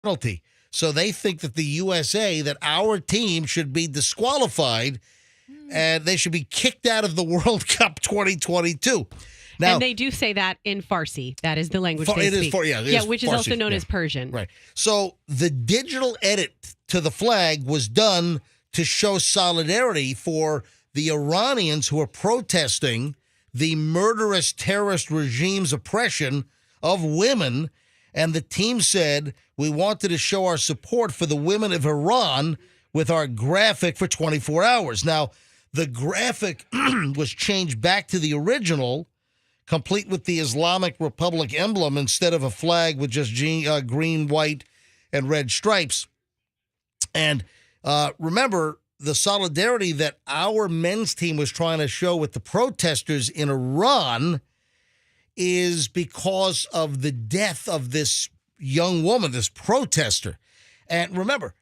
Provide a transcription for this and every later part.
penalty. So they think that the USA, that our team should be disqualified and they should be kicked out of the World Cup 2022. Now, and they do say that in Farsi. That is the language they speak. Which is Farsi, also known as Persian. Right. So the digital edit to the flag was done to show solidarity for the Iranians who are protesting the murderous terrorist regime's oppression of women. And the team said, we wanted to show our support for the women of Iran with our graphic for 24 hours. Now, the graphic was changed back to the original, complete with the Islamic Republic emblem instead of a flag with just green, white, and red stripes. And remember, the solidarity that our men's team was trying to show with the protesters in Iran is because of the death of this young woman, this protester. And remember,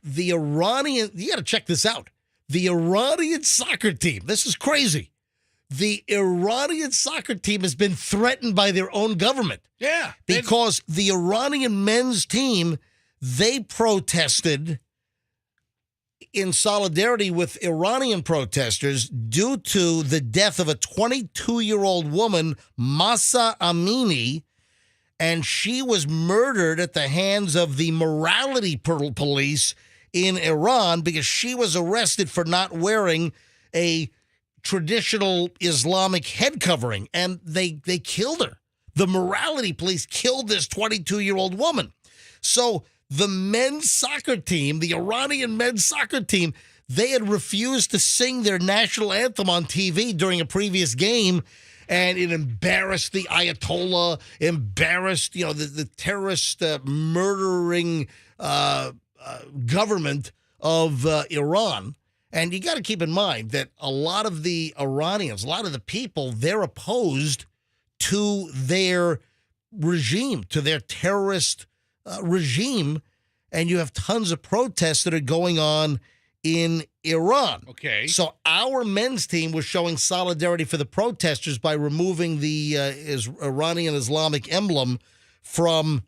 the Iranian, you got to check this out. The Iranian soccer team, this is crazy. The Iranian soccer team has been threatened by their own government. Yeah. Because the Iranian men's team, they protested in solidarity with Iranian protesters due to the death of a 22-year-old woman, Mahsa Amini, and she was murdered at the hands of the morality police in Iran because she was arrested for not wearing a traditional Islamic head covering, and they killed her. The morality police killed this 22-year-old woman. So the men's soccer team, the Iranian men's soccer team, they had refused to sing their national anthem on TV during a previous game, and it embarrassed the Ayatollah, embarrassed, the terrorist murdering government of Iran. And you got to keep in mind that a lot of the Iranians, a lot of the people, they're opposed to their regime, to their terrorist regime. And you have tons of protests that are going on in Iran. Okay. So our men's team was showing solidarity for the protesters by removing the Iranian Islamic emblem from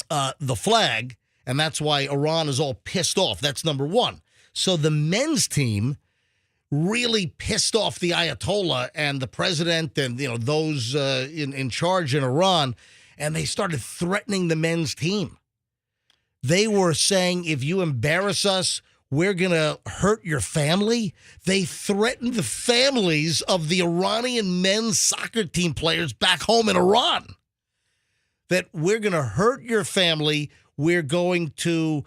the flag. And that's why Iran is all pissed off. That's number one. So the men's team really pissed off the Ayatollah and the president and those in charge in Iran, and they started threatening the men's team. They were saying, if you embarrass us, we're going to hurt your family. They threatened the families of the Iranian men's soccer team players back home in Iran. That we're going to hurt your family. We're going to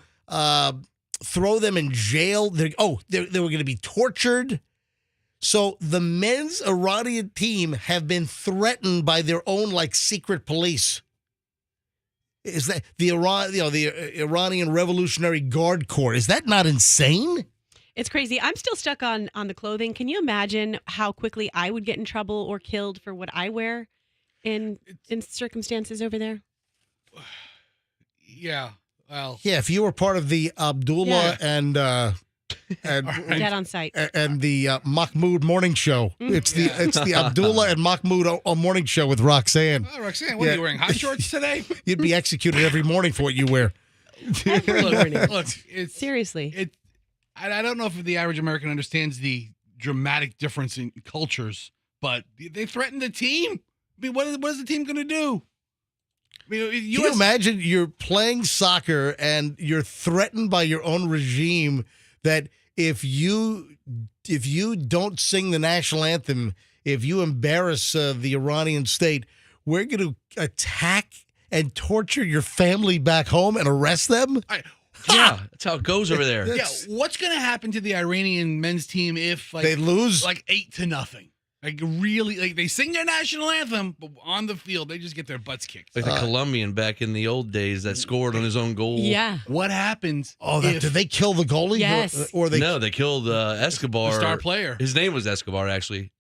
throw them in jail. They were going to be tortured. So the men's Iranian team have been threatened by their own secret police. Is that the Iranian Revolutionary Guard Corps? Is that not insane? It's crazy. I'm still stuck on the clothing. Can you imagine how quickly I would get in trouble or killed for what I wear in circumstances over there? Yeah. Well. Yeah, if you were part of the Abdullah and dead on sight and the Mahmoud morning show, it's the Abdullah and Mahmoud morning show with Roxanne. Oh, Roxanne, what are you wearing? Hot shorts today? You'd be executed every morning for what you wear. Every morning. Look, Seriously. I don't know if the average American understands the dramatic difference in cultures, but they threatened the team. I mean, what is the team going to do? I mean, Can you imagine you're playing soccer and you're threatened by your own regime that if you don't sing the national anthem, if you embarrass the Iranian state, we're going to attack and torture your family back home and arrest them? Yeah, that's how it goes over there. Yeah, what's going to happen to the Iranian men's team if they lose 8-0? They sing their national anthem, but on the field, they just get their butts kicked. Like the Colombian back in the old days that scored on his own goal. Yeah. What happens? Did they kill the goalie? Yes. No, they killed Escobar. The star player. His name was Escobar, actually,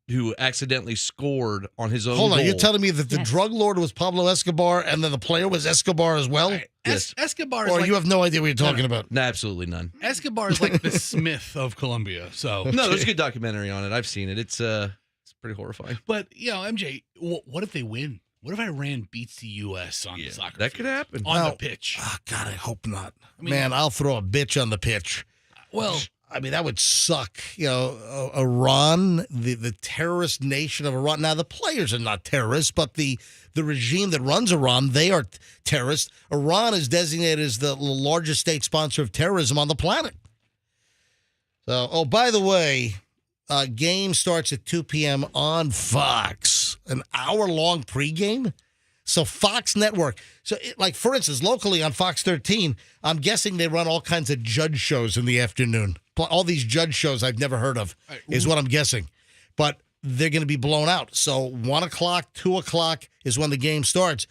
who accidentally scored on his own Hold on, goal. you're telling me that the drug lord was Pablo Escobar and then the player was Escobar as well? Right. Yes. Escobar is Or you have no idea what you're talking about? No, absolutely none. Escobar is like the Smith of Colombia. So No, there's a good documentary on it. I've seen it. It's pretty horrifying. But, MJ, what if they win? What if Iran beats the U.S. on the soccer that could field? happen. On Well, the pitch. Oh, God, I hope not. I mean- Man, I'll throw a bitch on the pitch. Well, I mean, that would suck. Iran, the terrorist nation of Iran. Now, the players are not terrorists, but the regime that runs Iran, they are terrorists. Iran is designated as the largest state sponsor of terrorism on the planet. So, by the way, game starts at 2 p.m. on Fox. An hour-long pregame? So Fox Network. So, for instance, locally on Fox 13, I'm guessing they run all kinds of judge shows in the afternoon. All these judge shows I've never heard of is what I'm guessing. But they're going to be blown out. So 1 o'clock, 2 o'clock is when the game starts.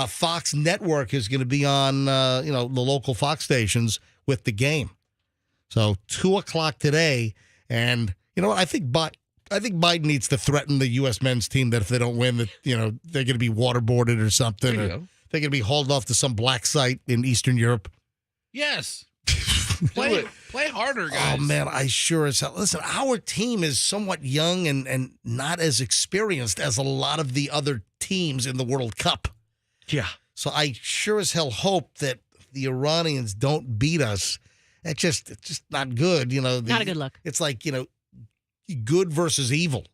Fox Network is going to be on, the local Fox stations with the game. So 2 o'clock today. And you know what? I think Biden needs to threaten the U.S. men's team that if they don't win, that they're going to be waterboarded or something. There you Or go. they're going to be hauled off to some black site in Eastern Europe. yes. Play harder, guys. Oh, man, I sure as hell. Listen, our team is somewhat young and not as experienced as a lot of the other teams in the World Cup. Yeah. So I sure as hell hope that the Iranians don't beat us. It's just not good. Not a good look. It's like, good versus evil,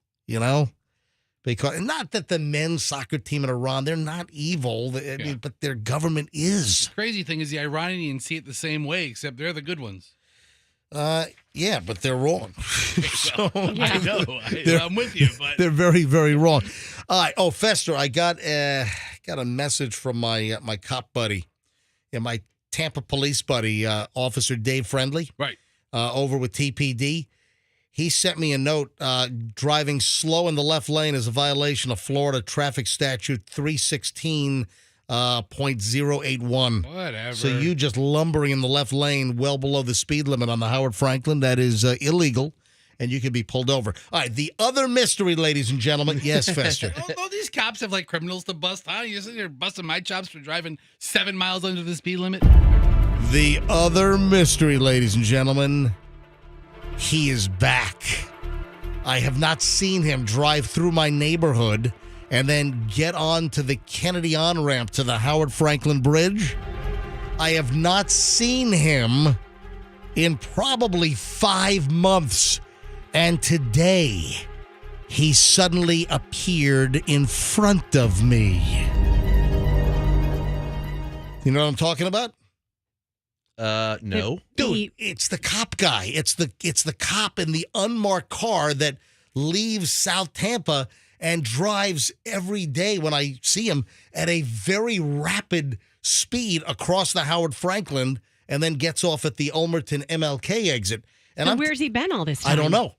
Because not that the men's soccer team in Iran, they're not evil, but their government is. The crazy thing is the Iranians see it the same way, except they're the good ones. Yeah, but they're wrong. So, I know. I'm with you, but they're very, very wrong. All right. Oh, Fester, I got a message from my cop buddy, my Tampa police buddy, Officer Dave Friendly, right. over with TPD. He sent me a note. Driving slow in the left lane is a violation of Florida Traffic Statute 316.081. Whatever. So you just lumbering in the left lane well below the speed limit on the Howard Franklin, that is illegal, and you can be pulled over. All right, the other mystery, ladies and gentlemen. Yes, Fester. Don't these cops have like criminals to bust, huh? You're sitting there busting my chops for driving 7 miles under the speed limit? The other mystery, ladies and gentlemen. He is back. I have not seen him drive through my neighborhood and then get on to the Kennedy on-ramp to the Howard Franklin Bridge. I have not seen him in probably 5 months. And today, he suddenly appeared in front of me. You know what I'm talking about? No. Dude, it's the cop guy. It's the cop in the unmarked car that leaves South Tampa and drives every day when I see him at a very rapid speed across the Howard Franklin and then gets off at the Ulmerton MLK exit. And where's he been all this time? I don't know.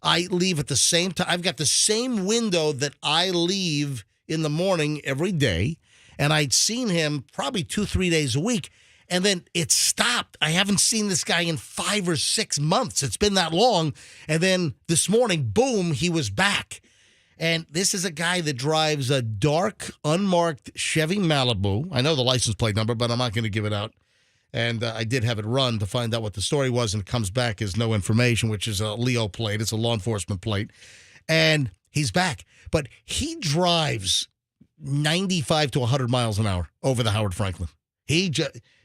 I leave at the same time. I've got the same window that I leave in the morning every day, and I'd seen him probably 2-3 days a week. And then it stopped. I haven't seen this guy in 5 or 6 months. It's been that long. And then this morning, boom, he was back. And this is a guy that drives a dark, unmarked Chevy Malibu. I know the license plate number, but I'm not going to give it out. And I did have it run to find out what the story was, and it comes back as no information, which is a Leo plate. It's a law enforcement plate. And he's back. But he drives 95 to 100 miles an hour over the Howard Franklin.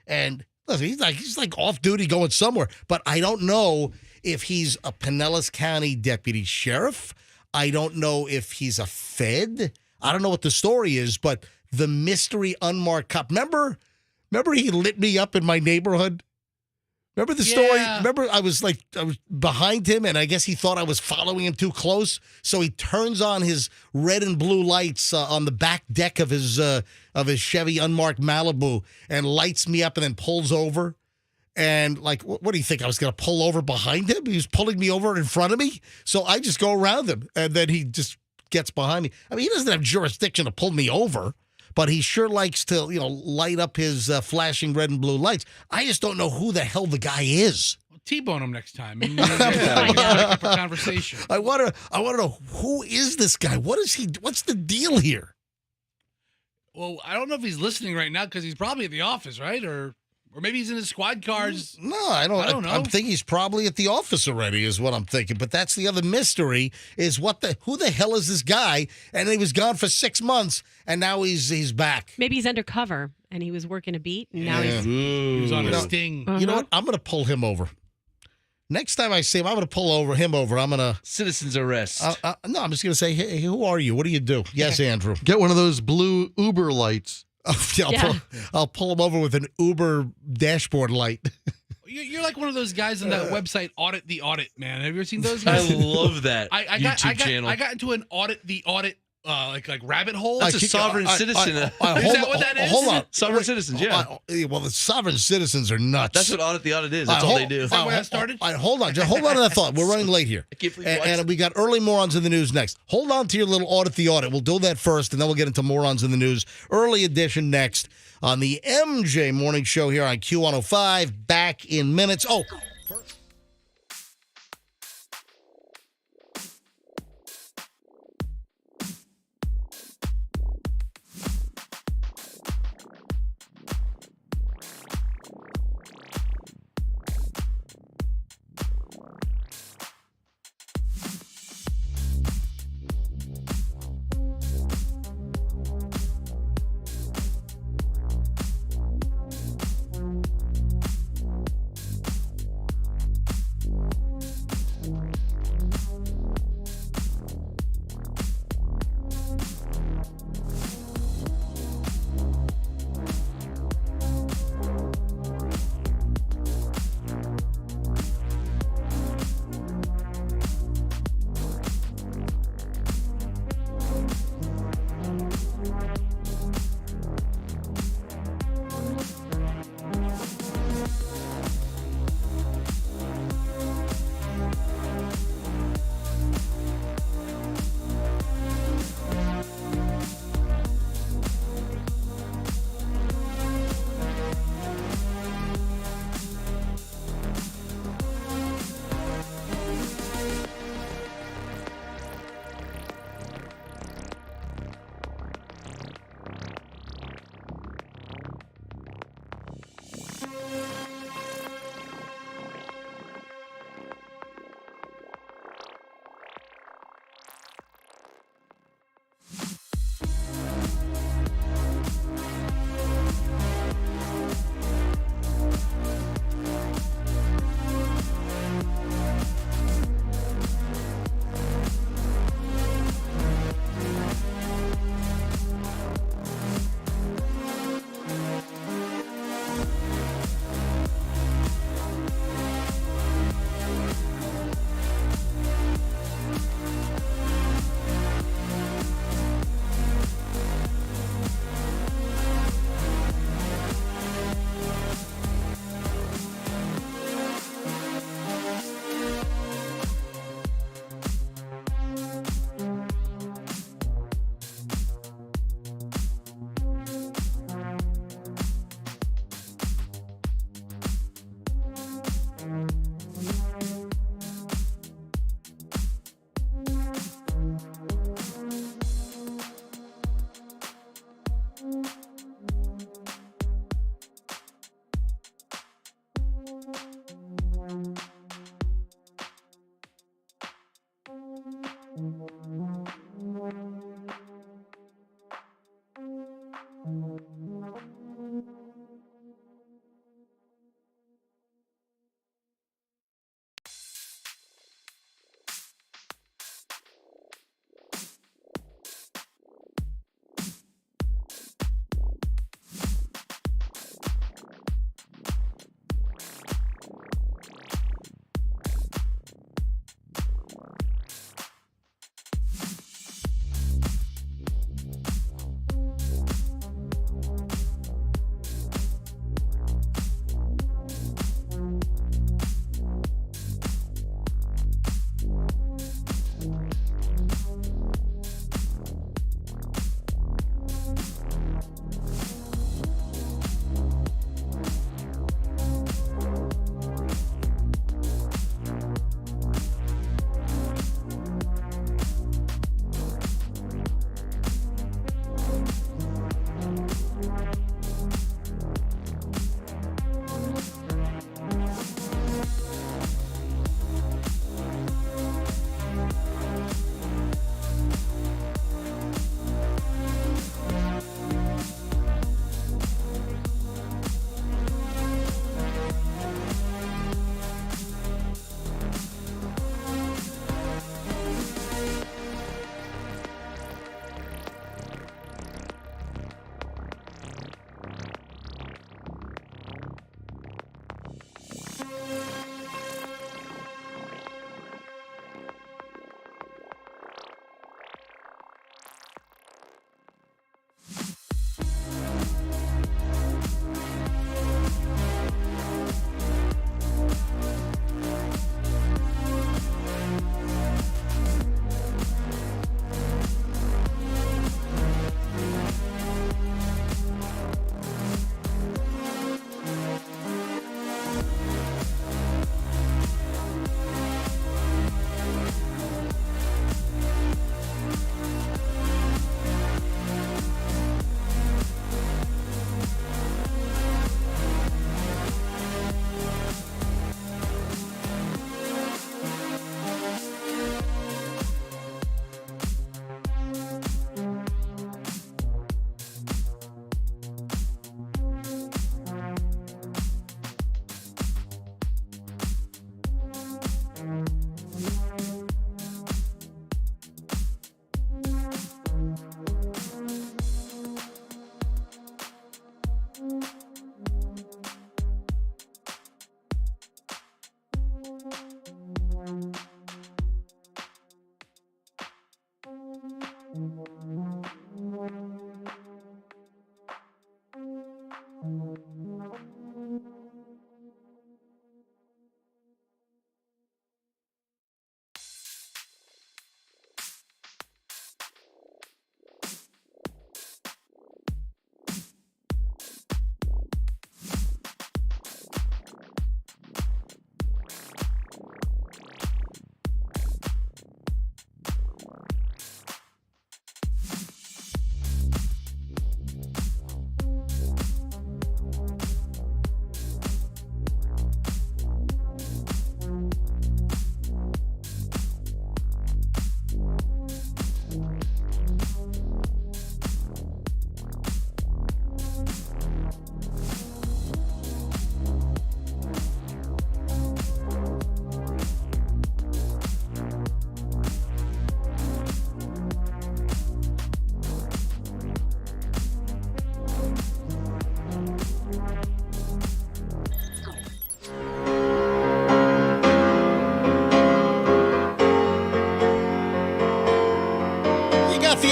And listen, he's like off duty going somewhere. But I don't know if he's a Pinellas County deputy sheriff. I don't know if he's a Fed. I don't know what the story is, but the mystery unmarked cop. Remember he lit me up in my neighborhood? Remember the story? Yeah. Remember I was behind him, and I guess he thought I was following him too close. So he turns on his red and blue lights on the back deck of his Chevy unmarked Malibu and lights me up and then pulls over. And like, what do you think? I was going to pull over behind him? He was pulling me over in front of me. So I just go around him, and then he just gets behind me. I mean, he doesn't have jurisdiction to pull me over, but he sure likes to, light up his flashing red and blue lights. I just don't know who the hell the guy is. Well, T-bone him next time. And up for conversation. I want to know, who is this guy? What's the deal here? Well, I don't know if he's listening right now because he's probably at the office, right? Or Or maybe he's in his squad cars. No, I don't know. I'm thinking he's probably at the office already is what I'm thinking. But that's the other mystery is who the hell is this guy? And he was gone for 6 months, and now he's back. Maybe he's undercover and he was working a beat, and now He was on a sting. You know what? I'm going to pull him over. Next time I see him, I'm going to pull him over. I'm going to... Citizen's arrest. No, I'm just going to say, hey, who are you? What do you do? Yes, Andrew. Get one of those blue Uber lights. I'll pull him over with an Uber dashboard light. You're like one of those guys on that website, Audit the Audit, man. Have you ever seen those guys? I love that YouTube channel. I got into an Audit the Audit like rabbit hole. That's a sovereign citizen. Is that what that is? Hold on. Sovereign citizens, yeah. Well, the sovereign citizens are nuts. That's what Audit the Audit is. That's all they do. Is that where that started? Hold on. Just hold on to that thought. We're running late here. I can't believe and we got early morons in the news next. Hold on to your little Audit the Audit. We'll do that first, and then we'll get into morons in the news. Early edition next on the MJ Morning Show here on Q105. Back in minutes. Oh, first.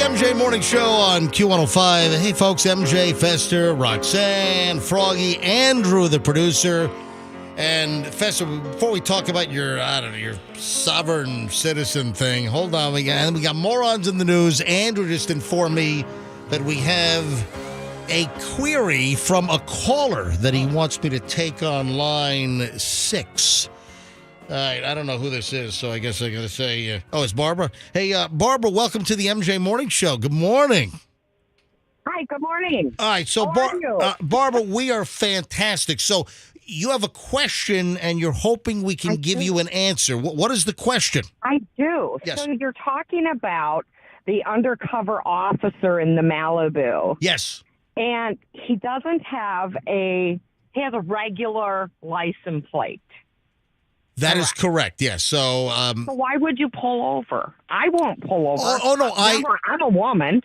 MJ Morning Show on Q105. Hey, folks, MJ, Fester, Roxanne, Froggy, Andrew, the producer. And Fester, before we talk about your sovereign citizen thing, hold on. We got morons in the news. Andrew just informed me that we have a query from a caller that he wants me to take on line 6. All right, I don't know who this is, so I guess I got to say, it's Barbara. Hey, Barbara, welcome to the MJ Morning Show. Good morning. Hi, good morning. All right, so How are you? Barbara, we are fantastic. So you have a question, and you're hoping we can give you an answer. What is the question? I do. Yes. So you're talking about the undercover officer in the Malibu, Yes. and he doesn't have he has a regular license plate. That is correct, yes. So, So why would you pull over? I won't pull over. no, I'm a woman,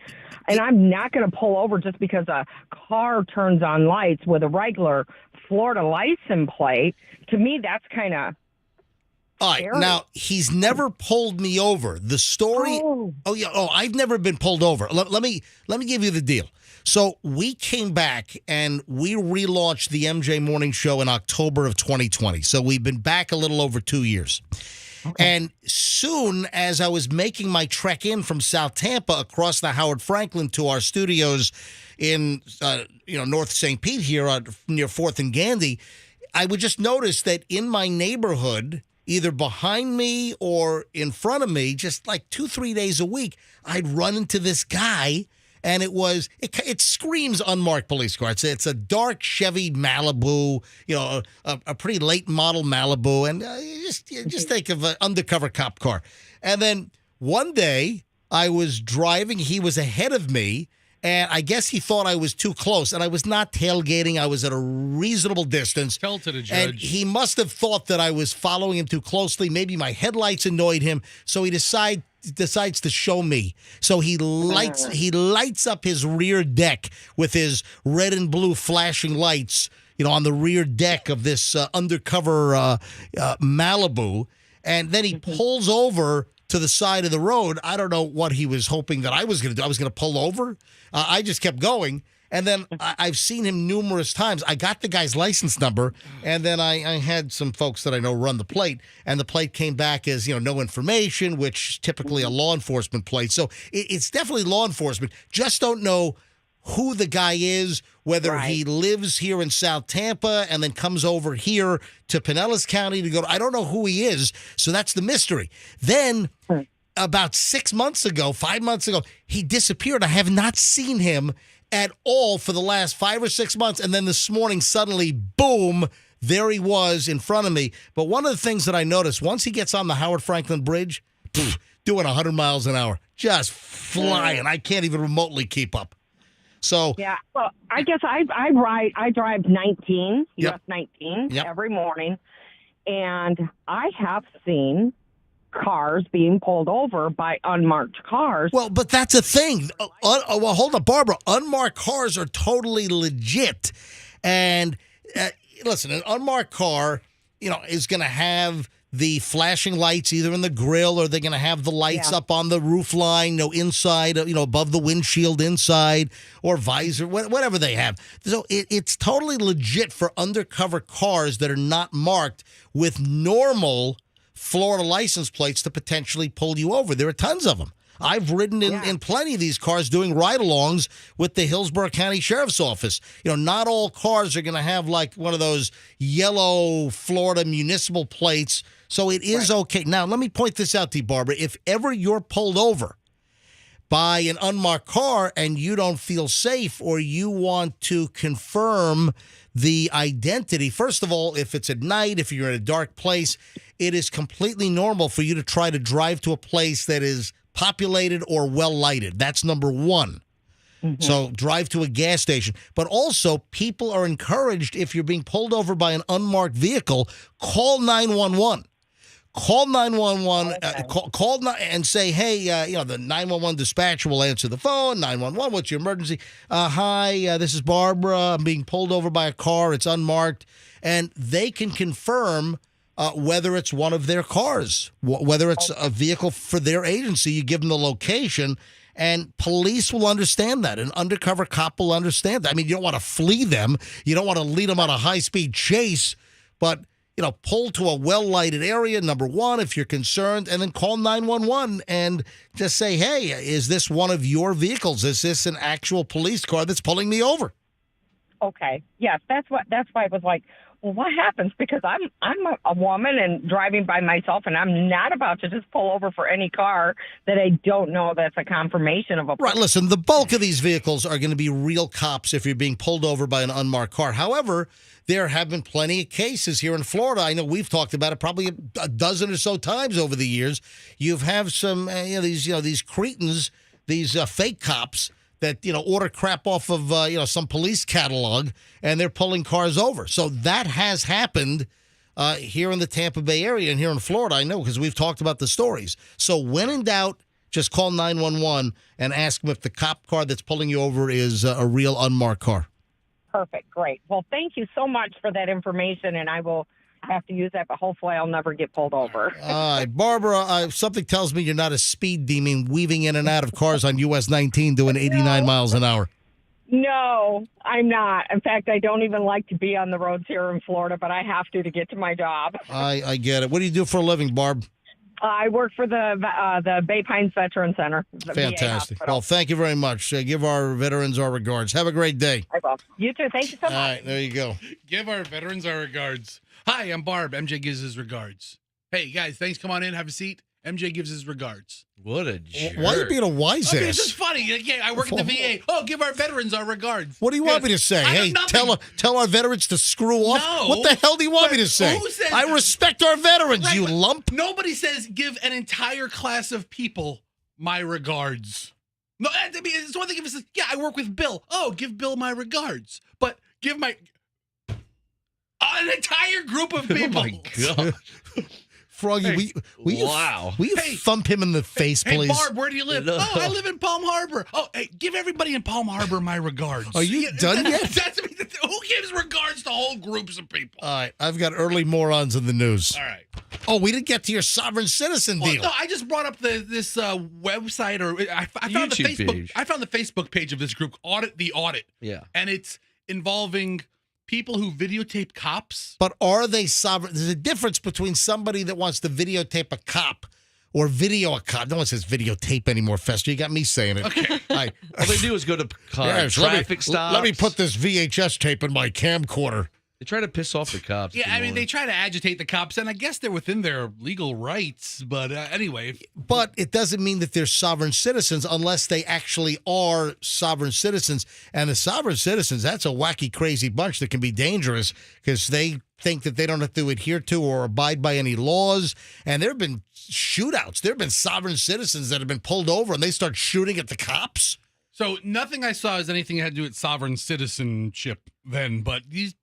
and I'm not going to pull over just because a car turns on lights with a regular Florida license plate. To me, that's kind of all right, scary. now, he's never pulled me over. The story... I've never been pulled over. Let me give you the deal. So we came back and we relaunched the MJ Morning Show in October of 2020. So we've been back a little over 2 years. Okay. And soon as I was making my trek in from South Tampa across the Howard Franklin to our studios in North St. Pete here near 4th and Gandy, I would just notice that in my neighborhood, either behind me or in front of me, just like 2-3 days a week, I'd run into this guy. And it screams unmarked police car. It's a dark Chevy Malibu, a pretty late model Malibu, and you just think of an undercover cop car. And then one day I was driving, he was ahead of me, and I guess he thought I was too close, and I was not tailgating. I was at a reasonable distance. Tell to the judge. And he must have thought that I was following him too closely. Maybe my headlights annoyed him, so he decides to show me. So he lights up his rear deck with his red and blue flashing lights, on the rear deck of this undercover Malibu. And then he pulls over to the side of the road. I don't know what he was hoping that I was going to do. I was going to pull over. I just kept going. And then I've seen him numerous times. I got the guy's license number, and then I had some folks that I know run the plate, and the plate came back as, no information, which is typically a law enforcement plate. So it's definitely law enforcement. Just don't know who the guy is, whether he lives here in South Tampa and then comes over here to Pinellas County to go. I don't know who he is, so that's the mystery. Then about 5 months ago, he disappeared. I have not seen him at all for the last 5 or 6 months. And then this morning, suddenly, boom, there he was in front of me. But one of the things that I noticed, once he gets on the Howard Franklin Bridge, doing 100 miles an hour, just flying. I can't even remotely keep up. So yeah, well, I guess I drive 19, US 19 every morning, and I have seen cars being pulled over by unmarked cars. Well, but that's a thing. Well, hold on, Barbara. Unmarked cars are totally legit. And listen, an unmarked car, is going to have the flashing lights either in the grill, or they're going to have the lights up on the roof line, inside, above the windshield inside, or visor, whatever they have. So it's totally legit for undercover cars that are not marked with normal Florida license plates to potentially pull you over. There are tons of them. I've ridden in plenty of these cars doing ride-alongs with the Hillsborough County Sheriff's Office. Not all cars are going to have like one of those yellow Florida municipal plates, so it is okay. Now, let me point this out to you, Barbara. If ever you're pulled over by an unmarked car and you don't feel safe, or you want to confirm the identity, first of all, if it's at night, if you're in a dark place, it is completely normal for you to try to drive to a place that is populated or well lighted. That's number one. So drive to a gas station. But also, people are encouraged, if you're being pulled over by an unmarked vehicle, call 911. Call 911, call and say, hey, the 911 dispatcher will answer the phone. 911, what's your emergency? Hi, this is Barbara. I'm being pulled over by a car. It's unmarked. And they can confirm whether it's one of their cars, whether it's a vehicle for their agency. You give them the location, And police will understand that. An undercover cop will understand that. I mean, you don't want to flee them. You don't want to lead them on a high-speed chase. But, pull to a well-lighted area, number one, if you're concerned, and then call 911 and just say, hey, is this one of your vehicles? Is this an actual police car that's pulling me over? Okay. Yes, that's why I was like, well, what happens? Because I'm a woman and driving by myself, and I'm not about to just pull over for any car that I don't know that's a confirmation of a Right, listen, the bulk of these vehicles are going to be real cops if you're being pulled over by an unmarked car. However, there have been plenty of cases here in Florida. I know we've talked about it probably a dozen or so times over the years. You've have some these cretins, these fake cops that order crap off of some police catalog, and they're pulling cars over. So that has happened here in the Tampa Bay area and here in Florida. I know because we've talked about the stories. So when in doubt, just call 911 and ask them if the cop car that's pulling you over is a real unmarked car. Perfect. Great. Well, thank you so much for that information, and I will have to use that, but hopefully I'll never get pulled over. All right, Barbara, something tells me you're not a speed demon weaving in and out of cars on US 19 doing 89 miles an hour. No, I'm not. In fact, I don't even like to be on the roads here in Florida, but I have to get to my job. I get it. What do you do for a living, Barb? I work for the Bay Pines Veteran Center. Fantastic. Well, thank you very much. Give our veterans our regards. Have a great day. I will. You too. Thank you so much. All right, there you go. Give our veterans our regards. Hi, I'm Barb. MJ gives his regards. Hey, guys, thanks. Come on in. Have a seat. MJ gives his regards. What a jerk. Why are you being a wise I mean, ass? it's just funny. Yeah, I work at the VA. Oh, give our veterans our regards. What do you want me to say? Hey, tell our veterans to screw off? No. What the hell do you want me to say? Who says I respect our veterans, Right, you but lump. Nobody says give an entire class of people my regards. No, I mean, it's one thing if it says, yeah, I work with Bill. Oh, give Bill my regards. But give my... an entire group of people. Oh, my God. Froggy, Wow. Will you thump him in the face, please? Hey, Barb, where do you live? No. Oh, I live in Palm Harbor. Oh, hey, give everybody in Palm Harbor my regards. Are you done yet? Who gives regards to whole groups of people? All right, I've got early morons in the news. All right. Oh, we didn't get to your sovereign citizen deal. No, I just brought up this website, or I found the YouTube Facebook page. I found the Facebook page of this group, Audit the Audit. Yeah. And it's involving people who videotape cops. But are they sovereign? There's a difference between somebody that wants to videotape a cop or video a cop. No one says videotape anymore, Fester. You got me saying it. Okay. All they do is go to Yes, traffic stops. Let me put this VHS tape in my camcorder. They try to piss off the cops. Yeah, I mean, they try to agitate the cops, and I guess they're within their legal rights. But anyway. But it doesn't mean that they're sovereign citizens unless they actually are sovereign citizens. And the sovereign citizens, that's a wacky, crazy bunch that can be dangerous because they think that they don't have to adhere to or abide by any laws. And there have been shootouts. There have been sovereign citizens that have been pulled over and they start shooting at the cops. So nothing I saw is anything that had to do with sovereign citizenship then, but these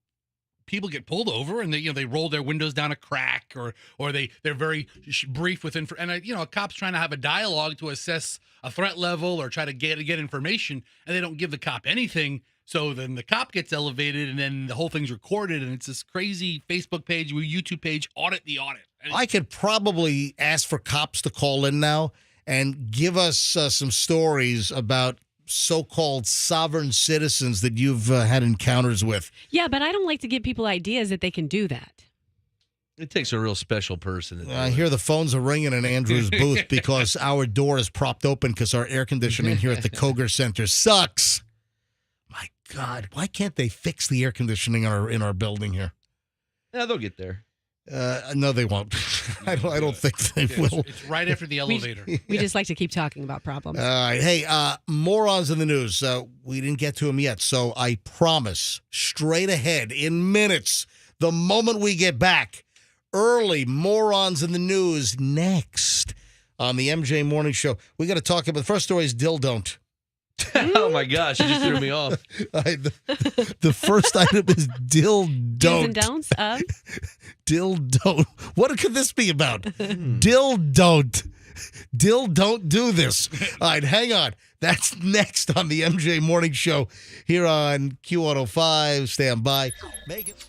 people get pulled over and they roll their windows down a crack or they're very brief with info, and a cop's trying to have a dialogue to assess a threat level or try to get information, and they don't give the cop anything. So then the cop gets elevated, and then the whole thing's recorded, and it's this crazy Facebook page, YouTube page, Audit the Audit. I could probably ask for cops to call in now and give us some stories about so-called sovereign citizens that you've had encounters with. Yeah, but I don't like to give people ideas that they can do that. It takes a real special person to do I it. hear the phones are ringing in Andrew's booth because our door is propped open because our air conditioning here at the Koger Center sucks. My God, why can't they fix the air conditioning in our building here? Yeah, they'll get there. No, they won't. I don't think they will. It's right after the elevator. We just like to keep talking about problems. All right. Hey, morons in the news. We didn't get to them yet, so I promise, straight ahead, in minutes, the moment we get back, early morons in the news next on the MJ Morning Show. We got to talk about the first story is Dill Don't. Oh, my gosh. You just threw me off. The first item is Dill Don't. Do's and don'ts of? Dill Don't. What could this be about? Dill Don't. Dill Don't do this. All right, hang on. That's next on the MJ Morning Show here on Q105. Stand by. Make it.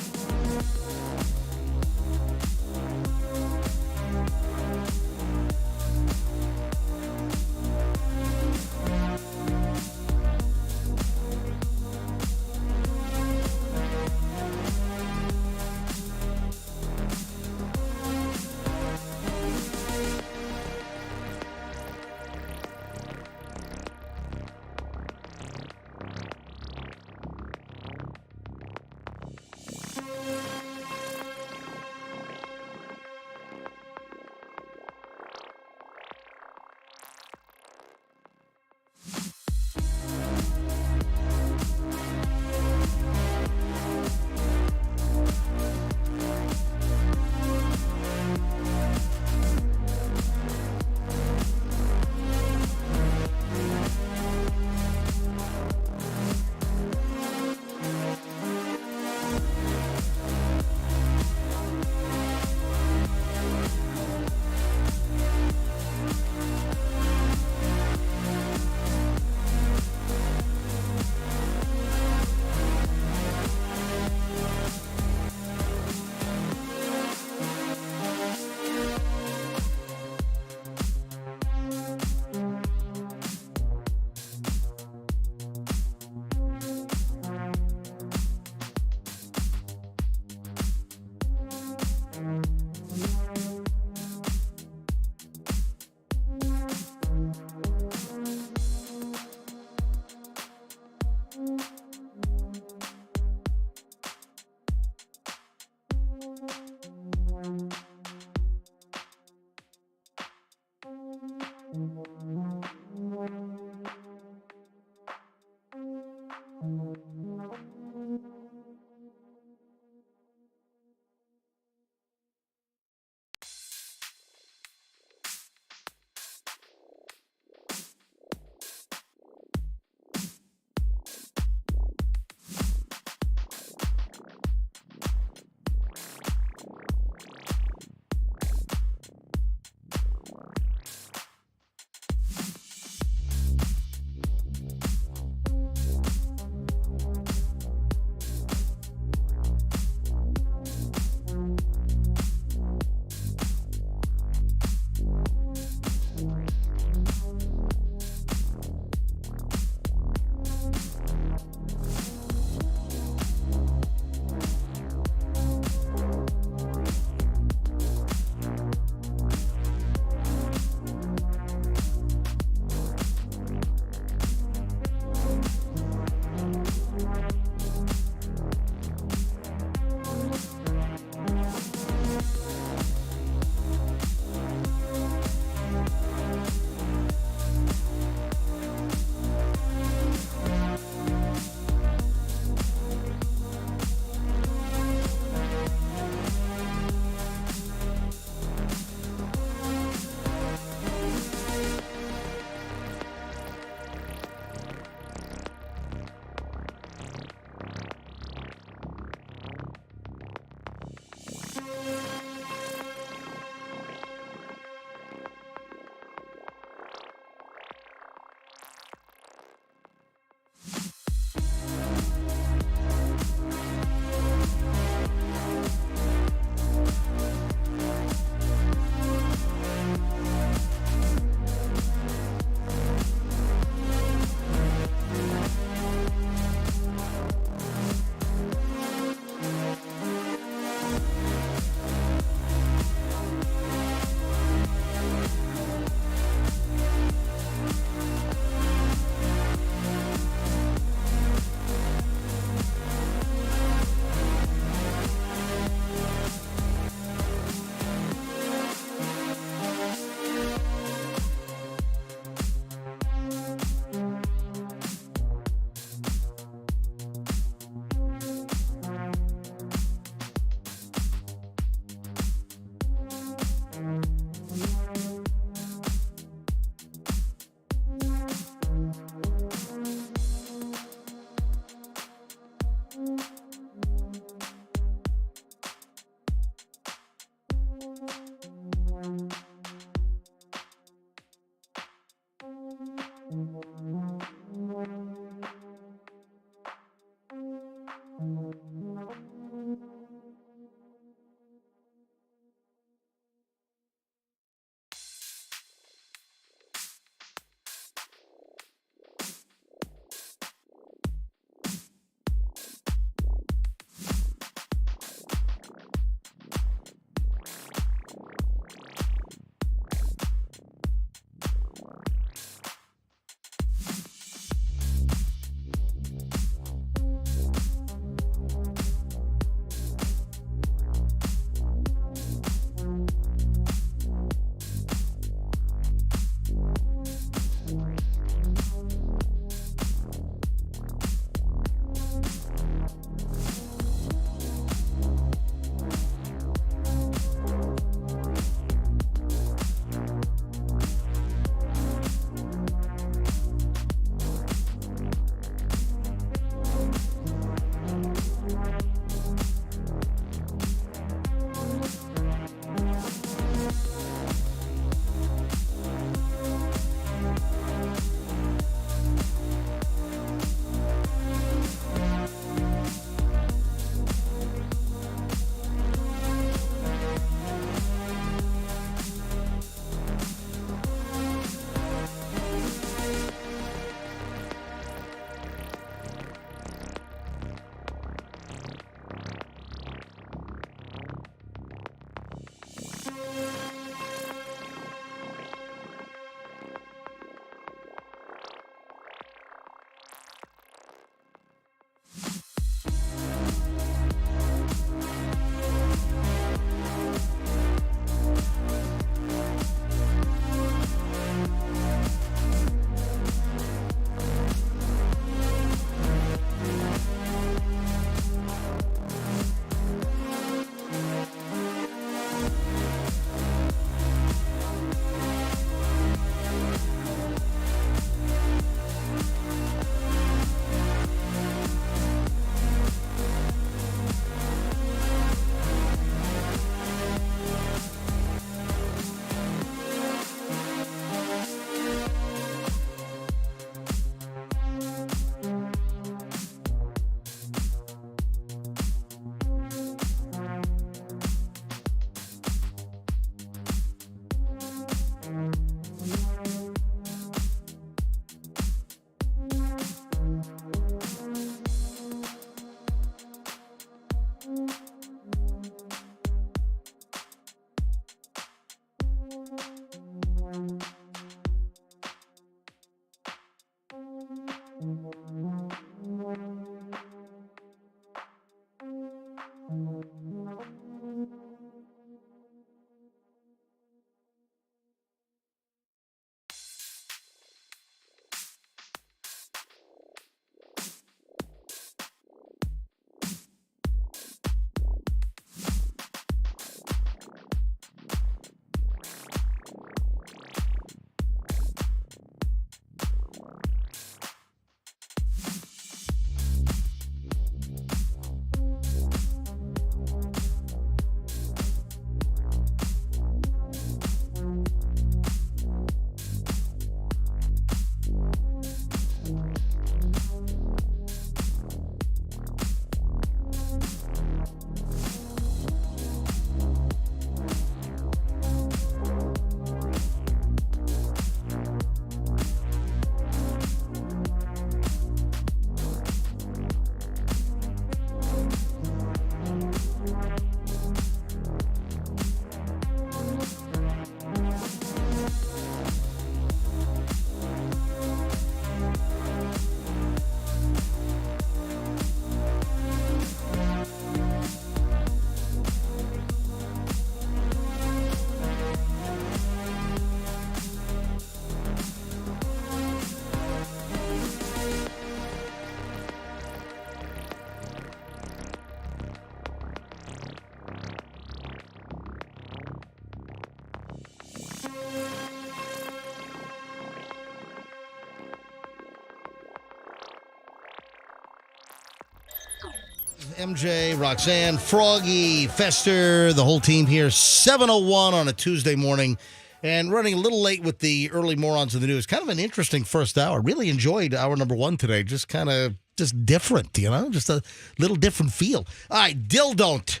MJ, Roxanne, Froggy, Fester, the whole team here. 7:01 on a Tuesday morning, and running a little late with the early morons of the news. Kind of an interesting first hour. Really enjoyed hour number one today. Just different, just a little different feel. All right, Dildon't.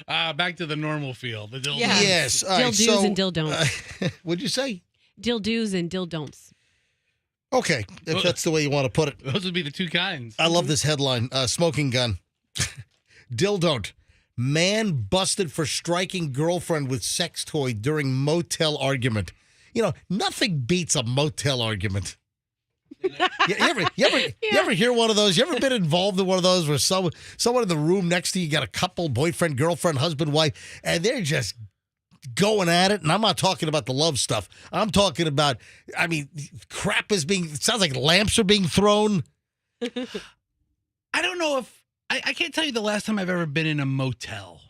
Back to the normal feel. The dill. Yeah. Yes. All right, Dill do's and dill don'ts. What'd you say? Dill do's and dill don'ts. Okay, if that's the way you want to put it. Those would be the two kinds. I love this headline. Smoking gun. Dildon't. Man busted for striking girlfriend with sex toy during motel argument. Nothing beats a motel argument. You ever hear one of those? You ever been involved in one of those where someone in the room next to you got a couple, boyfriend, girlfriend, husband, wife, and they're just going at it? And I'm not talking about the love stuff. I'm talking about, crap it sounds like lamps are being thrown. I don't know if, I can't tell you the last time I've ever been in a motel.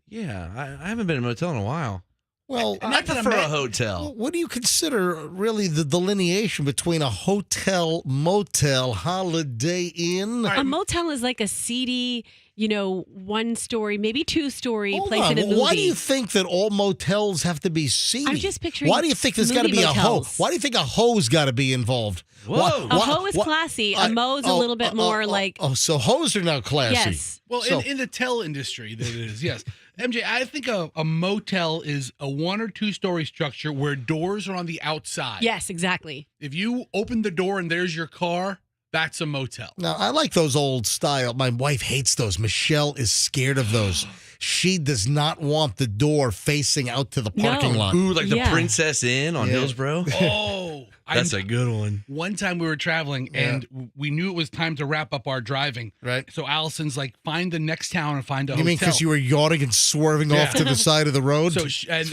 Yeah, I haven't been in a motel in a while. Well, I prefer a hotel. What do you consider really the delineation between a hotel, motel, Holiday Inn? A motel is like a seedy, one story, maybe two story place in a movie. Why do you think that all motels have to be seedy? I'm just picturing. Why do you think there's got to be motels. a hoe? Why do you think a hoe's got to be involved? Whoa. A hoe is classy. A mo's a little bit more like. Oh, so hoes are now classy. Yes. Well, in the tell industry, that it is, yes. MJ, I think a motel is a 1 or 2 story structure where doors are on the outside. Yes, exactly. If you open the door and there's your car, that's a motel. Now, I like those old style. My wife hates those. Michelle is scared of those. She does not want the door facing out to the parking lot. Ooh, like the Princess Inn on Hillsborough? Oh. That's a good one. One time we were traveling and we knew it was time to wrap up our driving. Right. So Allison's like, find the next town and find a hotel. You mean because you were yawning and swerving off to the side of the road? So and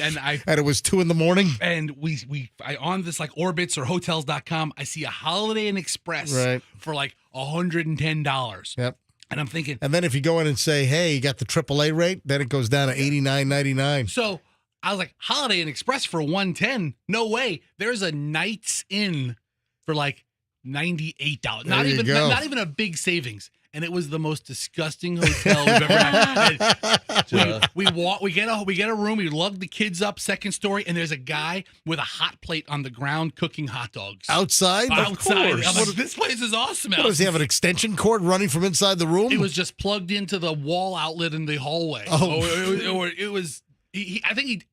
it was 2 a.m. And I on this like Orbitz or Hotels.com, I see a Holiday Inn Express for like $110. Yep. And I'm thinking. And then if you go in and say, hey, you got the AAA rate, then it goes down to $89.99. So I was like, Holiday Inn Express for $110? No way. There's a Night's Inn for like $98. Not even a big savings. And it was the most disgusting hotel we've ever had. We get a room, we lug the kids up, second story, and there's a guy with a hot plate on the ground cooking hot dogs. Outside? Outside. Of course. I'm like, this place is awesome. What, does he have an extension cord running from inside the room? It was just plugged into the wall outlet in the hallway. Oh. It was.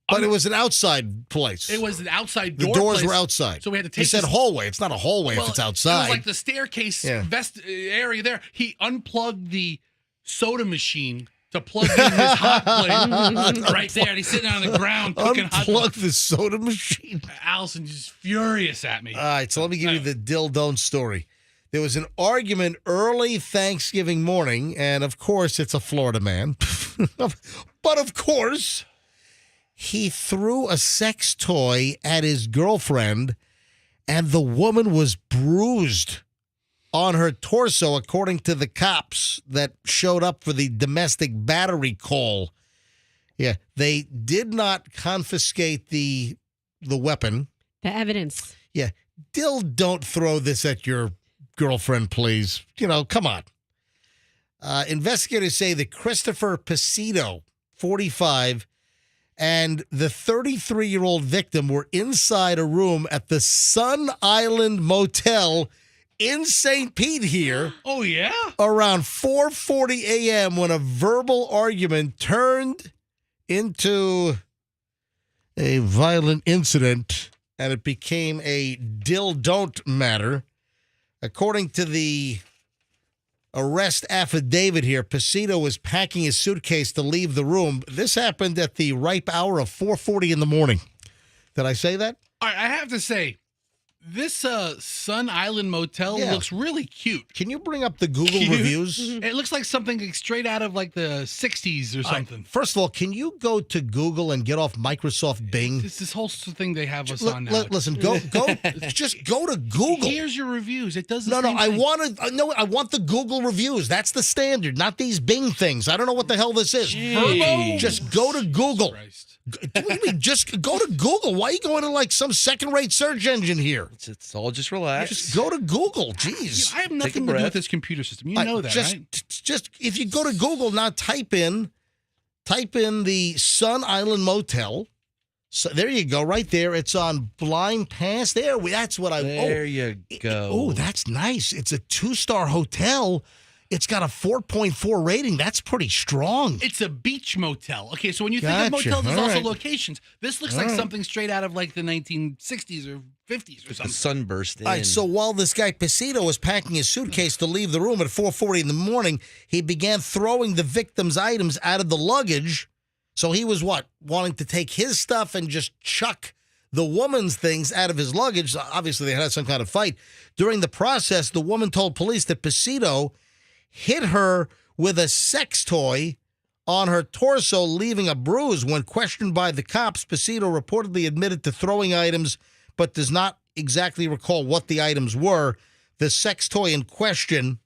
But it was an outside place. It was an outside door. The doors place, were outside. So we had to take. He said hallway. It's not a hallway if it's outside. It was like the staircase area there. He unplugged the soda machine to plug in his hot plate right there. And he's sitting on the ground cooking hot Unplug the soda machine. Allison just furious at me. All right, so let me give you the dill-don't story. There was an argument early Thanksgiving morning, and of course, it's a Florida man. But of course, he threw a sex toy at his girlfriend, and the woman was bruised on her torso, according to the cops that showed up for the domestic battery call. Yeah, they did not confiscate the weapon. The evidence. Yeah, don't throw this at your girlfriend, please. Come on. Investigators say that Christopher Pacito, 45, and the 33-year-old victim were inside a room at the Sun Island Motel in St. Pete here. Oh, yeah? Around 4:40 a.m. when a verbal argument turned into a violent incident, and it became a don't matter. According to the arrest affidavit here, Pacito was packing his suitcase to leave the room. This happened at the ripe hour of 4:40 in the morning. Did I say that? All right, I have to say, this Sun Island Motel looks really cute. Can you bring up the Google reviews? It looks like something straight out of like the 60s or something. First of all, can you go to Google and get off Microsoft Bing? It's this whole thing they have us on now. Listen, just go to Google. Here's your reviews. It doesn't. No, I want the Google reviews. That's the standard, not these Bing things. I don't know what the hell this is. Verbo? Just go to Google. Christ. What do you mean? Just go to Google. Why are you going to like some second-rate search engine here? It's all just relax. Just go to Google. Jeez. I have nothing to do with this computer system. You know that, right? Just if you go to Google now, type in the Sun Island Motel. So there you go, right there. It's on Blind Pass. That's what I. There you go. Oh, that's nice. It's a 2-star hotel. It's got a 4.4 rating. That's pretty strong. It's a beach motel. Okay, so when you think of motels, there's also locations. This looks like something straight out of like the 1960s or 50s or something. The sunburst in. All right, so while this guy Pacito was packing his suitcase to leave the room at 4:40 in the morning, he began throwing the victim's items out of the luggage. So he was wanting to take his stuff and just chuck the woman's things out of his luggage. Obviously, they had some kind of fight. During the process, the woman told police that Pacito hit her with a sex toy on her torso, leaving a bruise. When questioned by the cops, Pacito reportedly admitted to throwing items, but does not exactly recall what the items were. The sex toy in question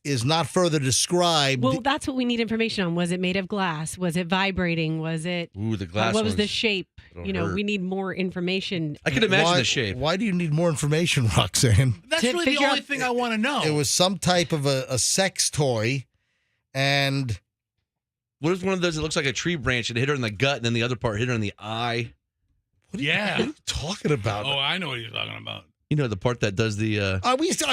is not further described. Well, that's what we need information on. Was it made of glass? Was it vibrating? Was it? Ooh, the glass. What was the shape? Hurt. We need more information. I can imagine the shape. Why do you need more information, Roxanne? That's really the only thing I want to know. It was some type of a sex toy, and what if one of those that looks like a tree branch and hit her in the gut, and then the other part hit her in the eye? What are you talking about? Oh, I know what you're talking about. You know, the part that does the...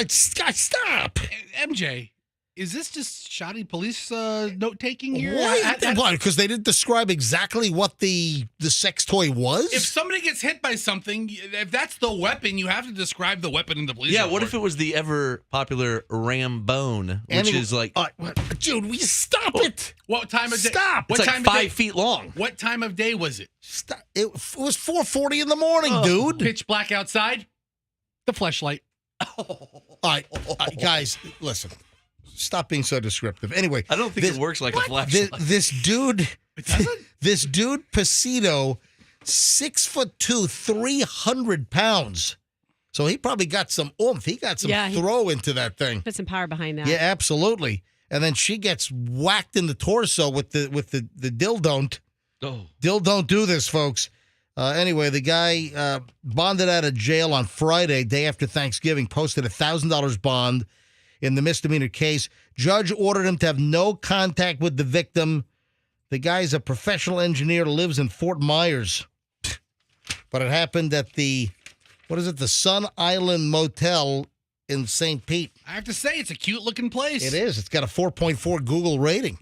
Stop. MJ, is this just shoddy police note-taking here? Why? Because they didn't describe exactly what the sex toy was? If somebody gets hit by something, if that's the weapon, you have to describe the weapon in the police report. What if it was the ever-popular Rambone, which is like... Dude, will you stop it? What time of day? Stop. It's like 5 feet long. What time of day was it? Stop. It was 4:40 in the morning, dude. Pitch black outside? The fleshlight. All right, guys, listen. Stop being so descriptive. Anyway, I don't think it works like a flashlight. This dude, Pacito, 6'2", 300 pounds. So he probably got some oomph. He got some throw into that thing. Put some power behind that. Yeah, absolutely. And then she gets whacked in the torso with the dildo. Oh. Don't do this, folks. Anyway, the guy bonded out of jail on Friday, day after Thanksgiving, posted a $1,000 bond in the misdemeanor case. Judge ordered him to have no contact with the victim. The guy's a professional engineer, lives in Fort Myers. But it happened at the Sun Island Motel in St. Pete. I have to say, it's a cute-looking place. It is. It's got a 4.4 Google rating.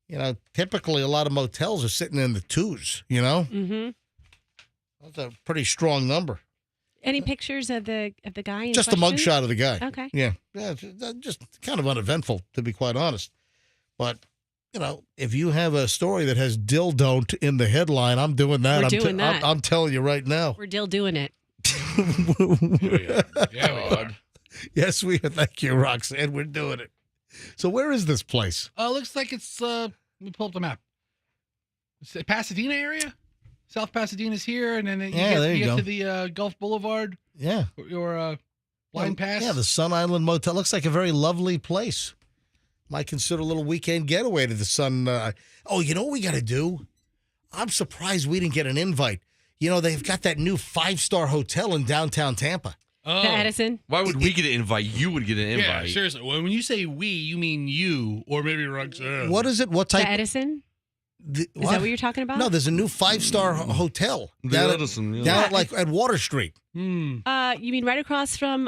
You know, typically a lot of motels are sitting in the 2s, you know? Mm-hmm. That's a pretty strong number. Any pictures of the guy in Just question? a mugshot of the guy. Okay. Yeah, just kind of uneventful, to be quite honest. But if you have a story that has dildo in the headline, I'm doing that. We're doing that. I'm telling you right now. We're still doing it. Yeah, we are. Yes, we are. Thank you, Roxanne. We're doing it. So where is this place? Looks like it's, let me pull up the map. It's the Pasadena area? South Pasadena's here, and then you get to the Gulf Boulevard. Yeah. Or Blind Pass. Yeah, the Sun Island Motel. Looks like a very lovely place. Might consider a little weekend getaway to the Sun. You know what we got to do? I'm surprised we didn't get an invite. They've got that new 5-star hotel in downtown Tampa. Oh. The Edison. Why would we get an invite? You would get an invite. Yeah, seriously. When you say we, you mean you, or maybe Roxanne. What is it? What type? The Edison? Is that what you're talking about? No, there's a new 5-star hotel down at Water Street. You mean right across from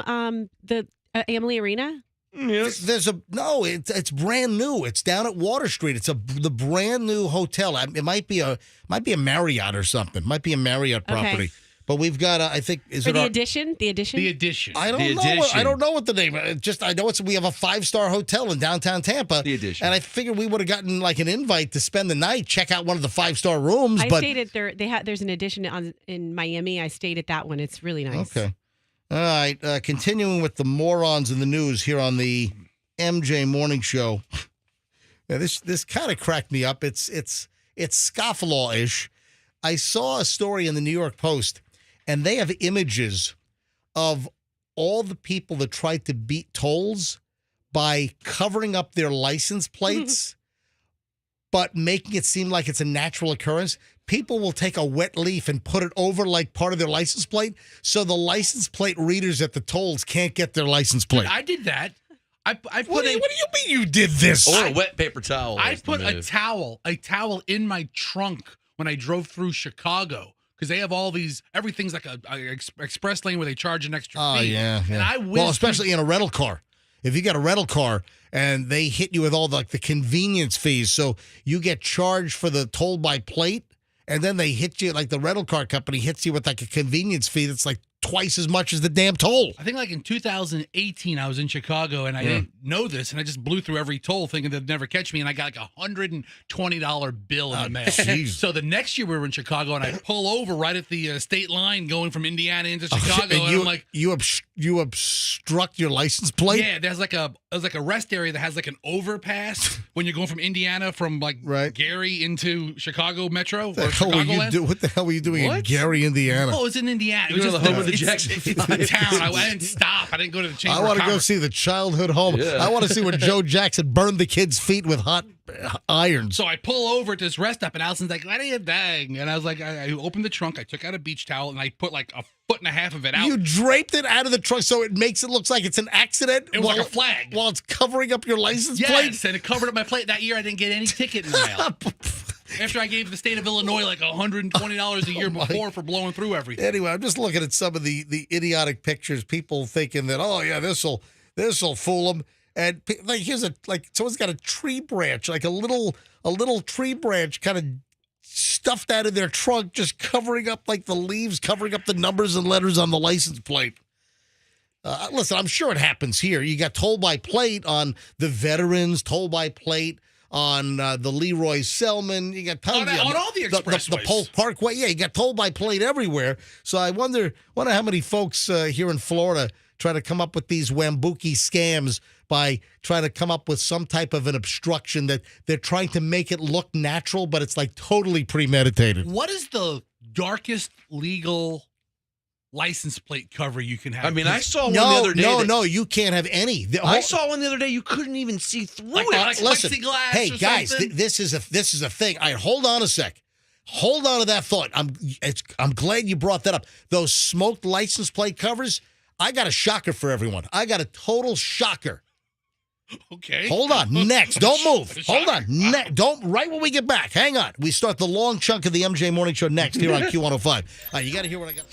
the Amalie Arena? Yes. It's brand new. It's down at Water Street. It's the brand new hotel. It might be a Marriott or something. Might be a Marriott property. Okay. But we've got I think the Addition? The Addition? The Addition. I don't know. I don't know what the name is. I know we have a 5-star hotel in downtown Tampa. The Addition. And I figured we would have gotten like an invite to spend the night, check out one of the 5-star rooms. I stayed at there's an Addition in Miami. I stayed at that one. It's really nice. Okay. All right. Continuing with the morons in the news here on the MJ Morning Show. Now, this kind of cracked me up. It's scofflaw-ish. I saw a story in the New York Post, and they have images of all the people that tried to beat tolls by covering up their license plates, but making it seem like it's a natural occurrence. People will take a wet leaf and put it over like part of their license plate, so the license plate readers at the tolls can't get their license plate. I did that. What do you mean you did this? Or a wet paper towel. I put a towel in my trunk when I drove through Chicago. Because they have all these, everything's like a express lane where they charge an extra fee. Oh, yeah. And I especially in a rental car. If you got a rental car and they hit you with all the convenience fees, so you get charged for the toll by plate, and then they hit you, like the rental car company hits you with like a convenience fee that's like twice as much as the damn toll. I think like in 2018, I was in Chicago and I didn't know this, and I just blew through every toll thinking they'd never catch me, and I got like $120 bill in the mail. Geez. So the next year we were in Chicago, and I pull over right at the state line going from Indiana into Chicago, and I'm like, you obstruct your license plate? Yeah, there's like a rest area that has like an overpass when you're going from Indiana from Gary into Chicago Metro or Chicagoland. What the hell were you doing in Gary, Indiana? Oh, it was in Indiana. It was You're just the home of the Jackson it's the town. I didn't stop. I didn't go to the Chamber I want of to go Commerce. see the childhood home. Yeah. I want to see when Joe Jackson burned the kids' feet with hot irons. So I pull over at this rest stop, and Allison's like, "What are you doing?" And I was like, I opened the trunk, I took out a beach towel, and I put like a foot and a half of it out. You draped it out of the trunk so it makes it look like it's an accident? It was like a flag. While it's covering up your license plate? Yes, and it covered up my plate. That year, I didn't get any ticket in the mail. After I gave the state of Illinois like $120 a year before for blowing through everything. Anyway, I'm just looking at some of the idiotic pictures. People thinking that, oh yeah, this'll fool them. And like someone's got a tree branch, like a little tree branch, kind of stuffed out of their trunk, just covering up like the leaves, covering up the numbers and letters on the license plate. Listen, I'm sure it happens here. You got toll by plate on the Veterans, toll by plate on the Leroy Selman. You got on all the expressways. The Polk Parkway. Yeah, you got toll by plate everywhere. So I wonder how many folks here in Florida try to come up with these Wambuki scams by trying to come up with some type of an obstruction that they're trying to make it look natural, but it's like totally premeditated. What is the darkest legal license plate cover you can have? I mean, I saw one the other day. No, you can't have any. I saw one the other day. You couldn't even see through it. Like listen, plexiglass hey or guys, something? this is a thing. All right, hold on a sec. Hold on to that thought. I'm glad you brought that up. Those smoked license plate covers. I got a shocker for everyone. I got a total shocker. Okay. Hold on. Next. Don't move. Hold on. Wow. Don't. Right when we get back. Hang on. We start the long chunk of the MJ Morning Show next here on Q105. All right, you got to hear what I got.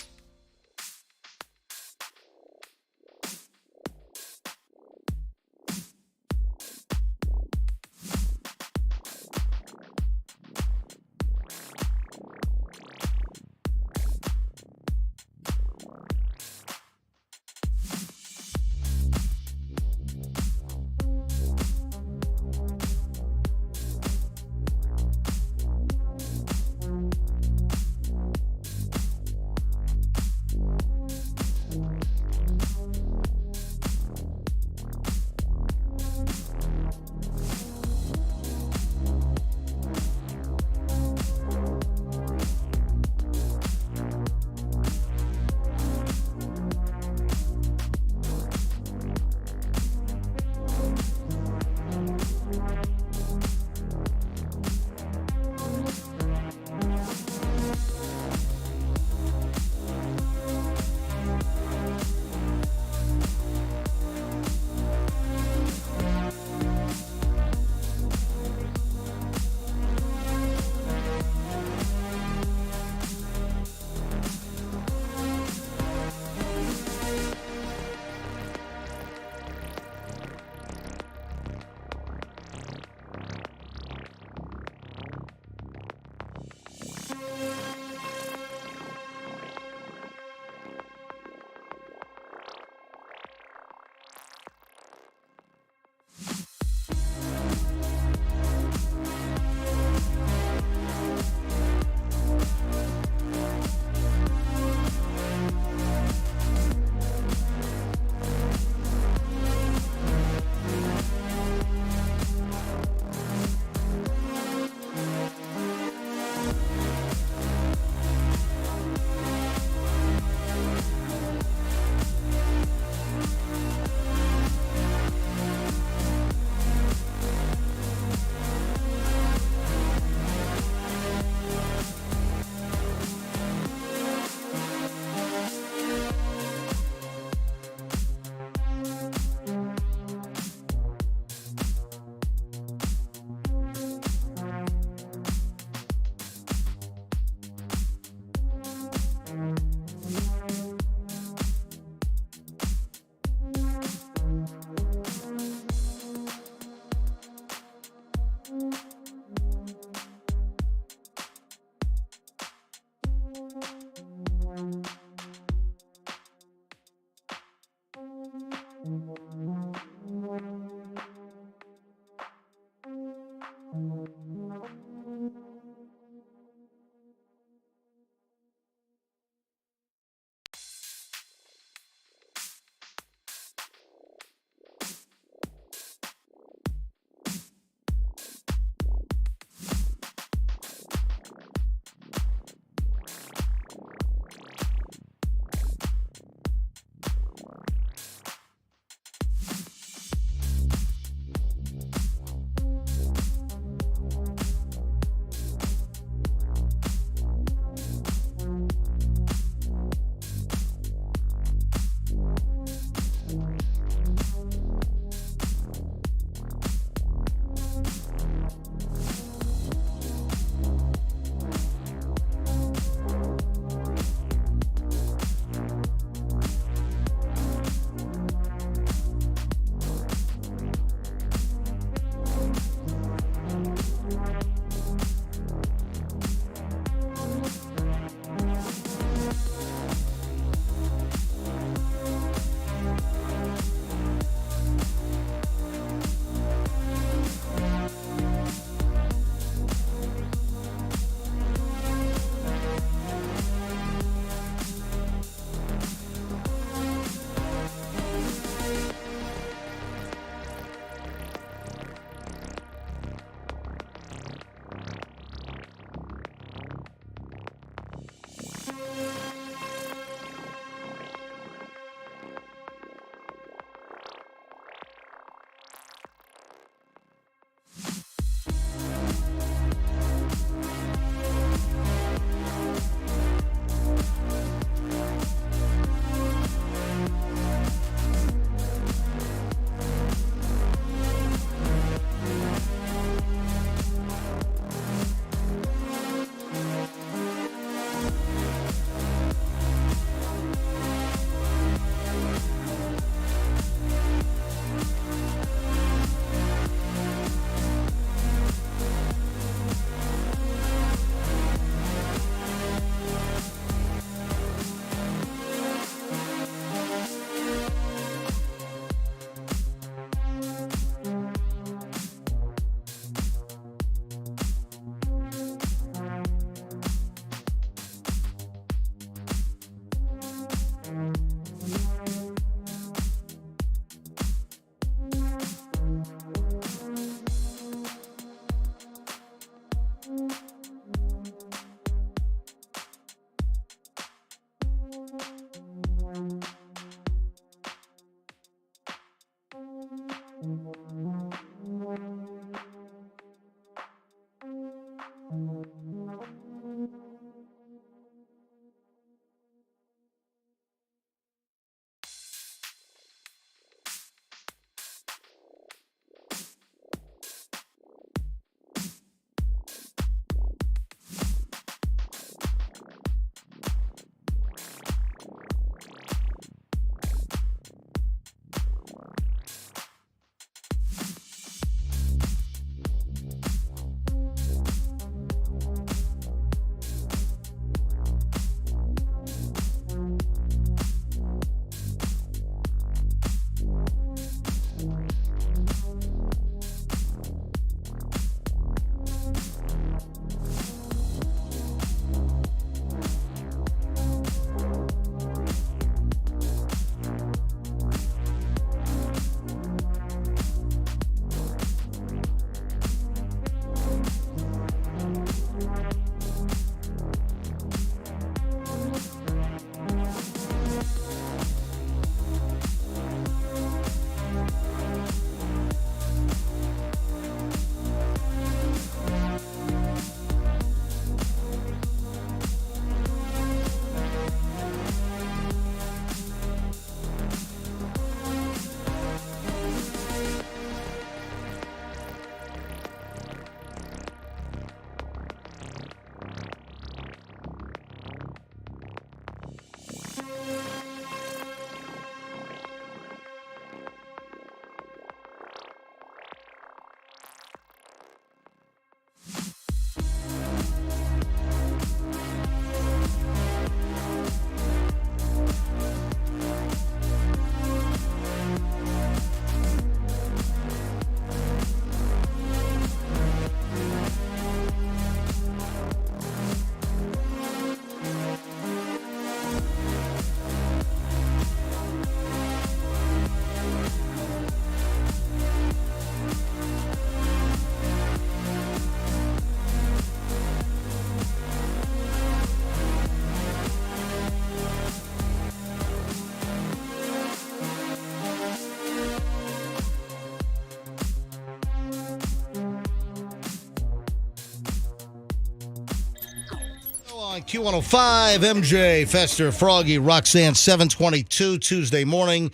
On Q105, MJ, Fester, Froggy, Roxanne, 722 Tuesday morning.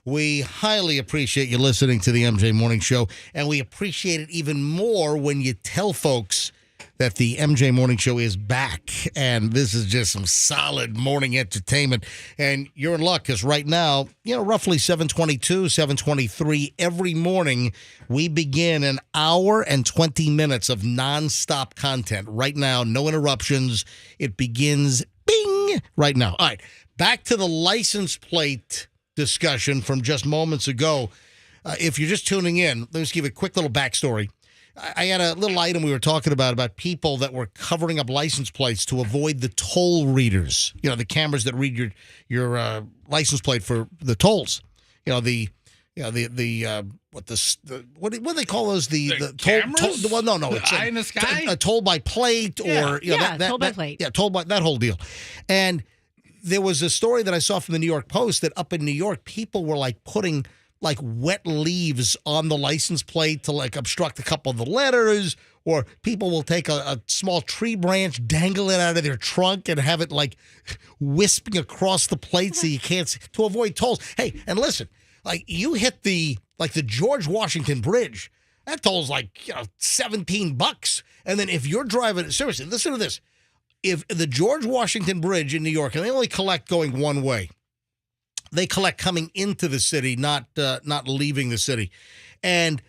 We highly appreciate you listening to the MJ Morning Show, and we appreciate it even more when you tell folks that the MJ Morning Show is back, and this is just some solid morning entertainment. And you're in luck, because right now, roughly 7:22, 7:23 every morning, we begin an hour and 20 minutes of nonstop content. Right now, no interruptions. It begins, bing, right now. All right, back to the license plate discussion from just moments ago. If you're just tuning in, let me just give you a quick little backstory. I had a little item we were talking about people that were covering up license plates to avoid the toll readers. The cameras that read your license plate for the tolls. What do they call those? The cameras? Well, no, it's eye in the sky? A toll by plate or toll by plate. Yeah, toll by that whole deal. And there was a story that I saw from the New York Post that up in New York, people were putting wet leaves on the license plate to obstruct a couple of the letters, or people will take a small tree branch, dangle it out of their trunk, and have it wisping across the plate so you can't see, to avoid tolls. Hey, and listen, you hit the George Washington Bridge, that toll's $17. And then if you're driving, seriously, listen to this. If the George Washington Bridge in New York, and they only collect going one way, they collect coming into the city, not leaving the city. And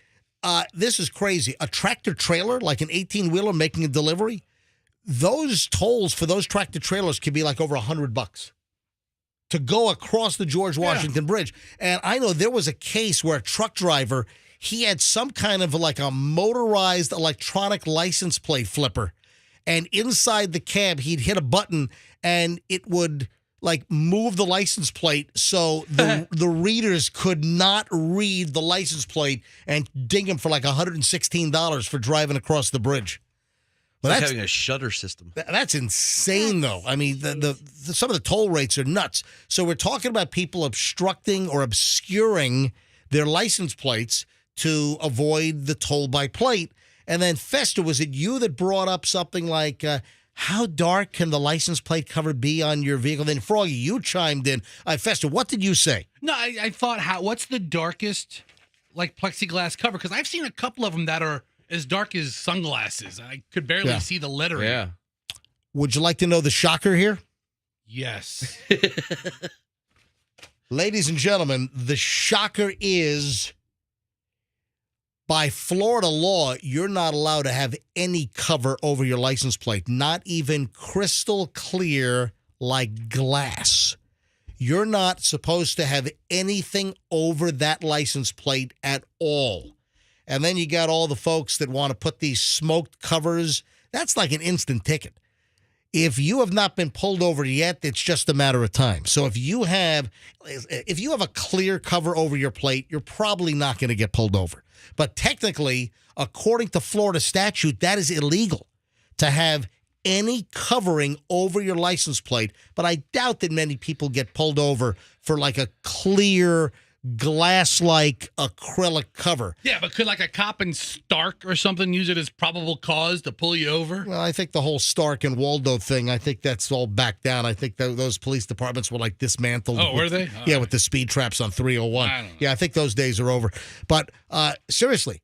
this is crazy. A tractor trailer, like an 18-wheeler making a delivery, those tolls for those tractor trailers could be over $100 to go across the George Washington Bridge. And I know there was a case where a truck driver, he had some kind of a motorized electronic license plate flipper. And inside the cab, he'd hit a button and it would move the license plate so the readers could not read the license plate, and ding him for $116 for driving across the bridge. Well, that's having a shutter system. That's insane, though. I mean, some of the toll rates are nuts. So we're talking about people obstructing or obscuring their license plates to avoid the toll by plate. And then, Fester, was it you that brought up something like, how dark can the license plate cover be on your vehicle? Then, Froggy, you chimed in. Fester, what did you say? No, I thought, what's the darkest plexiglass cover? Because I've seen a couple of them that are as dark as sunglasses. I could barely see the lettering. Yeah. Would you like to know the shocker here? Yes. Ladies and gentlemen, the shocker is, by Florida law, you're not allowed to have any cover over your license plate, not even crystal clear like glass. You're not supposed to have anything over that license plate at all. And then you got all the folks that want to put these smoked covers. That's like an instant ticket. If you have not been pulled over yet, it's just a matter of time. So if you have a clear cover over your plate, you're probably not going to get pulled over. But technically, according to Florida statute, that is illegal to have any covering over your license plate. But I doubt that many people get pulled over for a clear glass-like acrylic cover. Yeah, but could a cop in Stark or something use it as probable cause to pull you over? Well, I think the whole Stark and Waldo thing, I think that's all back down. I think those police departments were dismantled. Oh, were they? Yeah, with the speed traps on 301. I think those days are over. But seriously,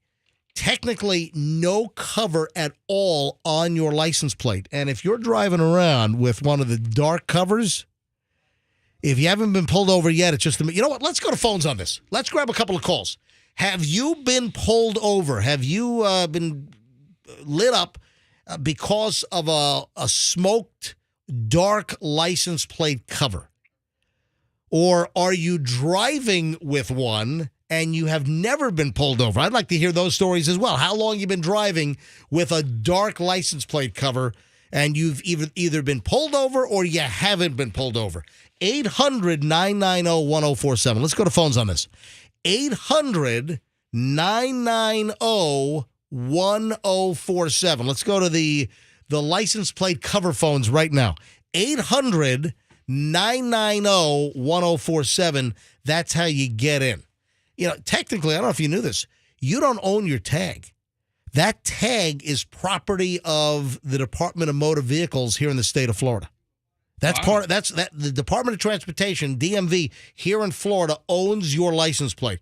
technically no cover at all on your license plate. And if you're driving around with one of the dark covers, if you haven't been pulled over yet, it's just, you know what? Let's go to phones on this. Let's grab a couple of calls. Have you been pulled over? Have you been lit up because of a smoked dark license plate cover? Or are you driving with one and you have never been pulled over? I'd like to hear those stories as well. How long you been driving with a dark license plate cover and you've either been pulled over or you haven't been pulled over? 800-990-1047. Let's go to phones on this. 800-990-1047. Let's go to the license plate cover phones right now. 800-990-1047. That's how you get in. Technically, I don't know if you knew this, you don't own your tag. that tag is property of the Department of Motor Vehicles here in the state of Florida. That's the Department of Transportation, DMV, here in Florida owns your license plate.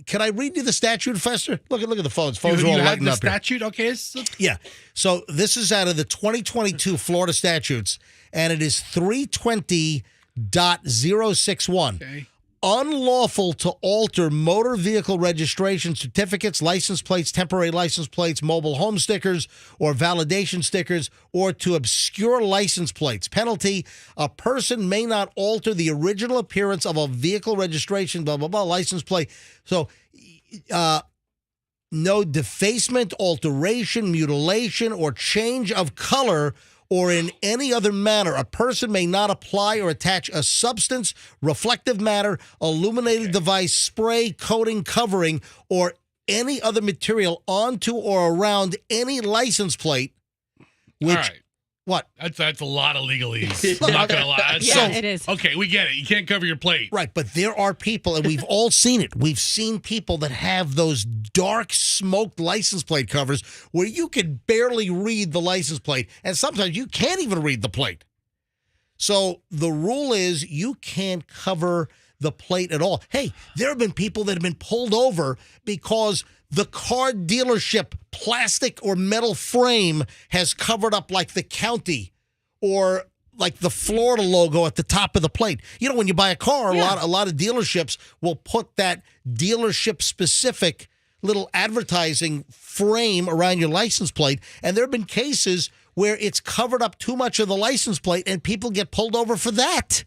Can I read you the statute, Fester? Look at the phones. Phones are all lighting up statute? here. Okay. Yeah. So this is out of the 2022 Florida statutes, and it is 320.061. Okay. Unlawful to alter motor vehicle registration certificates, license plates, temporary license plates, mobile home stickers, or validation stickers, or to obscure license plates. Penalty, a person may not alter the original appearance of a vehicle registration, blah, blah, blah, license plate. So, no defacement, alteration, mutilation, or change of color or in any other manner, a person may not apply or attach a substance, reflective matter, illuminated device, spray, coating, covering, or any other material onto or around any license plate. Which, all right. What? That's a lot of legalese. I'm not going to lie. It is. Okay, we get it. You can't cover your plate. Right, but there are people, and we've all seen it. We've seen people that have those dark smoked license plate covers where you can barely read the license plate, and sometimes you can't even read the plate. So the rule is you can't cover the plate at all. Hey, there have been people that have been pulled over because the car dealership plastic or metal frame has covered up like the county or like the Florida logo at the top of the plate. You know, when you buy a car, a lot of dealerships will put that dealership specific little advertising frame around your license plate. And there have been cases where it's covered up too much of the license plate and people get pulled over for that.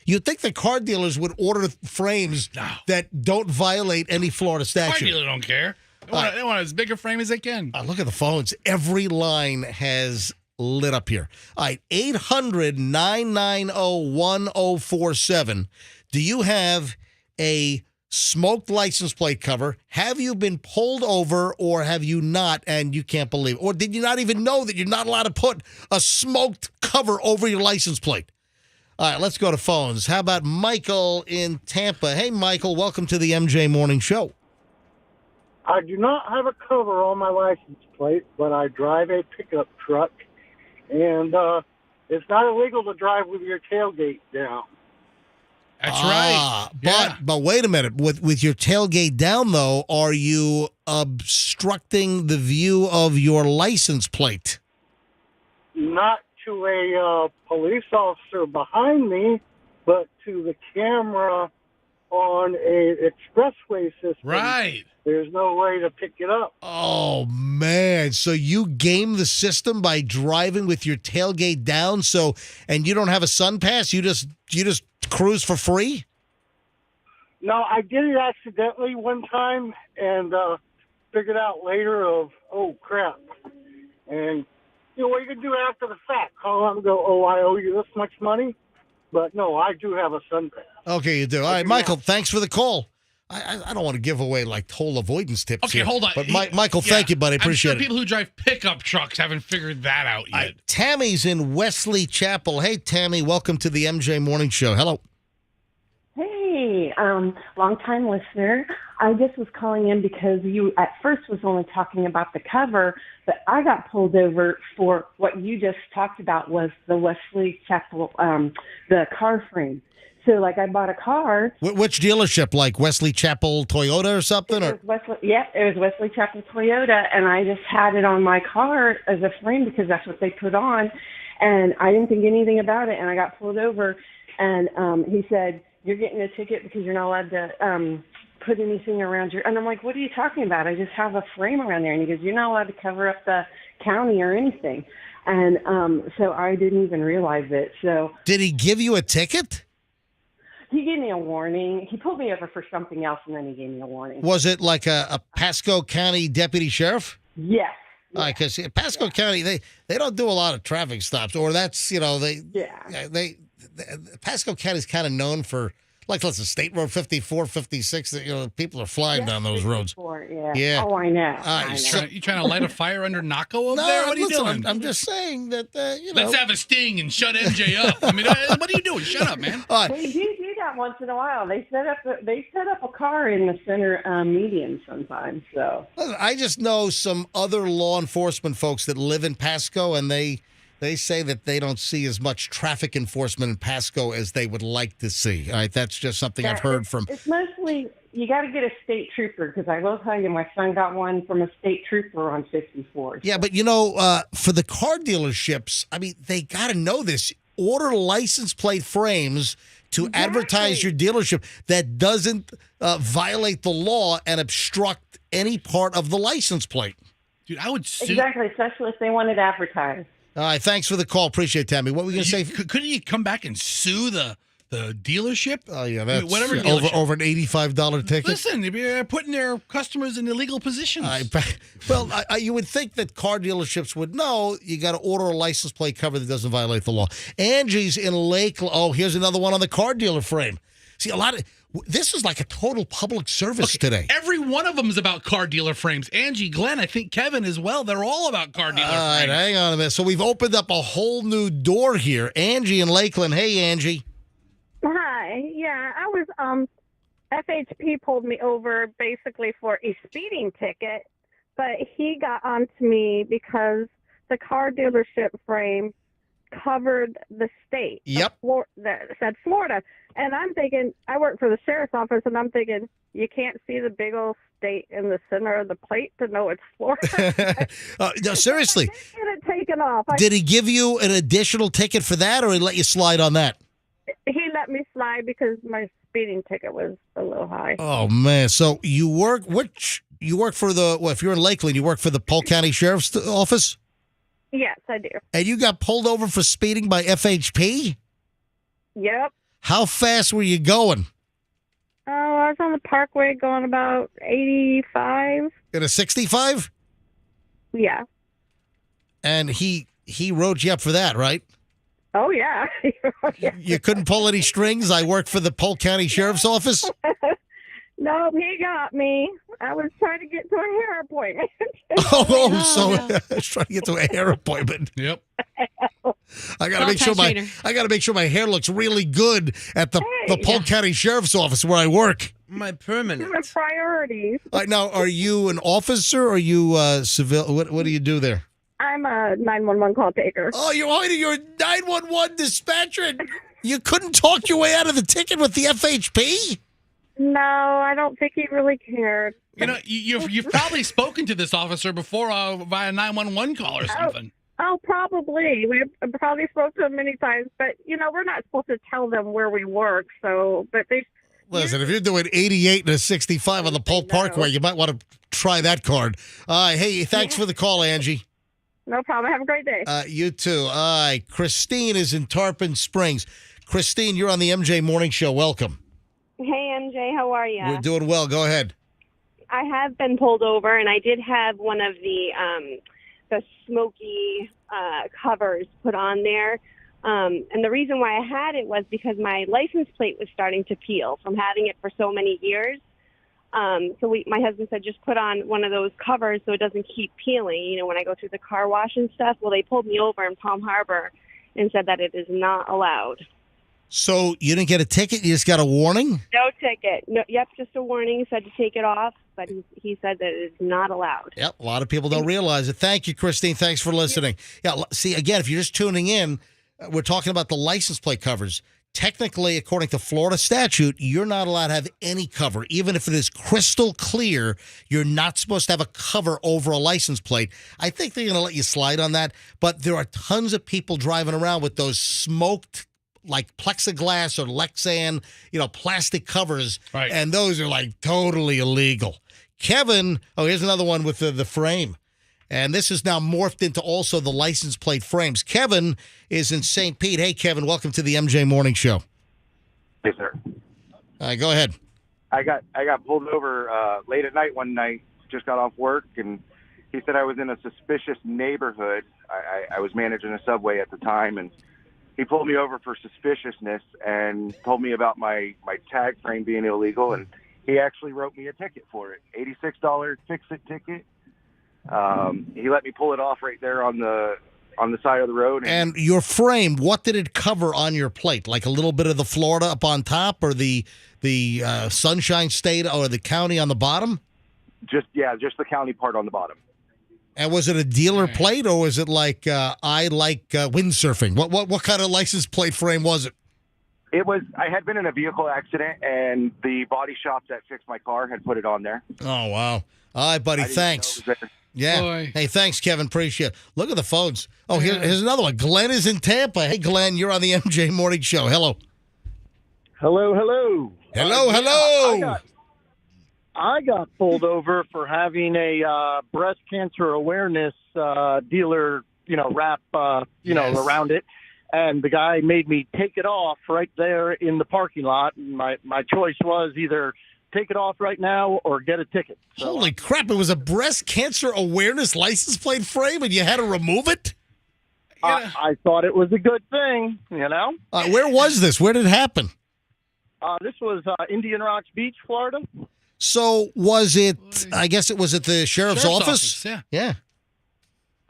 You'd think the car dealers would order frames that don't violate any Florida statute. Car dealers don't care. They want as big a frame as they can. Look at the phones. Every line has lit up here. All right, 800-990-1047. Do you have a smoked license plate cover? Have you been pulled over or have you not and you can't believe it? Or did you not even know that you're not allowed to put a smoked cover over your license plate? All right, let's go to phones. How about Michael in Tampa? Hey, Michael, welcome to the MJ Morning Show. I do not have a cover on my license plate, but I drive a pickup truck, and it's not illegal to drive with your tailgate down. That's right. But wait a minute. With your tailgate down, though, are you obstructing the view of your license plate? Not to a police officer behind me, but to the camera on a expressway system. Right. There's no way to pick it up. Oh, man. So you game the system by driving with your tailgate down, and you don't have a sun pass? You just cruise for free? No, I did it accidentally one time and figured out later oh, crap. And you know what you can do after the fact? Call up and go, oh, I owe you this much money. But no, I do have a sun pass. Okay, you do. All right, Michael, thanks for the call. I don't want to give away like toll avoidance tips. Okay, here, hold on. But Michael, thank you, buddy. Appreciate I'm sure people who drive pickup trucks haven't figured that out yet. Tammy's in Wesley Chapel. Hey, Tammy, welcome to the MJ Morning Show. Hello. Hey, long-time listener. I just was calling in because you at first was only talking about the cover, but I got pulled over for what you just talked about was the Wesley Chapel, the car frame. So, like, I bought a car. Which dealership, like Wesley Chapel Toyota or something? It was Wesley Chapel Toyota, and I just had it on my car as a frame because that's what they put on, and I didn't think anything about it, and I got pulled over, and he said, you're getting a ticket because you're not allowed to put anything around your... And I'm like, what are you talking about? I just have a frame around there. And he goes, you're not allowed to cover up the county or anything. And so I didn't even realize it. So did he give you a ticket? He gave me a warning. He pulled me over for something else, and then he gave me a warning. Was it like a Pasco County deputy sheriff? Yes. Because Pasco County, they don't do a lot of traffic stops, or that's, Pasco County is kind of known for, like, let's say State Road 54, 56, people are flying down those roads. Yeah. Oh, I know. You trying to light a fire under Naco over there? What are you doing? I'm just saying that, Let's have a sting and shut MJ up. I mean, what are you doing? Shut up, man. They do that that once in a while. They set up a car in the center median sometimes. So I just know some other law enforcement folks that live in Pasco, and they say that they don't see as much traffic enforcement in Pasco as they would like to see. All right, that's just something I've heard from. It's mostly you got to get a state trooper, because I will tell you, my son got one from a state trooper on 54. Yeah, but for the car dealerships, I mean, they got to know this. Order license plate frames to advertise your dealership that doesn't violate the law and obstruct any part of the license plate. Dude, I would sue. Exactly, especially if they wanted to advertise. All right, thanks for the call. Appreciate it, Tammy. What were we going to say? Couldn't you come back and sue the dealership? Oh, yeah, that's whatever over an $85 ticket. Listen, you're putting their customers in illegal positions. You would think that car dealerships would know you got to order a license plate cover that doesn't violate the law. Angie's in Lakeland. Oh, here's another one on the car dealer frame. See, this is like a total public service today. Every one of them is about car dealer frames. Angie, Glenn, I think Kevin as well. They're all about car dealer frames. All right, hang on a minute. So we've opened up a whole new door here. Angie in Lakeland. Hey, Angie. Hi. Yeah, I was FHP pulled me over basically for a speeding ticket, but he got onto me because the car dealership frame covered the state. Yep. That said Florida. And I'm thinking, I work for the sheriff's office, and I'm thinking, you can't see the big old state in the center of the plate to know it's Florida. No, seriously. I didn't get it taken off. Did he give you an additional ticket for that, or he let you slide on that? He let me slide because my speeding ticket was a little high. Oh, man. So you work for if you're in Lakeland, you work for the Polk County Sheriff's Office? Yes, I do. And you got pulled over for speeding by FHP? Yep. How fast were you going? Oh, I was on the Parkway going about 85. In a 65? Yeah. And he wrote you up for that, right? Oh, yeah. You couldn't pull any strings? I work for the Polk County Sheriff's Office? No, he got me. I was trying to get to a hair appointment. I was trying to get to a hair appointment. Yep. I got to make sure my hair looks really good at the Polk County Sheriff's Office where I work. My permanent. Different priorities. Now, are you an officer or are you civil? What do you do there? I'm a 911 call taker. Oh, you're a 911 dispatcher. You couldn't talk your way out of the ticket with the FHP? No, I don't think he really cared. You know, you've probably spoken to this officer before via 911 call or something. Oh, probably. We probably spoke to him many times, but, we're not supposed to tell them where we work, so, but they... Listen, if you're doing 88 and a 65 on the Polk Parkway, you might want to try that card. Hey, thanks for the call, Angie. No problem. Have a great day. You too. Christine is in Tarpon Springs. Christine, you're on the MJ Morning Show. Welcome. Hey, MJ. How are you? We're doing well. Go ahead. I have been pulled over, and I did have one of the smoky covers put on there. And the reason why I had it was because my license plate was starting to peel from having it for so many years. My husband said, just put on one of those covers so it doesn't keep peeling, when I go through the car wash and stuff. Well, they pulled me over in Palm Harbor and said that it is not allowed. So you didn't get a ticket? You just got a warning? No ticket. No, yep, just a warning. Said to take it off, but he said that it's not allowed. Yep, a lot of people don't realize it. Thank you, Christine. Thanks for listening. Yeah, see, again, if you're just tuning in, we're talking about the license plate covers. Technically, according to Florida statute, you're not allowed to have any cover. Even if it is crystal clear, you're not supposed to have a cover over a license plate. I think they're going to let you slide on that, but there are tons of people driving around with those smoked like plexiglass or Lexan, plastic covers. Right. And those are like totally illegal. Kevin, here's another one with the frame. And this is now morphed into also the license plate frames. Kevin is in St. Pete. Hey, Kevin, welcome to the MJ Morning Show. Hey, sir. Go ahead. I got pulled over late at night one night, just got off work, and he said I was in a suspicious neighborhood. I was managing a Subway at the time, and he pulled me over for suspiciousness and told me about my tag frame being illegal, and he actually wrote me a ticket for it, $86 fix-it ticket. He let me pull it off right there on the on the side of the road. And your frame, what did it cover on your plate? Like a little bit of the Florida up on top, or the Sunshine State or the county on the bottom? Just the county part on the bottom. And was it a dealer plate, or was it like I like windsurfing? What kind of license plate frame was it? It was. I had been in a vehicle accident, and the body shop that fixed my car had put it on there. Oh wow! All right, buddy. Thanks. Yeah. Boy. Hey, thanks, Kevin. Appreciate it. Look at the phones. Oh, here's another one. Glenn is in Tampa. Hey, Glenn, you're on the MJ Morning Show. Hello. Hello, hello. Hello. I got pulled over for having a breast cancer awareness dealer, wrap, around it. And the guy made me take it off right there in the parking lot. And my choice was either take it off right now or get a ticket. So, holy crap. It was a breast cancer awareness license plate frame and you had to remove it? I thought it was a good thing, Where was this? Where did it happen? This was Indian Rocks Beach, Florida. So was it, I guess it was at the sheriff's office? Yeah.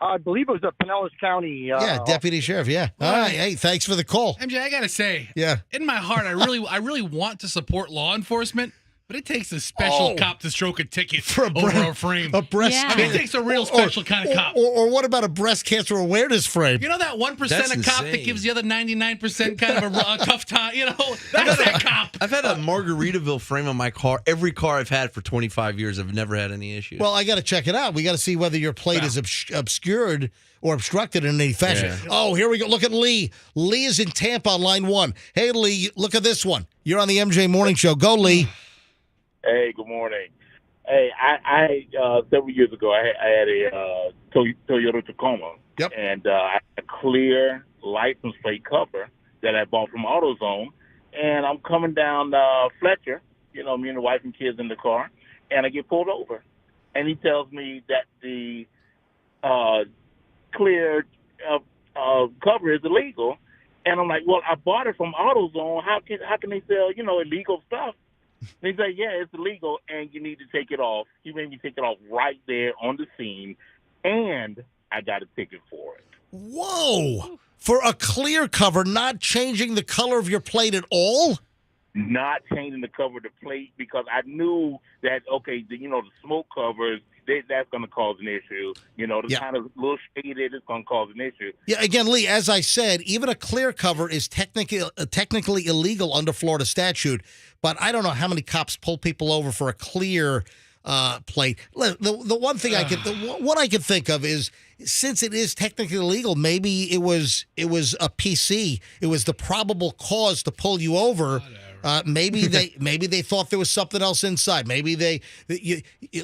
I believe it was a Pinellas County. Deputy sheriff. Yeah. All right. Hey, thanks for the call. MJ, I gotta say, in my heart, I really want to support law enforcement, but it takes a special cop to stroke a ticket over a frame. A breast. I mean, it takes a real special kind of cop. Or what about a breast cancer awareness frame? You know that 1% of cop that gives the other 99% kind of a tough time. That's that cop. I've had a Margaritaville frame on my car. Every car I've had for 25 years, I've never had any issues. Well, I got to check it out. We got to see whether your plate is obscured or obstructed in any fashion. Yeah. Oh, here we go. Look at Lee. Lee is in Tampa on line 1. Hey, Lee, look at this one. You're on the MJ Morning Show. Go, Lee. Hey, good morning. Hey, I several years ago, I had a Toyota Tacoma. Yep. And I had a clear license plate cover that I bought from AutoZone. And I'm coming down Fletcher, me and the wife and kids in the car, and I get pulled over. And he tells me that the clear cover is illegal. And I'm like, well, I bought it from AutoZone. How can they sell, illegal stuff? They say, yeah, it's illegal, and you need to take it off. He made me take it off right there on the scene, and I got a ticket for it. Whoa! For a clear cover, not changing the color of your plate at all? Not changing the cover of the plate because I knew that, the smoke covers, that's going to cause an issue. The kind of little shaded is going to cause an issue. Yeah, again, Lee, as I said, even a clear cover is technically illegal under Florida statute, but I don't know how many cops pull people over for a clear plate. The one thing what I could think of is, since it is technically illegal, maybe it was a PC. It was the probable cause to pull you over. Maybe they thought there was something else inside. Maybe they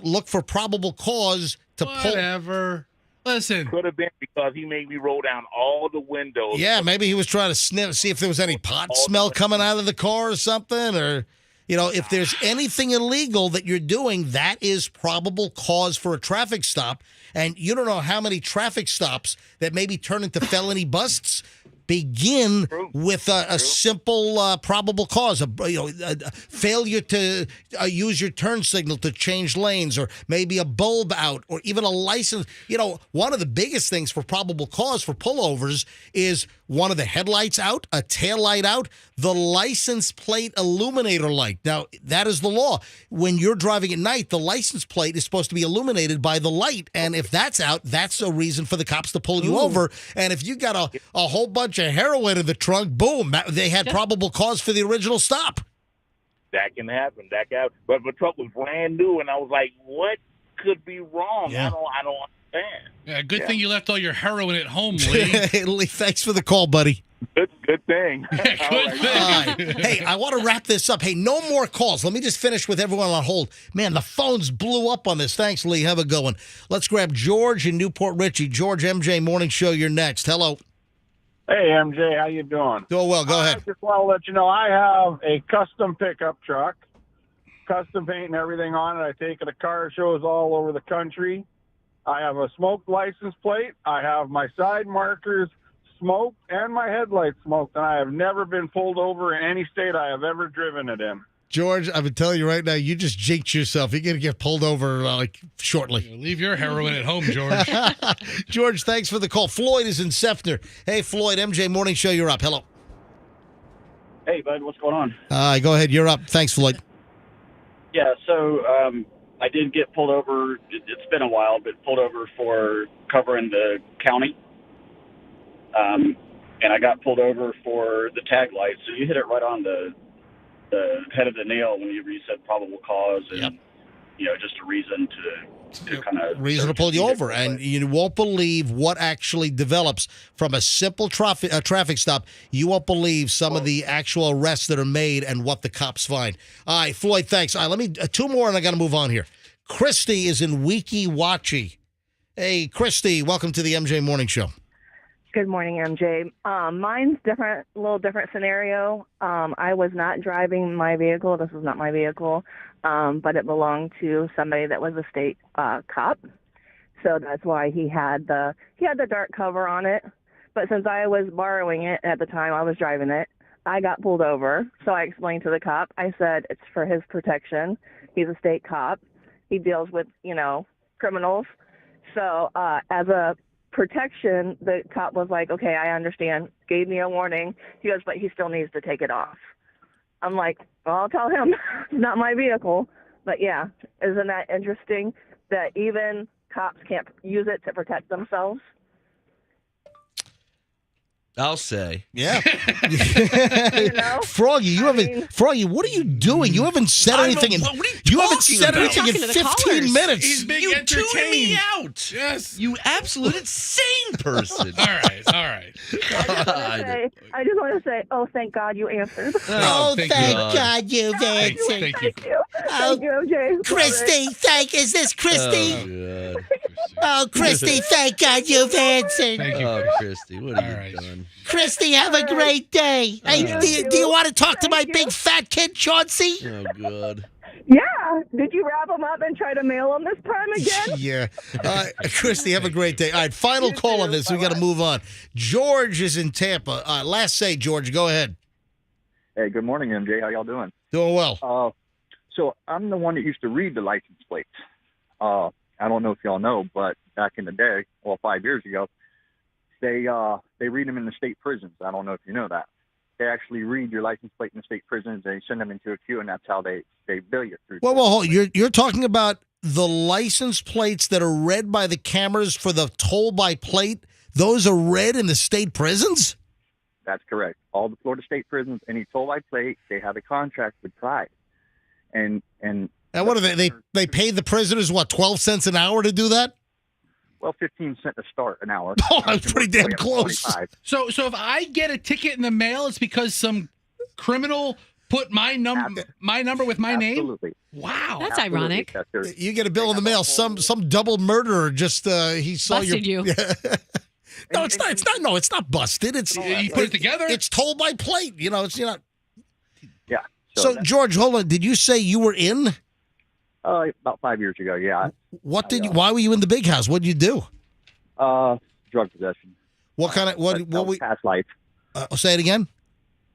look for probable cause to pull. Whatever. Listen. Could have been because he made me roll down all the windows. Yeah, maybe he was trying to see if there was any pot smell coming out of the car or something, or if there's anything illegal that you're doing, that is probable cause for a traffic stop. And you don't know how many traffic stops that maybe turn into felony busts begin with a simple probable cause, a failure to use your turn signal to change lanes, or maybe a bulb out, or even a license. One of the biggest things for probable cause for pullovers is one of the headlights out, a tail light out, the license plate illuminator light. Now, that is the law. When you're driving at night, the license plate is supposed to be illuminated by the light. And if that's out, that's a reason for the cops to pull you over. And if you got a whole bunch of heroin in the trunk, boom, they had probable cause for the original stop. That can happen. But the truck was brand new, and I was like, what could be wrong? Yeah. I don't understand. Yeah, good thing you left all your heroin at home, Lee. Hey, Lee, thanks for the call, buddy. Good thing. Yeah, good thing. All right. Hey, I want to wrap this up. Hey, no more calls. Let me just finish with everyone on hold. Man, the phones blew up on this. Thanks, Lee. Have a good one. Let's grab George in Newport Richie. George, MJ Morning Show, you're next. Hello. Hey, MJ, how you doing? Doing well. Go ahead. I just want to let you know I have a custom pickup truck, custom paint and everything on it. I take it to car shows all over the country. I have a smoked license plate. I have my side markers smoked and my headlights smoked, and I have never been pulled over in any state I have ever driven it in. George, I've been telling you right now, you just jinxed yourself. You're going to get pulled over shortly. Leave your heroin at home, George. George, thanks for the call. Floyd is in Sefner. Hey, Floyd, MJ Morning Show, you're up. Hello. Hey, bud, what's going on? Go ahead. You're up. Thanks, Floyd. Yeah, so I did get pulled over. It's been a while, but pulled over for covering the county. And I got pulled over for the tag light. So you hit it right on the head of the nail when you said probable cause and, just a reason to kind of... Reason to pull you over. And you won't believe what actually develops from a simple traffic stop. You won't believe some of the actual arrests that are made and what the cops find. All right, Floyd, thanks. All right, let me... two more and I got to move on here. Christy is in Weeki Wachee. Hey, Christy, welcome to the MJ Morning Show. Good morning, MJ. Mine's different, a little different scenario. I was not driving my vehicle. This was not my vehicle, but it belonged to somebody that was a state cop. So that's why he had the dark cover on it. But since I was borrowing it at the time I was driving it, I got pulled over. So I explained to the cop. I said it's for his protection. He's a state cop. He deals with criminals. So as a protection, the cop was like, okay, I understand, gave me a warning. He goes, but he still needs to take it off. I'm like, well, I'll tell him it's not my vehicle. But yeah, isn't that interesting that even cops can't use it to protect themselves? I'll say. Yeah. Froggy, Froggy, what are you doing? You haven't said anything in you haven't said anything in 15 minutes. He's being You entertained. tuned me out. Yes. You absolute insane person. All right. I just want to say, oh, thank God you answered. Oh, thank God you've answered. Thank you. Thank you, MJ. Christy, is this Christy? Oh, Christy, thank God you've answered. Thank you. Oh, Christy, what have you done? Christy, have a great day. Hey, do you want to talk to my big fat kid, Chauncey? Oh, God. Yeah. Did you wrap them up and try to mail them this time again? Yeah. Christy, have a great day. All right, final call on this. We got to move on. George is in Tampa. Last say, George. Go ahead. Hey, good morning, MJ. How y'all doing? Doing well. So I'm the one that used to read the license plates. I don't know if y'all know, but back in the day, 5 years ago, they read them in the state prisons. I don't know if you know that. They actually read your license plate in the state prisons. They send them into a queue, and that's how they bill you through. Well, hold. You're talking about the license plates that are read by the cameras for the toll by plate. Those are read in the state prisons? That's correct. All the Florida state prisons, any toll by plate, they have a contract with Pride. And what are they pay the prisoners, 12 cents an hour to do that? Well, 15 cents to start an hour. Oh, that's pretty damn close. 25. So if I get a ticket in the mail, it's because some criminal put my number with my name? Absolutely. Wow. That's ironic. You get a bill in the mail. Some double murderer just he saw Busted you. No, it's not. No, it's not busted. It's you put it together. It's told by plate. It's not. Yeah. So George, hold on. Did you say you were in? About 5 years ago, yeah. Why were you in the big house? What did you do? Drug possession. What kind of what was past life? Say it again.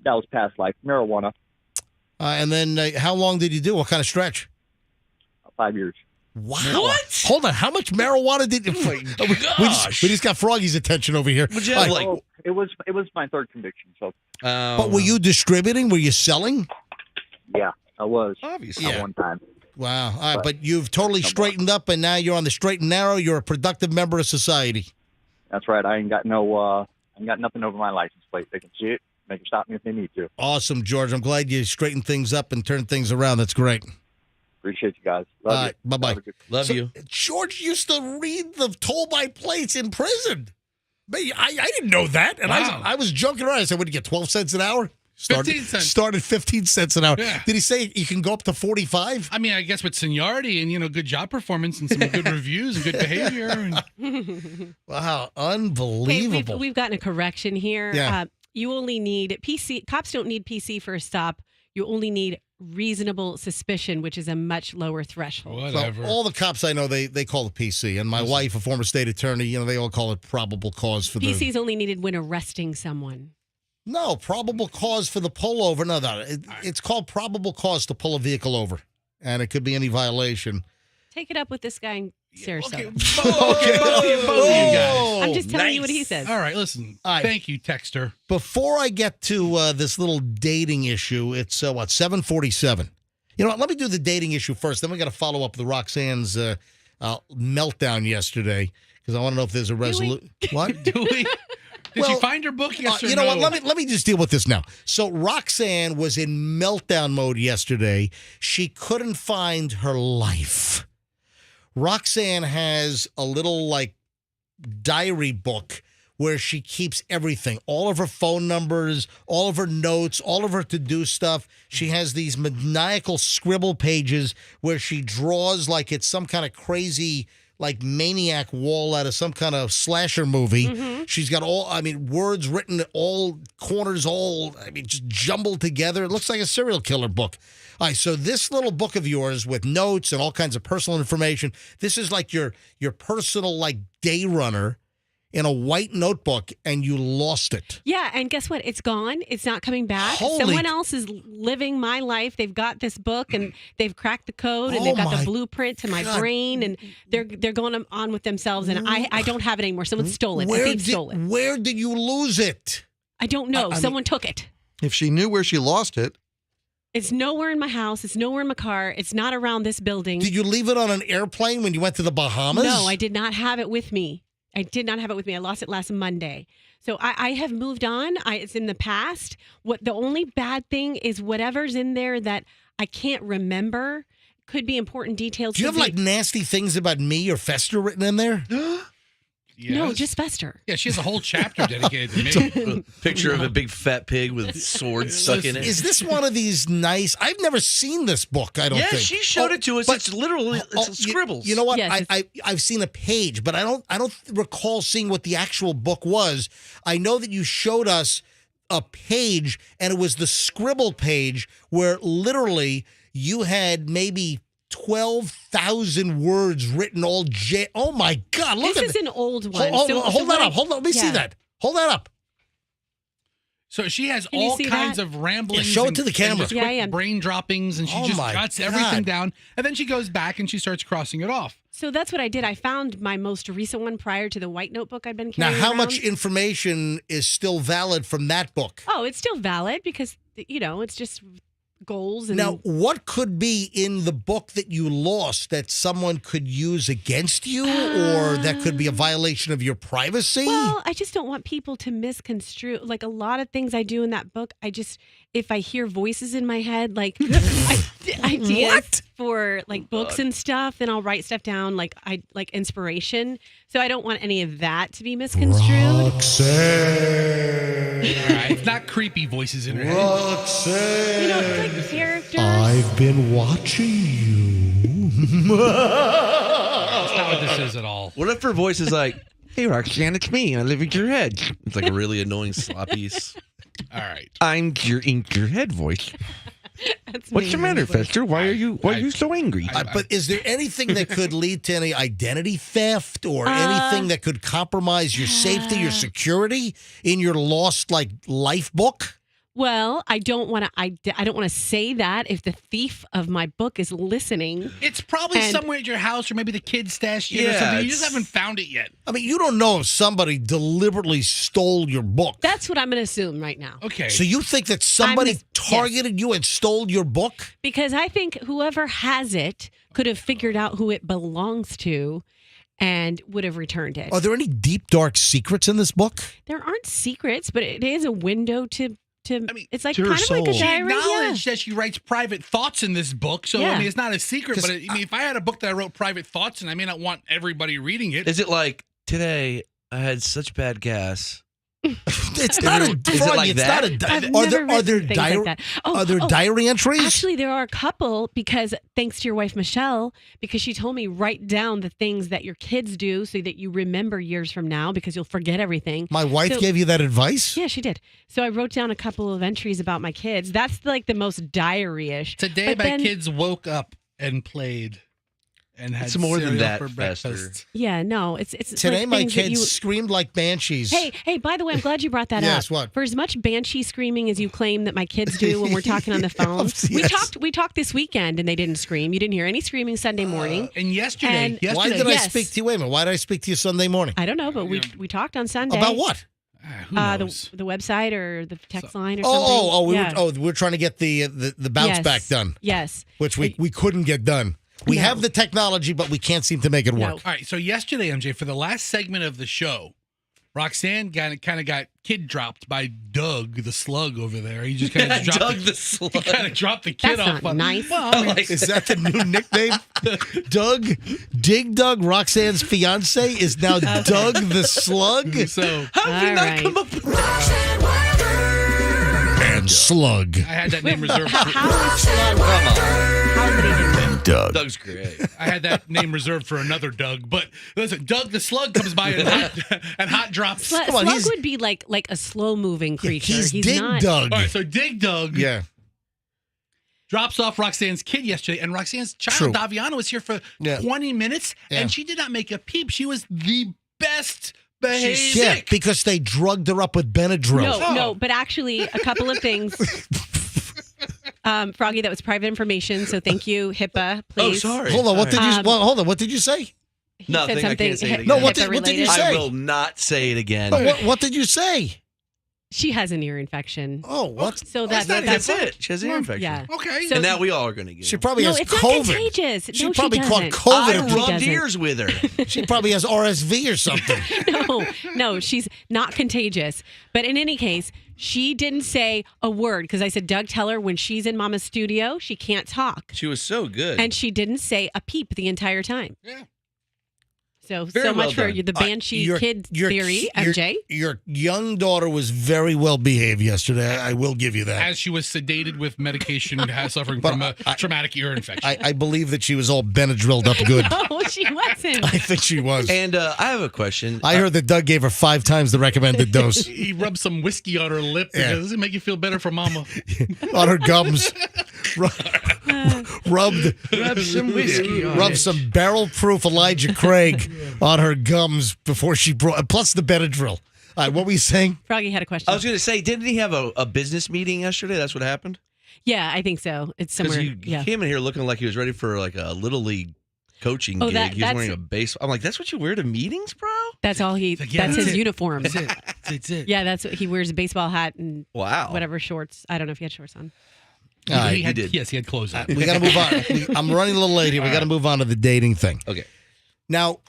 That was past life. Marijuana. And then how long did you do? What kind of stretch? 5 years. Wow. What? Hold on. How much marijuana did you? We just got Froggy's attention over here. Would you have, it was my third conviction. So. But were you distributing? Were you selling? Yeah, I was. Obviously. At one time. Wow. All right, but you've totally straightened up, and now you're on the straight and narrow. You're a productive member of society. That's right. I ain't got nothing over my license plate. They can see it. They can stop me if they need to. Awesome, George. I'm glad you straightened things up and turned things around. That's great. Appreciate you guys. Love you. Bye-bye. Love you. George used to read the toll by plates in prison. I didn't know that. And I was joking around. I said, what do you get, 12 cents an hour? 15 cents. Started 15 cents an hour. Yeah. Did he say you can go up to 45? I mean, I guess with seniority and good job performance and some good reviews and good behavior. Wow, unbelievable. Hey, we've gotten a correction here. Yeah. You only need PC. Cops don't need PC for a stop. You only need reasonable suspicion, which is a much lower threshold. So all the cops I know, they call it PC. And my wife, a former state attorney, they all call it probable cause for PC is only needed when arresting someone. No, probable cause for the pullover. No, it's called probable cause to pull a vehicle over, and it could be any violation. Take it up with this guy in Sarasota. Okay. Both of you guys. I'm just telling you what he says. All right, listen. All right. Thank you, Texter. Before I get to this little dating issue, it's 7:47. You know what? Let me do the dating issue first. Then we got to follow up with Roxanne's meltdown yesterday because I want to know if there's a resolution. What? Do we? Did she find her book? Yes or you know no? what? Let me just deal with this now. So Roxanne was in meltdown mode yesterday. She couldn't find her life. Roxanne has a little diary book where she keeps everything, all of her phone numbers, all of her notes, all of her to-do stuff. She has these maniacal scribble pages where she draws like it's some kind of crazy maniac wall out of some kind of slasher movie. Mm-hmm. She's got words written at all corners, just jumbled together. It looks like a serial killer book. All right, so this little book of yours with notes and all kinds of personal information, this is like your personal day runner in a white notebook, and you lost it. Yeah, and guess what? It's gone. It's not coming back. Holy... Someone else is living my life. They've got this book, and they've cracked the code, and they've got the blueprint to my brain, and they're going on with themselves, and I don't have it anymore. Someone stole it. A thief stole it. Where did you lose it? I don't know. Someone took it. If she knew where she lost it. It's nowhere in my house. It's nowhere in my car. It's not around this building. Did you leave it on an airplane when you went to the Bahamas? No, I did not have it with me. I lost it last Monday. So I have moved on. It's in the past. The only bad thing is whatever's in there that I can't remember could be important details. Do you have nasty things about me or Fester written in there? Yes. No, just Fester. Yeah, she has a whole chapter dedicated to me. Picture of a big fat pig with swords stuck in it. Is this one of these nice? I've never seen this book. I don't think. Yeah, she showed it to us. It's literally scribbles. You know what? Yes, I've seen a page, but I don't recall seeing what the actual book was. I know that you showed us a page, and it was the scribble page where literally you had maybe 12,000 words written all oh my God, look at this. This is an old one. Hold that up. Let me see that. Hold that up. So she has all kinds of ramblings. Yeah, show it to the camera. And quick brain droppings, and she just cuts everything down. And then she goes back and she starts crossing it off. So that's what I did. I found my most recent one prior to the white notebook I've been carrying Now, how around. much information is still valid from that book? Oh, it's still valid because, it's just goals. And now, what could be in the book that you lost that someone could use against you, or that could be a violation of your privacy? Well, I just don't want people to misconstrue. Like a lot of things I do in that book, if I hear voices in my head, ideas for books and stuff, then I'll write stuff down, like inspiration. So I don't want any of that to be misconstrued. Roxanne. It's not creepy voices in her head. Roxanne. It's characters. I've been watching you. That's not what this is at all. What if her voice is like, "Hey, Roxanne, it's me. I live in your head." It's like a really annoying, sloppy. All right. I'm in your head voice. What's the matter, Fester? Why are you so angry? But is there anything that could lead to any identity theft or anything that could compromise your safety, your security in your lost life book? Well, I don't want to say that if the thief of my book is listening. It's probably somewhere at your house, or maybe the kids stashed it or something. You just haven't found it yet. I mean, you don't know if somebody deliberately stole your book. That's what I'm going to assume right now. Okay. So you think that somebody targeted you and stole your book? Because I think whoever has it could have figured out who it belongs to and would have returned it. Are there any deep, dark secrets in this book? There aren't secrets, but it is a window to it's like to kind of like a She diary. acknowledged that she writes private thoughts in this book, so I mean, it's not a secret. But if I had a book that I wrote private thoughts in, I may not want everybody reading it. Is it like, today I had such bad gas? It's not a Is it like that? Are there diary entries? Actually, there are a couple because thanks to your wife Michelle, because she told me write down the things that your kids do so that you remember years from now because you'll forget everything. My wife gave you that advice? Yeah, she did. So I wrote down a couple of entries about my kids. That's the most diary-ish. Today my kids woke up and played. and had It's more than cereal that, for Fester. breakfast. Yeah, no, it's Today, like my things that kids you- screamed like banshees. Hey, by the way, I'm glad you brought that up. Yes, what? For as much banshee screaming as you claim that my kids do when we're talking on the phone, Yes. we talked this weekend and they didn't scream. You didn't hear any screaming Sunday morning. And yesterday, Why did I speak to you? Wait a minute. Why did I speak to you Sunday morning? I don't know, but we talked on Sunday. About what? Who knows? The website or the text line or something. We were trying to get the bounce Yes. back done. Yes. Which we couldn't get done. We have the technology, but we can't seem to make it work. All right, so yesterday, MJ, for the last segment of the show, Roxanne kind of got kid dropped by Doug the slug over there. He just kind of dropped Doug the slug. He kind of dropped the kid That's off. not nice. Well, I mean, Is that the new nickname? Doug? Dig Doug, Roxanne's fiance, is now Doug the Slug? So How have you not come up with that? And Slug. I had that name reserved. How is it Doug. Doug's great. I had that name reserved for another Doug, but listen, Doug the slug comes by and hot drops. Slug would be like a slow moving creature. He's Dig not. Doug. All right, so Dig Doug Yeah. drops off Roxanne's kid yesterday, and Roxanne's child, True. Daviana, was here for 20 minutes, Yeah. and she did not make a peep. She was the best behaved. Yeah, because they drugged her up with Benadryl. No, but actually, a couple of things. Froggy, that was private information, so thank you, HIPAA, please. Oh, sorry. Hold on, what did you? Um, Well, hold on, what did you say? He Nothing. said I something can't say it again. No, what did you say? I will not say it again. No, what did you say? She has an ear infection. Oh, what? So that's it. She has an ear infection. Yeah. Okay. So, And now we all are going to get She it. probably no, has it's COVID. not contagious. She No, probably caught doesn't. COVID. I She rubbed doesn't. ears with her. She probably has RSV or something. No, she's not contagious. But in any case, she didn't say a word because I said, Doug, tell her when she's in Mama's studio, she can't talk. She was so good. And she didn't say a peep the entire time. Yeah. So Very well much for done. the banshee kid theory, MJ. Your young daughter was very well behaved yesterday. I will give you that. As she was sedated with medication, suffering from a traumatic ear infection. I believe that she was all Benadrylled up good. No, she wasn't. I think she was. And I have a question. I heard that Doug gave her 5 times the recommended dose He rubbed some whiskey on her lip Yeah. because does it make you feel better for Mama? on her gums. Rubbed some whiskey on rubbed it. some barrel-proof Elijah Craig on her gums before she brought, plus the Benadryl. All right, what were you saying? Froggy had a question. I was going to say, didn't he have a business meeting yesterday? That's what happened? Yeah, I think so. It's Because somewhere. he came in here looking like he was ready for like a little league coaching gig. That- He was that's- wearing a base. I'm like, that's what you wear to meetings, bro? That's all he. like, yeah, that's that's his it. uniform. That's it. That's it. Yeah, that's what he wears a baseball hat and Wow. whatever shorts. I don't know if he had shorts on. All right, he had, did. Yes, he had clothes on. we got to move on. I'm running a little late here. We got to move on to the dating thing. Okay. Now,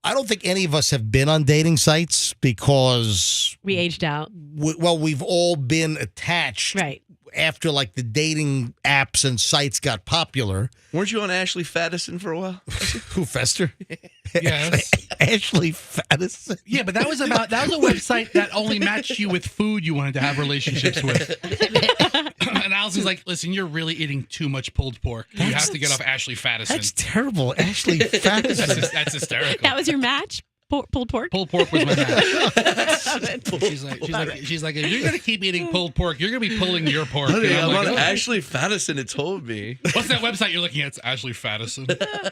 I don't think any of us have been on dating sites because, We aged out. we've all been attached Right. after like the dating apps and sites got popular. Weren't you on Ashley Faddison for a while? Who, Fester? Yes. Ashley Faddison. Yeah, but that was a website that only matched you with food you wanted to have relationships with. And Allison's like, listen, you're really eating too much pulled pork. You have to get off Ashley Faddison. That's terrible. Ashley Faddison. That's hysterical. That was your match? Pulled pork? Pulled pork was my match. She's like, if you're gonna keep eating pulled pork, you're gonna be pulling your pork. Honey, And I'm I'm like, on "Oh." Ashley Faddison. It told me. What's that website you're looking at? It's Ashley Faddison.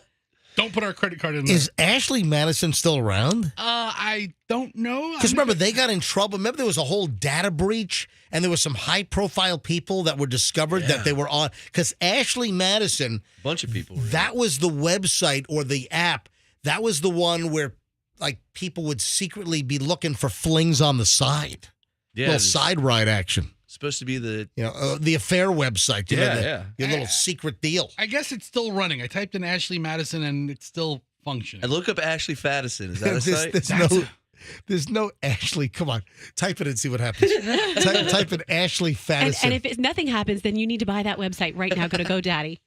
Don't put our credit card in there. Is Ashley Madison still around? I don't know. Because remember, they got in trouble. Remember, there was a whole data breach, and there was some high-profile people that were discovered that they were on. Because Ashley Madison, A bunch of people. that was the website or the app. That was the one where, like, people would secretly be looking for flings on the side. Yeah, little it's side ride action. supposed to be the the affair website. You know, Yeah. Your little secret deal. I guess it's still running. I typed in Ashley Madison and it's still functioning. And look up Ashley Faddison. Is that a site? There's no Ashley. Come on, type it and see what happens. type in Ashley Faddison. And if nothing happens, then you need to buy that website right now. Go to GoDaddy.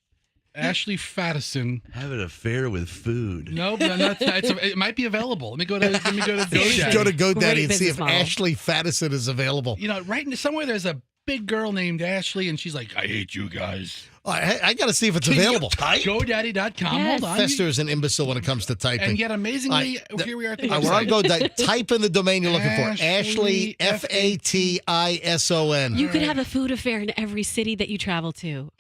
Ashley Faddison. Have an affair with food. No, it might be available. Let me go to GoDaddy. Go to GoDaddy Great and see if business model. Ashley Faddison is available. You know, right somewhere there's a big girl named Ashley, and she's like, I hate you guys. I got to see if it's Can you available. type? GoDaddy.com. Yes. Hold on. Fester is an imbecile when it comes to typing. And yet, amazingly, here we are at the We're on website. GoDaddy. Type in the domain you're looking for. Ashley, Ashley, Fattison. You could have a food affair in every city that you travel to.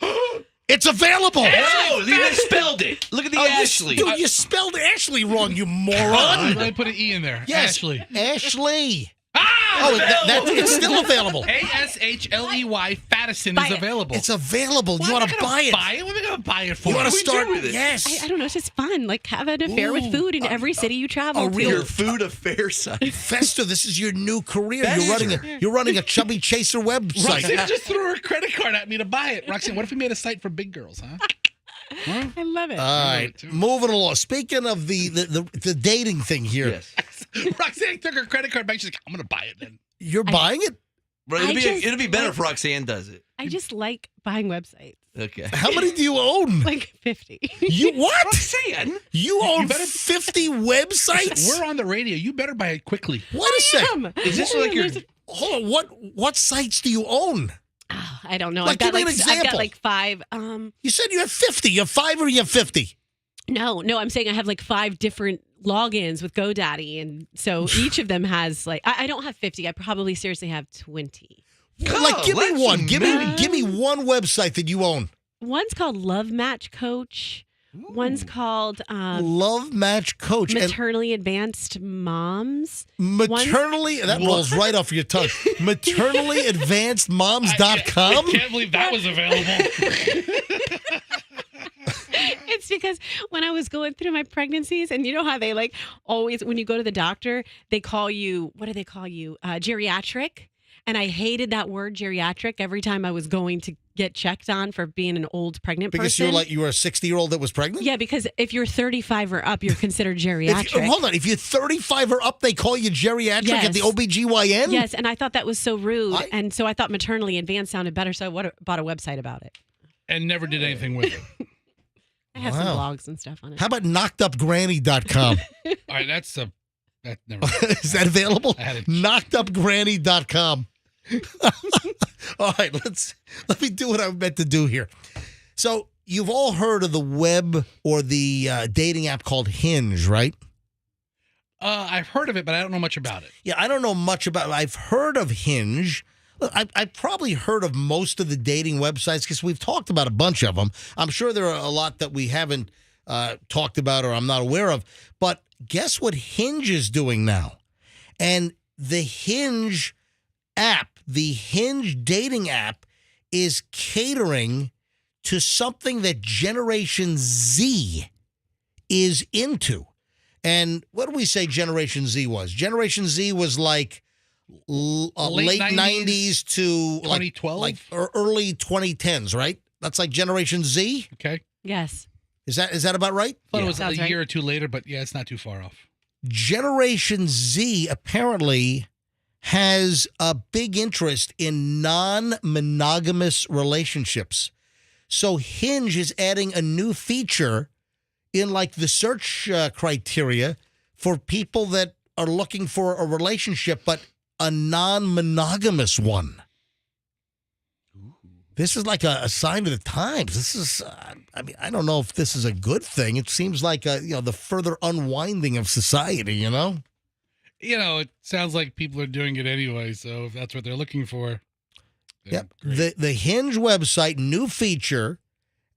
It's available. Oh, you misspelled it. Look at the Ashley. Dude, you spelled Ashley wrong, you moron. I put an E in there. Yes, Ashley. Ashley. It's still available. ASHLEY Fattison is available. It's available. You want to buy it? Buy it? What are we going to buy it for? You want to start with it? Yes. I don't know. It's just fun. Like, have an affair with food in every city you travel to. Your food affair site. Fester, this is your new career. Fester. You're running a Chubby Chaser website. Roxanne just threw her credit card at me to buy it. Roxanne, what if we made a site for big girls, huh? I love it. All right, moving along. Speaking of the dating thing here. Yes. Roxanne took her credit card back. She's like, I'm going to buy it then. You're buying it? But it'll be better if Roxanne does it. I just like buying websites. Okay. How many do you own? Like 50. You what? Roxanne? You own 50 websites? We're on the radio. You better buy it quickly. Wait a second. Is this like your... Hold on. What sites do you own? Oh, I don't know. Like, give me an example. I've got like 5. You said you have 50. You have 5 or you have 50? No, I'm saying I have like 5 different logins with GoDaddy, and so each of them has like I don't have 50. I probably seriously have 20. Like, give me one. Give me one website that you own. One's called Love Match Coach. One's called Love Match Coach. Maternally Advanced Moms. That rolls right off your tongue. MaternallyAdvancedMoms.com? I can't believe that was available. It's because when I was going through my pregnancies, and you know how they like always, when you go to the doctor, they call you, what do they call you? Geriatric. And I hated that word geriatric every time I was going to get checked on for being an old pregnant person. Because you were a 60-year-old that was pregnant? Yeah, because if you're 35 or up, you're considered geriatric. Hold on. If you're 35 or up, they call you geriatric at the OBGYN? Yes, and I thought that was so rude. And so I thought maternally advanced sounded better, so I bought a website about it. And never did anything with it. I have some blogs and stuff on it. How about knockedupgranny.com? All right, that's never Is that available? I had it. Knockedupgranny.com. All right, let me do what I meant to do here. So you've all heard of the web or the dating app called Hinge, right? I've heard of it, but I don't know much about it. Yeah, I don't know much about it. I've heard of Hinge. I've probably heard of most of the dating websites because we've talked about a bunch of them. I'm sure there are a lot that we haven't talked about or I'm not aware of. But guess what Hinge is doing now? And the Hinge app, the Hinge dating app, is catering to something that Generation Z is into. And what do we say Generation Z was? Generation Z was like late 90s to 2012, like early 2010s, right? That's like Generation Z. Okay. Yes. Is that about right? I thought it was a year or two later, but yeah, it's not too far off. Generation Z apparently has a big interest in non-monogamous relationships. So Hinge is adding a new feature in like the search criteria for people that are looking for a relationship, but a non-monogamous one. This is like a sign of the times. This is, I don't know if this is a good thing. It seems like, the further unwinding of society, It sounds like people are doing it anyway, so if that's what they're looking for. Yep. The Hinge website, new feature,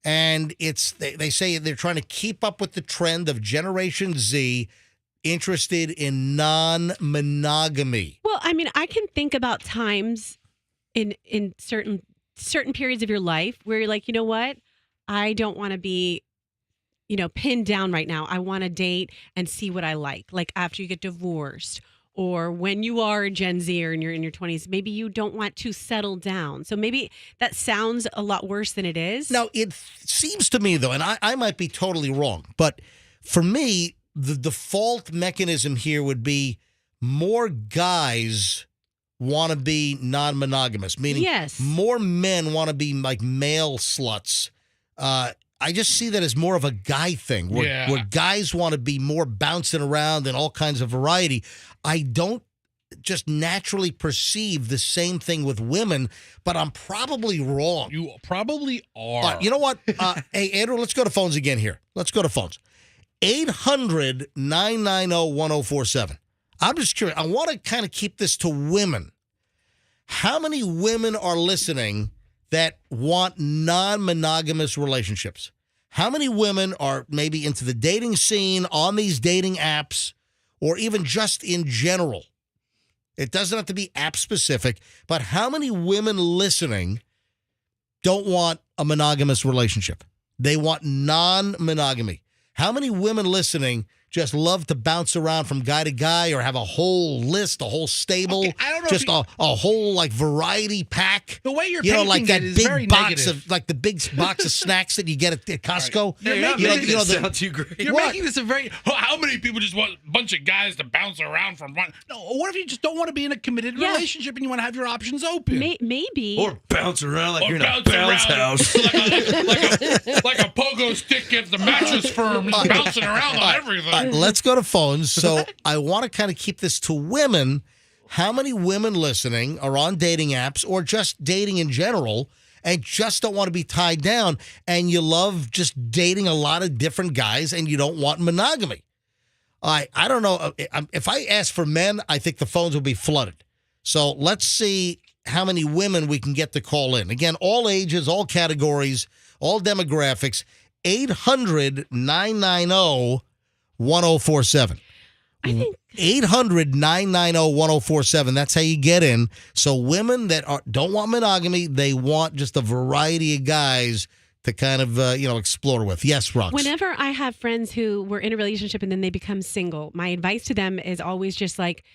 and they say they're trying to keep up with the trend of Generation Z interested in non-monogamy. Well, I mean, I can think about times in certain periods of your life where you're like, you know what? I don't want to be, pinned down right now. I want to date and see what I like after you get divorced, or when you are a Gen Z or you're in your 20s, maybe you don't want to settle down. So maybe that sounds a lot worse than it is. Now, it seems to me, though, and I might be totally wrong, but for me, the default mechanism here would be more guys want to be non-monogamous, meaning more men want to be like male sluts. I just see that as more of a guy thing where guys want to be more bouncing around and all kinds of variety. I don't just naturally perceive the same thing with women, but I'm probably wrong. You probably are. You know what? Hey, Andrew, let's go to phones again here. Let's go to phones. 800-990-1047. I'm just curious. I want to kind of keep this to women. How many women are listening that want non-monogamous relationships? How many women are maybe into the dating scene, on these dating apps, or even just in general? It doesn't have to be app specific, but how many women listening don't want a monogamous relationship? They want non-monogamy. How many women listening just love to bounce around from guy to guy or have a whole list, a whole stable, Okay, I don't know just a whole like variety pack? The way you're like painting that it is big very box negative. of like the big box of snacks that you get at Costco. You're making it sound too great. You're What? making this a very. How many people just want a bunch of guys to bounce around from one? No, what if you just don't want to be in a committed relationship and you want to have your options open? Maybe. Or bounce around like Or you're in a bounce bounce around house. like a pogo stick at the mattress firm, just bouncing around on everything. All right, let's go to phones. So I want to kind of keep this to women. How many women listening are on dating apps or just dating in general and just don't want to be tied down, and you love just dating a lot of different guys and you don't want monogamy? I don't know. If I ask for men, I think the phones will be flooded. So let's see how many women we can get to call in. Again, all ages, all categories, all demographics. 800-990-1047. I think 800-990-1047. That's how you get in. So women that don't want monogamy, they want just a variety of guys to kind of, explore with. Yes, Rox. Whenever I have friends who were in a relationship and then they become single, my advice to them is always just like,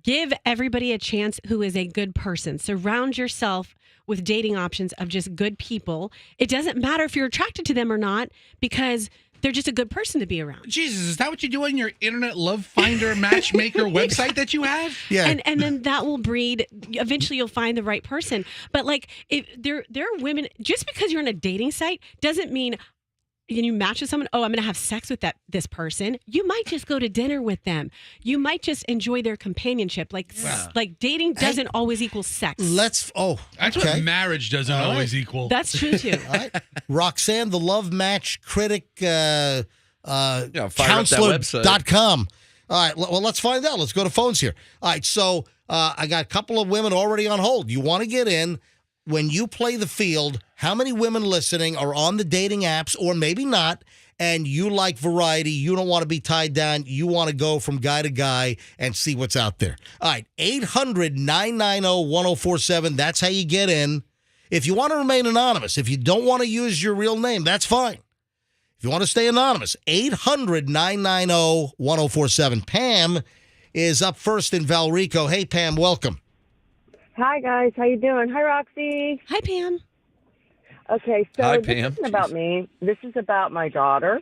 give everybody a chance who is a good person. Surround yourself with dating options of just good people. It doesn't matter if you're attracted to them or not, because they're just a good person to be around. Jesus, is that what you do on your internet love finder matchmaker website that you have? Yeah. And then that will breed, eventually you'll find the right person. But like, if there are women, just because you're on a dating site doesn't mean you match with someone, I'm going to have sex with this person. You might just go to dinner with them. You might just enjoy their companionship. Like dating doesn't always equal sex. That's what marriage doesn't always equal. That's true too. All right. Roxanne, the love match critic, fire up that counselor.com. All right. Well, let's find out. Let's go to phones here. All right. So I got a couple of women already on hold. You want to get in. When you play the field, how many women listening are on the dating apps, or maybe not, and you like variety, you don't want to be tied down, you want to go from guy to guy and see what's out there? All right, 800-990-1047, that's how you get in. If you want to remain anonymous, if you don't want to use your real name, that's fine. If you want to stay anonymous, 800-990-1047. Pam is up first in Valrico. Hey, Pam, welcome. Hi, guys. How you doing? Hi, Roxy. Hi, Pam. Okay, so Hi, this Pam. isn't about me. This is about my daughter.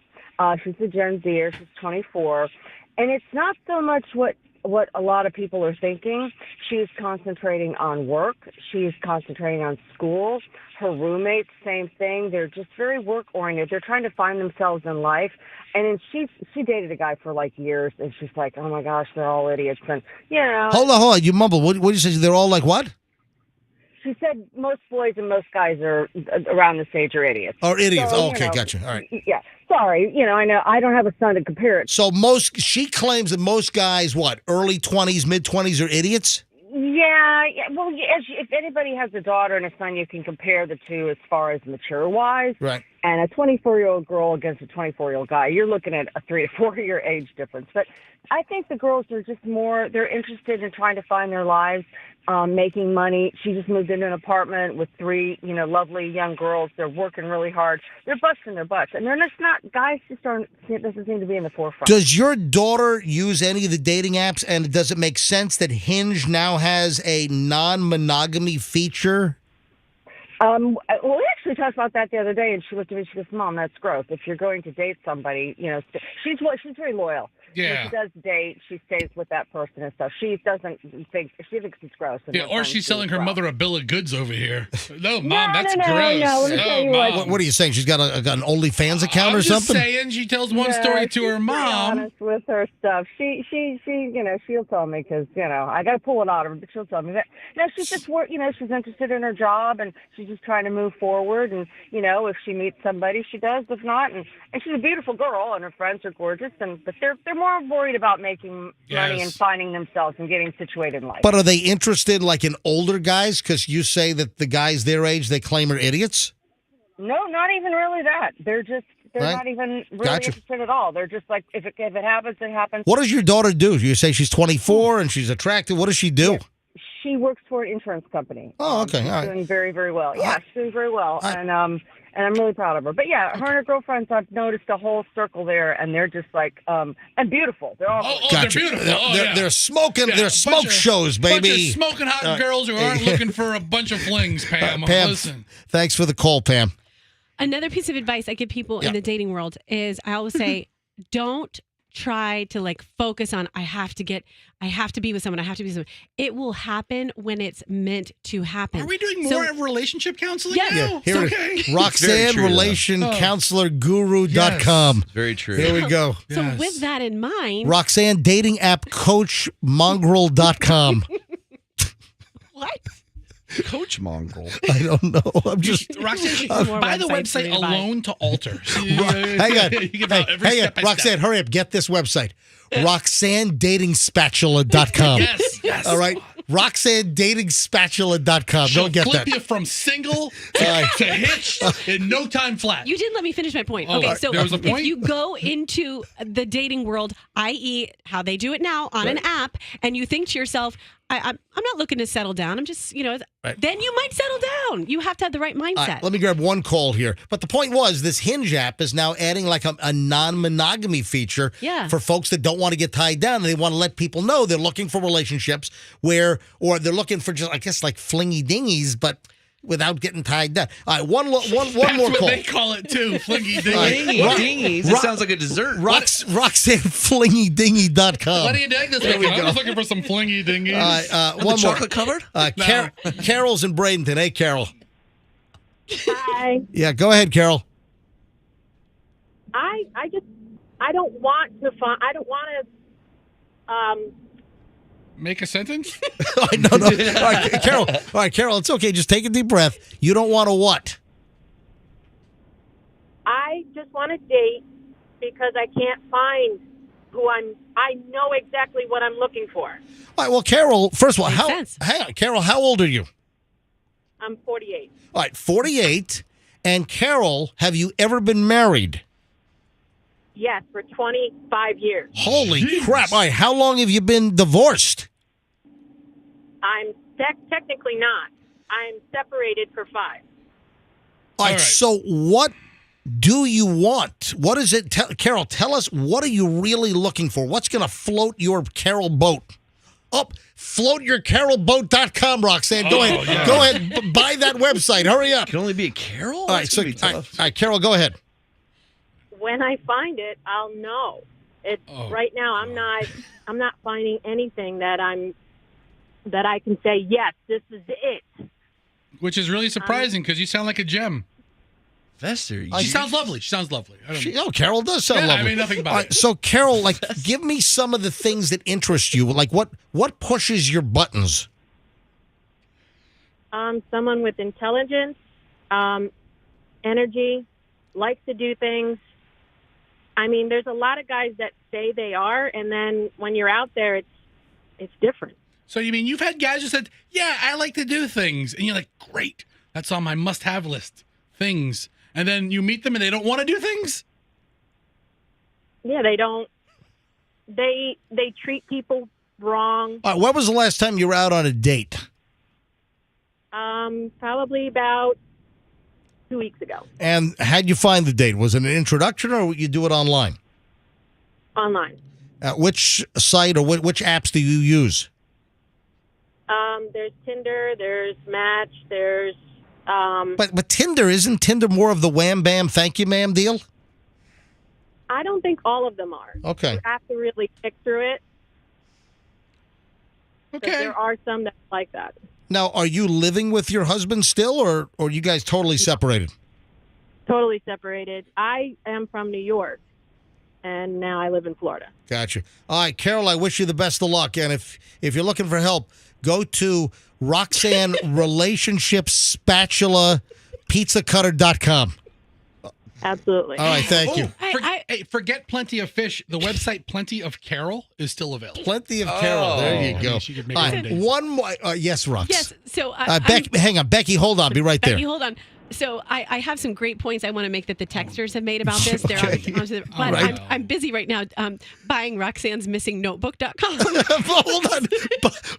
She's a Gen Zer. She's 24. And it's not so much what a lot of people are thinking. She's concentrating on work. She's concentrating on school. Her roommates, same thing. They're just very work-oriented. They're trying to find themselves in life. And then she dated a guy for like years, and she's like, oh, my gosh, they're all idiots. And, Hold on. You mumbled. What did you say? They're all like what? She said most boys and most guys are around this age are idiots. Or idiots. So, Okay, gotcha. All right. Yeah. Sorry. I know I don't have a son to compare it. So she claims that most guys, early 20s, mid-20s are idiots? Yeah. Well, if anybody has a daughter and a son, you can compare the two as far as mature-wise. Right. And a 24-year-old girl against a 24-year-old guy, you're looking at a 3 to 4 year age difference. But I think the girls are just they're interested in trying to find their lives, making money. She just moved into an apartment with 3, lovely young girls. They're working really hard. They're busting their butts. And they're just not, guys just aren't, it doesn't seem to be in the forefront. Does your daughter use any of the dating apps, and does it make sense that Hinge now has a non-monogamy feature? Well, we actually talked about that the other day, and she looked at me. She goes, "Mom, that's gross. If you're going to date somebody, she's very loyal. Yeah. When she does date, she stays with that person and stuff. She thinks it's gross. And Or she's selling her mother a bill of goods over here. No, Mom, No, that's no, gross. no, let me tell you Mom. What are you saying? She's got an OnlyFans account or something? I'm just saying, she tells one story to her She's pretty mom. honest with her stuff. She she'll tell me because I got to pull it out of her, but she'll tell me that. No, she's just she's interested in her job and she's just trying to move forward. And if she meets somebody, she does. If not, and she's a beautiful girl and her friends are gorgeous. But they're more more worried about making money Yes. and finding themselves and getting situated in life. But are they interested like in older guys? Because you say that the guys their age they claim are idiots. No, not even really that. They're Right. not even really Gotcha. interested at all. They're just like, if it happens, it happens. What does your daughter do? You say she's 24 and she's attractive. What does she do? She works for an insurance company. Oh, okay, She's all right. doing very, very well. Yeah, she's doing very well, and I'm really proud of her. But yeah, her and her girlfriends, I've noticed a whole circle there, and they're just like, and beautiful. They're all Gotcha. They're beautiful. They're smoking. They're smoke shows, Bunch baby. of smoking hot girls who aren't looking for a bunch of flings, Pam. Pam, Listen. thanks for the call, Pam. Another piece of advice I give people in the dating world is I always say, don't try to like focus on I have to be with someone. It will happen when it's meant to happen. Are we doing more of relationship counseling Yes. now? Yeah, here Okay. it is. Roxanne, relationcounselorguru.com. Very true. Here we go. So with that in mind, Roxanne, dating app coach mongrel.com. What? Coach Mongrel. I don't know. I'm just. Roxanne, More buy the websites for website you to buy. Alone to Alter. Hang on. You give out every Hang on. step by Roxanne, step. hurry up. Get this website. RoxanneDatingSpatula.com. Yes. All right. RoxanneDatingSpatula.com. She'll Don't get flip that. you from single to hitch in no time flat. you didn't let me finish my point. Oh, Okay, so there was a point? if you go into the dating world, i.e., how they do it now on an app, and you think to yourself, I'm not looking to settle down. I'm just, then you might settle down. You have to have the right mindset. All right, let me grab one call here. But the point was, this Hinge app is now adding like a non-monogamy feature for folks that don't want to get tied down. And they want to let people know they're looking for relationships or they're looking for just, I guess, like flingy dingies, but without getting tied down. All right, one more That's call. what they call it too, flingy dingy. Dingies. It sounds like a dessert. RoxanneFlingyDingy.com. What are you doing this There we weekend? I'm go. just looking for some flingy dingies. One more. chocolate covered? No. Carol's in Bradenton. Hey, Carol. Hi. Yeah, go ahead, Carol. I don't want to Make a sentence? No. All right, Carol, it's okay. Just take a deep breath. You don't want to what? I just want to date because I can't find who I know exactly what I'm looking for. All right, well, Carol, first of all, Makes sense. hang on, Carol, how old are you? I'm 48. All right, 48. And Carol, have you ever been married? Yes, for 25 years. Holy crap. All right, how long have you been divorced? I'm technically not. I'm separated for 5. All right, so what do you want? What is it? Carol, tell us, what are you really looking for? What's going to float your Carol boat? Floatyourcarolboat.com, Roxanne. Go ahead. yeah. Go ahead. Buy that website. Hurry up. Can only be a Carol? All right, That's so, gonna be tough. all right, Carol, go ahead. When I find it, I'll know. It's right now I'm not finding anything that I can say, yes, this is it. Which is really surprising because you sound like a gem. Fester. She sounds lovely. She sounds lovely. Carol does sound Yeah, I lovely. mean, nothing about All right, it. so, Carol, give me some of the things that interest you. Like, what pushes your buttons? Someone with intelligence, energy, likes to do things. I mean, there's a lot of guys that say they are, and then when you're out there, it's different. So you mean you've had guys who said, yeah, I like to do things. And you're like, great. That's on my must-have list. Things. And then you meet them and they don't want to do things? Yeah, they don't. They treat people wrong. All right, when was the last time you were out on a date? Probably about 2 weeks ago. And how'd you find the date? Was it an introduction or you do it online? Online. Which site or which apps do you use? There's Tinder, there's Match, there's But Tinder, isn't Tinder more of the wham bam thank you ma'am deal? I don't think all of them are. Okay. You have to really pick through it. Okay. There are some that like that. Now, are you living with your husband still or are you guys totally separated? Totally separated. I am from New York, and now I live in Florida. Gotcha. All right, Carol, I wish you the best of luck. And if you're looking for help, go to Roxanne Relationship Spatula PizzaCutter.com. Absolutely. All right, thank you. Hey, forget Plenty of Fish. The website Plenty of Carol is still available. Plenty of Carol. There you go. She could make All her right, own days. one more. Yes, Rox. Yes. So hang on, Becky. Hold on. Be right there. Becky, hold on. So I have some great points I want to make that the texters have made about this. They're but right. I'm busy right now buying Roxanne's missing notebook.com. Hold on.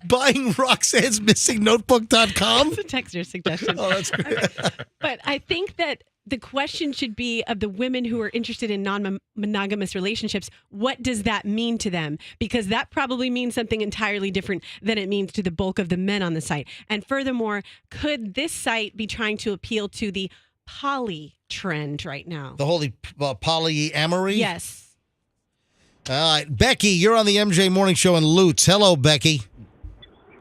Buying Roxanne's missing notebook.com? It's a texter suggestion. Oh, that's great. But I think that the question should be of the women who are interested in non-monogamous relationships, what does that mean to them? Because that probably means something entirely different than it means to the bulk of the men on the site. And furthermore, could this site be trying to appeal to the poly trend right now? The holy polyamory? Yes. All right. Becky, you're on the MJ Morning Show in Lutz. Hello, Becky.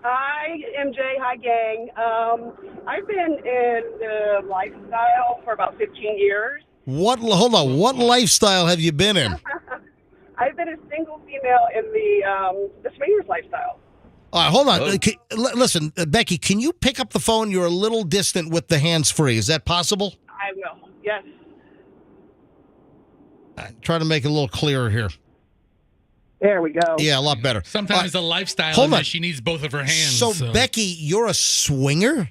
Hi, MJ. Hi, gang. I've been in the lifestyle for about 15 years. Hold on. What lifestyle have you been in? I've been a single female in the swingers lifestyle. All right, hold on. Listen, Becky, can you pick up the phone? You're a little distant with the hands-free. Is that possible? I will. Yes. Try to make it a little clearer here. There we go. Yeah, a lot better. Sometimes the lifestyle hold is on. that she needs both of her hands. So, Becky, you're a swinger?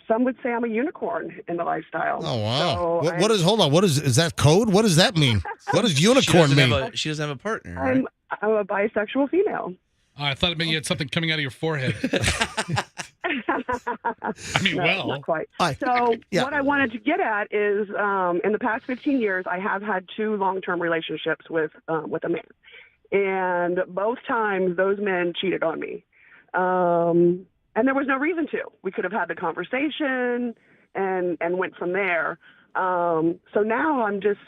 Some would say I'm a unicorn in the lifestyle. Oh, wow. So What is, hold on, is that code? What does that mean? What does unicorn mean? She doesn't have a partner, right? I'm a bisexual female. I thought it meant you had something coming out of your forehead. I mean, No, not quite. So what I wanted to get at is, in the past 15 years, I have had 2 long-term relationships with a man, and both times those men cheated on me, and there was no reason to. We could have had the conversation and went from there. So now I'm just,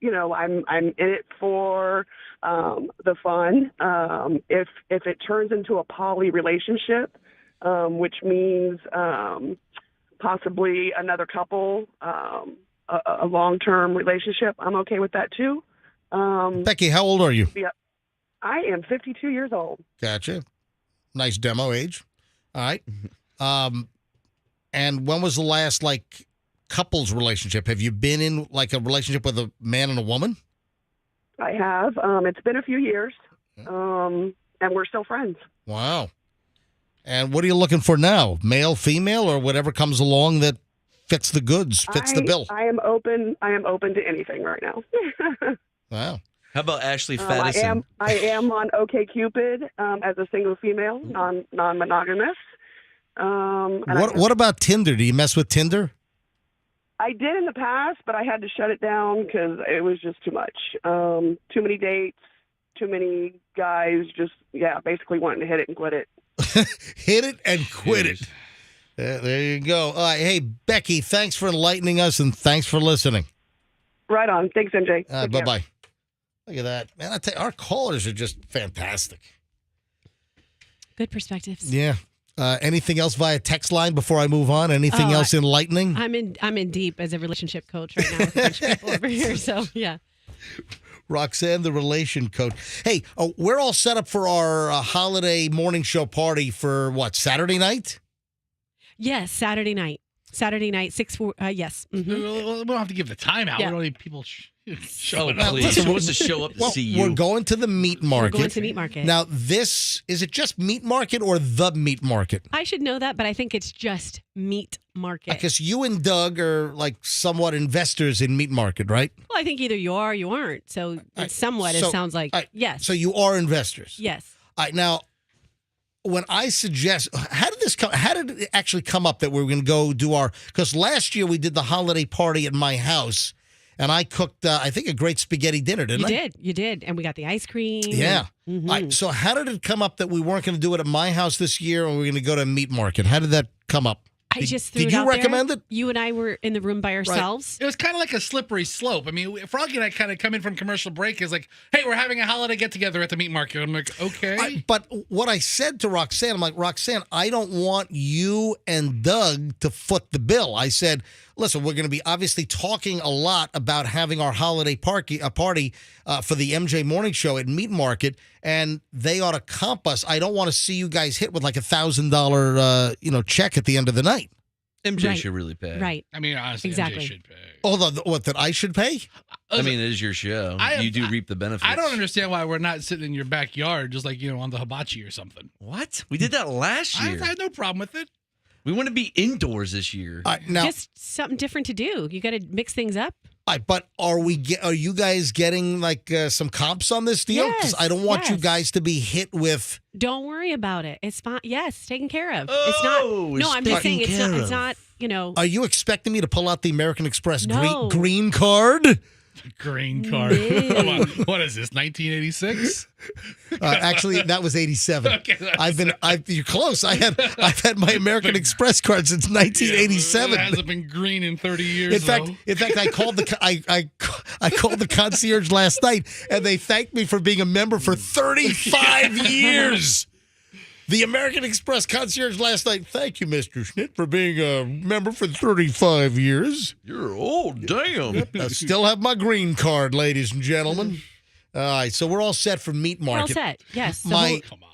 I'm in it for the fun. If it turns into a poly relationship, which means possibly another couple, a long-term relationship, I'm okay with that too. Becky, how old are you? Yeah, I am 52 years old. Gotcha. Nice demo age. All right. And when was the last, couples relationship? Have you been in, a relationship with a man and a woman? I have. It's been a few years, and we're still friends. Wow. And what are you looking for now? Male, female, or whatever comes along that fits the goods, fits the bill? I am open to anything right now. Wow. How about Ashley Faddison? I am on OkCupid as a single female, non-monogamous. What about Tinder? Do you mess with Tinder? I did in the past, but I had to shut it down because it was just too much. Too many dates, too many guys just, basically wanting to hit it and quit it. Hit it and quit it. There you go. All right. Hey, Becky, thanks for enlightening us and thanks for listening. Right on. Thanks, MJ. Bye-bye. Look at that. Man, I tell you, our callers are just fantastic. Good perspectives. Yeah. Anything else via text line before I move on? Anything else enlightening? I'm in deep as a relationship coach right now with a bunch of people over here. So, yeah. Roxanne, the relation coach. Hey, we're all set up for our holiday morning show party for what, Saturday night? Yes, Saturday night. 6:4. Yes. Mm-hmm. We don't have to give the time out. Yeah. We don't need people showing Oh, up. please. We're supposed to show up to see you. We're going to the meat market. We're going to meat market. Now, is it just meat market or the meat market? I should know that, but I think it's just meat market. Because you and Doug are somewhat investors in meat market, right? Well, I think either you are or you aren't. So it's somewhat, it sounds like, yes. So you are investors. Yes. All right, now, when I suggest, how did it actually come up that we were going to go do because last year we did the holiday party at my house and I cooked, I think, a great spaghetti dinner, didn't I? You did. And we got the ice cream. Yeah. All right, so how did it come up that we weren't going to do it at my house this year and we were going to go to a meat market? How did that come up? I just threw Did it you out recommend there. it? You and I were in the room by ourselves. It was kind of like a slippery slope. I mean, Froggy and I kind of come in from commercial break is like, hey, we're having a holiday get-together at the meat market. I'm like, okay. But what I said to Roxanne, I'm like, Roxanne, I don't want you and Doug to foot the bill. I said, listen, we're going to be obviously talking a lot about having our holiday party for the MJ Morning Show at Meat Market, and they ought to comp us. I don't want to see you guys hit with like $1,000 check at the end of the night. MJ should really pay. Right. I mean, honestly, Exactly. MJ should pay. Hold on, what, that I should pay? I mean, it is your show. You do reap the benefits. I don't understand why we're not sitting in your backyard, just like on the hibachi or something. What? We did that last year. I had no problem with it. We want to be indoors this year. Now, Just something different to do. You got to mix things up. but are you guys getting like some comps on this deal? Because I don't want you guys to be hit with. Don't worry about it. It's fine. Yes, taken care of. Oh, it's not. No, I'm just saying taken it's not. care It's of. not. Are you expecting me to pull out the American Express No. green card? Green card. Come on. What is this? 1986? Actually, that was 87. Okay, you're close. I've had my American Express card since 1987. It hasn't been green in 30 years. In fact, I called I called the concierge last night, and they thanked me for being a member for 35 years. The American Express concierge last night. Thank you, Mr. Schnitt, for being a member for 35 years. You're old, damn. Yep, I still have my green card, ladies and gentlemen. All right, so we're all set for Meat We're all Market. set. Yes.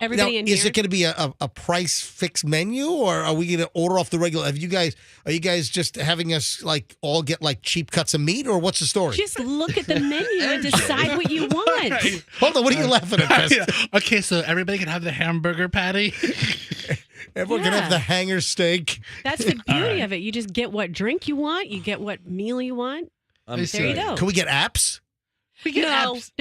Everybody Now, in is here. it going to be a price fixed menu, or are we going to order off the regular? Are you guys just having us like all get like cheap cuts of meat, or what's the story? Just look at the menu and decide what you want. Hold on, what are you laughing at, Chris? Okay, so everybody can have the hamburger patty. Everyone can have the hanger steak. That's the beauty of it. You just get what drink you want. You get what meal you want. There you go. Can we get apps? No apps.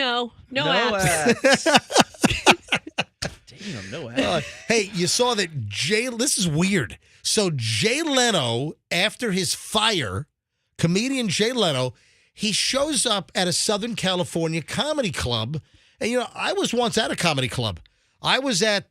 Damn, no apps. Hey, you saw that this is weird. So Jay Leno, after his fire, comedian Jay Leno, he shows up at a Southern California comedy club. And, I was once at a comedy club. I was at,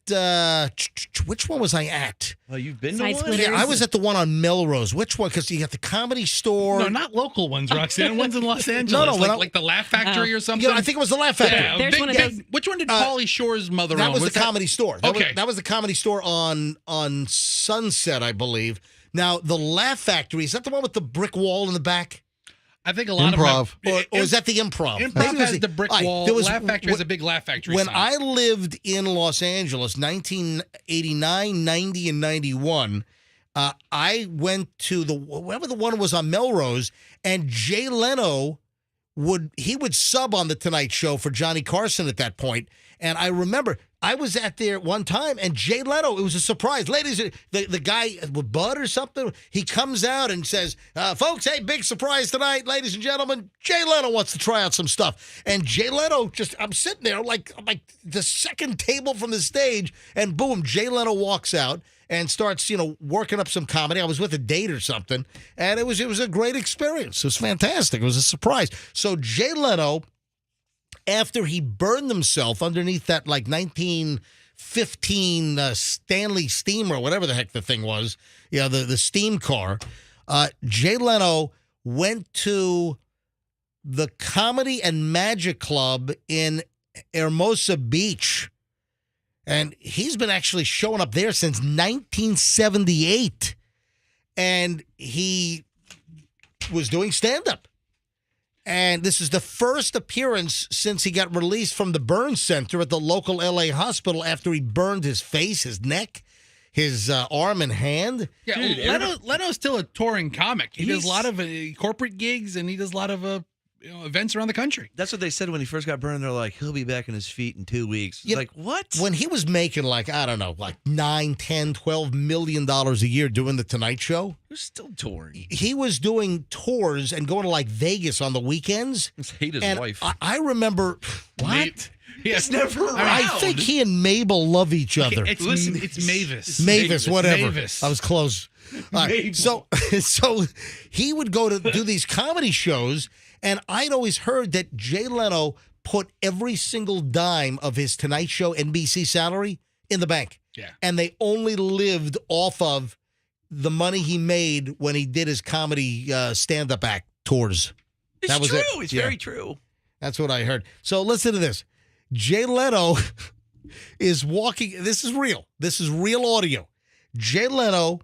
which one was I at? Oh, you've been to Side one? splitters. Yeah, I was at the one on Melrose. Which one? Because you got the Comedy Store. No, not local ones, Roxanne. Ones in Los Angeles. Like the Laugh Factory or something. I think it was the Laugh Factory. Yeah, There's one of those. Which one did Pauly Shore's mother That own? was the Comedy Store. Okay. That was the Comedy Store on Sunset, I believe. Now, the Laugh Factory, is that the one with the brick wall in the back? I think a lot Improv. of them. Or is that the Improv? Improv has the brick wall. Laugh Factory has a big Laugh Factory When sign. I lived in Los Angeles, 1989, 90, and 91, I went to whatever the one was on Melrose, and Jay Leno would sub on the Tonight Show for Johnny Carson at that point. And I remember I was at there one time, and Jay Leno, it was a surprise. Ladies, the guy with Bud or something, he comes out and says, folks, hey, big surprise tonight, ladies and gentlemen. Jay Leno wants to try out some stuff. And Jay Leno, I'm sitting there like the second table from the stage, and boom, Jay Leno walks out and starts, working up some comedy. I was with a date or something, and it was a great experience. It was fantastic. It was a surprise. So Jay Leno, after he burned himself underneath that like 1915 Stanley Steamer, whatever the heck the thing was, the steam car, Jay Leno went to the Comedy and Magic Club in Hermosa Beach. And he's been actually showing up there since 1978. And he was doing stand-up. And this is the first appearance since he got released from the burn center at the local L.A. hospital after he burned his face, his neck, his arm and hand. Yeah, Leno's still a touring comic. He does a lot of corporate gigs, and he does a lot of events around the country. That's what they said when he first got burned. They're like, he'll be back on his feet in 2 weeks. It's like, what? When he was making like $9, $10, $12 million a year doing the Tonight Show, He's still touring. he was doing tours and going to like Vegas on the weekends. He hate his And wife. I remember What? He's never around. I think he and Mabel love each other. It's Mavis. Mavis, whatever. Mavis. I was close. All right, so he would go to do these comedy shows, and I'd always heard that Jay Leno put every single dime of his Tonight Show NBC salary in the bank. Yeah. And they only lived off of the money he made when he did his comedy stand-up act tours. It's was true. it. It's Yeah. very true. That's what I heard. So listen to this. Jay Leno is walking. This is real. This is real audio. Jay Leno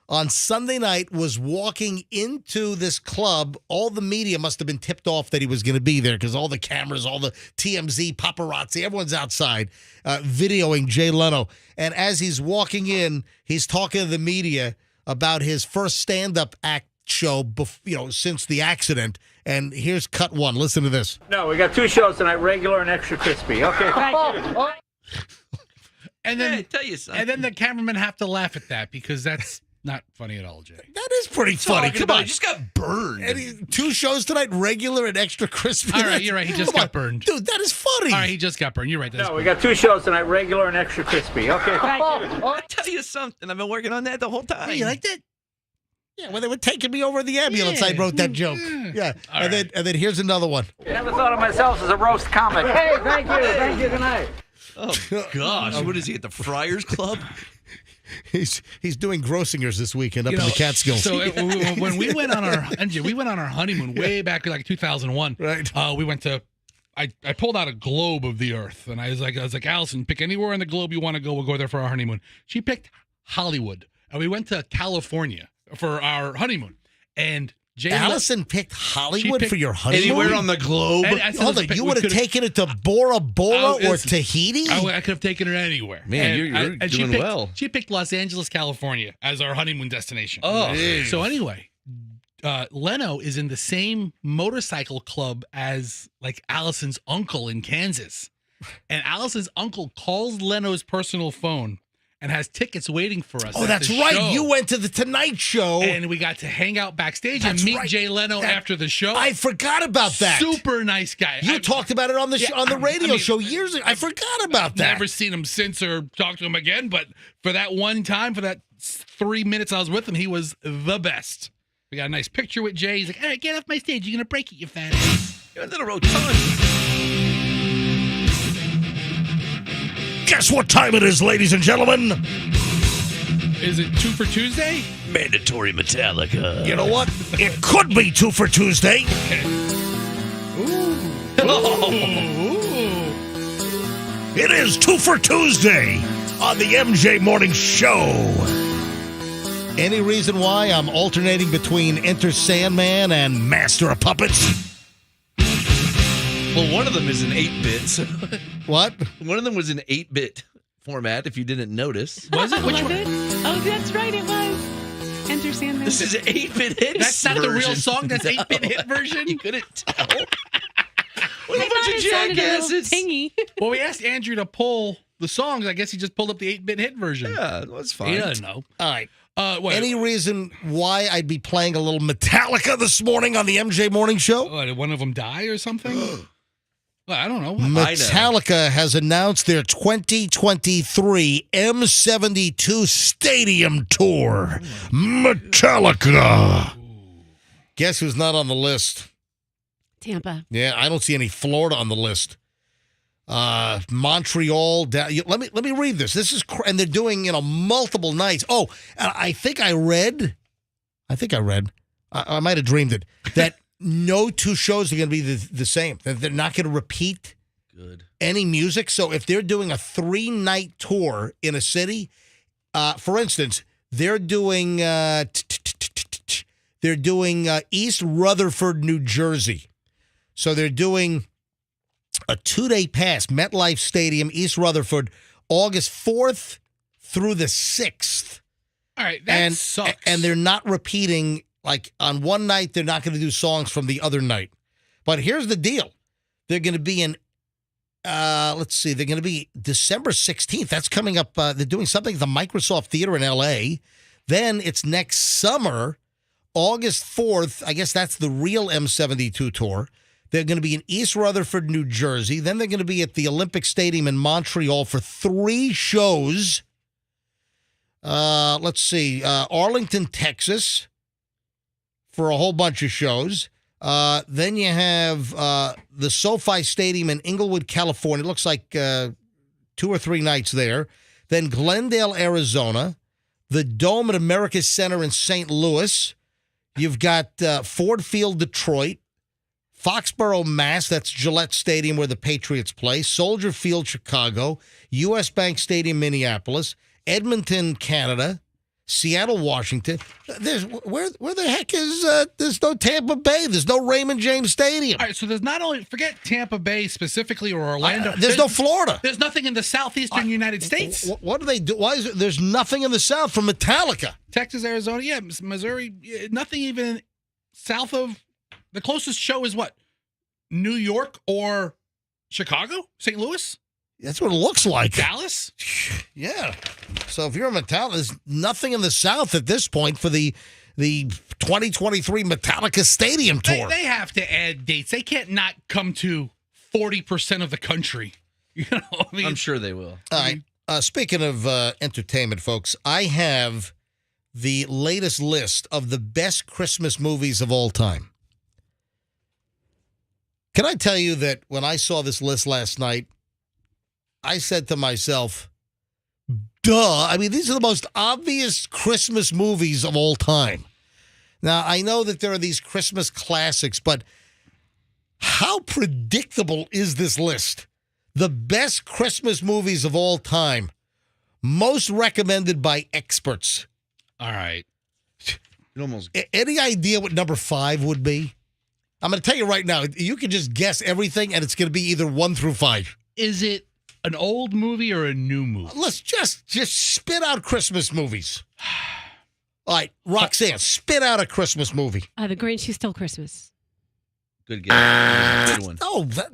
on Sunday night was walking into this club. All the media must have been tipped off that he was going to be there because all the cameras, all the TMZ, paparazzi, everyone's outside videoing Jay Leno. And as he's walking in, he's talking to the media about his first stand-up act show, since the accident. And here's cut one. Listen to this. No, we got 2 shows tonight, regular and extra crispy. Okay, thank you. And then tell you something. And then the cameramen have to laugh at that because that's not funny at all, Jay. That is pretty funny. Come on. He just got burned. And 2 shows tonight, regular and extra crispy. All right, you're right. He just got burned. Dude, that is funny. All right, he just got burned. You're right. No, we got 2 shows tonight, regular and extra crispy. Okay, thank you. I tell you something. I've been working on that the whole time. Hey, you like that? Yeah, when they were taking me over the ambulance, I wrote that joke. Yeah. And then here's another one. Never thought of myself as a roast comic. Hey, thank you. Thank you. Good night. Oh, gosh. What is he, at the Friars Club? He's doing Grossingers this weekend up in the Catskills. So when we went on our honeymoon way back in like 2001. Right. We went to. I pulled out a globe of the Earth, and I was like, Allison, pick anywhere on the globe you want to go. We'll go there for our honeymoon. She picked Hollywood, and we went to California for our honeymoon. And Allison picked Hollywood for your honeymoon? Anywhere on the globe? Hold on, you would have taken it to Bora Bora or Tahiti? I could have taken it anywhere. Man, you're doing well. She picked Los Angeles, California as our honeymoon destination. Oh. So anyway, Leno is in the same motorcycle club as like Allison's uncle in Kansas. And Allison's uncle calls Leno's personal phone and has tickets waiting for us. Oh, that's right. Show. You went to the Tonight Show. And we got to hang out backstage and meet Jay Leno after the show. I forgot about that. Super nice guy. You talked about it on the radio show years ago. I forgot about that. Never seen him since or talked to him again, but for that one time, for that 3 minutes I was with him, he was the best. We got a nice picture with Jay. He's like, all right, get off my stage. You're going to break it, you fat ass. You're a little rotund. Guess what time it is, ladies and gentlemen? Is it 2 for Tuesday? Mandatory Metallica. You know what? It could be 2 for Tuesday. Okay. It is 2 for Tuesday on the MJ Morning Show. Any reason why I'm alternating between Enter Sandman and Master of Puppets? Well, one of them is an 8-bit. So what? One of them was an 8-bit format, if you didn't notice. Was it? Which one? Oh, that's right, it was. Enter Sandman. This is an 8-bit hit That's not the real song? That's 8-bit hit version? You couldn't tell. What I a bunch thought of it sounded a little jackasses. tingy. Well, we asked Andrew to pull the songs. I guess he just pulled up the 8-bit hit version. Yeah, that's fine. He doesn't know. All right. Wait. Any reason why I'd be playing a little Metallica this morning on the MJ Morning Show? Did one of them die or something? Well, I don't know. Metallica has announced their 2023 M72 Stadium Tour. Metallica. Guess who's not on the list? Tampa. Yeah, I don't see any Florida on the list. Montreal. Let me read this. This is and they're doing multiple nights. Oh, and I think I read. I might have dreamed it that no 2 shows are going to be the same. That they're not going to repeat any music. So if they're doing a 3-night tour in a city, for instance, they're doing East Rutherford, New Jersey. So they're doing a 2-day pass, MetLife Stadium, East Rutherford, August 4th through the 6th. All right, that sucks. And they're not repeating, like on one night, they're not going to do songs from the other night. But here's the deal. They're going to be in, they're going to be December 16th. That's coming up. They're doing something at the Microsoft Theater in L.A. Then it's next summer, August 4th. I guess that's the real M72 tour. They're going to be in East Rutherford, New Jersey. Then they're going to be at the Olympic Stadium in Montreal for 3 shows. Arlington, Texas for a whole bunch of shows. Then you have the SoFi Stadium in Inglewood, California. It looks like 2 or 3 nights there. Then Glendale, Arizona. The Dome at America's Center in St. Louis. You've got Ford Field, Detroit. Foxborough, Mass. That's Gillette Stadium where the Patriots play. Soldier Field, Chicago. U.S. Bank Stadium, Minneapolis. Edmonton, Canada. Seattle, Washington. There's where the heck is there's no Tampa Bay? There's no Raymond James Stadium. All right, so there's not only forget Tampa Bay specifically or Orlando. There's no Florida. There's nothing in the southeastern United States. What do they do? Why is it, there's nothing in the South from Metallica? Texas, Arizona, yeah, Missouri, nothing even south of. The closest show is what? New York or Chicago? St. Louis? That's what it looks like. Dallas? Yeah. So if you're a Metallica, there's nothing in the South at this point for the 2023 Metallica Stadium tour. They have to add dates. They can't not come to 40% of the country. You know, I mean, I'm sure they will. All right. Speaking of entertainment, folks, I have the latest list of the best Christmas movies of all time. Can I tell you that when I saw this list last night, I said to myself, duh. I mean, these are the most obvious Christmas movies of all time. Now, I know that there are these Christmas classics, but how predictable is this list? The best Christmas movies of all time, most recommended by experts. All right. Any idea what number 5 would be? I'm going to tell you right now, you can just guess everything, and it's going to be either 1 through 5. Is it an old movie or a new movie? Let's just spit out Christmas movies. All right, Roxanne, spit out a Christmas movie. The Grinch Who Stole Christmas. Good guess. Good one.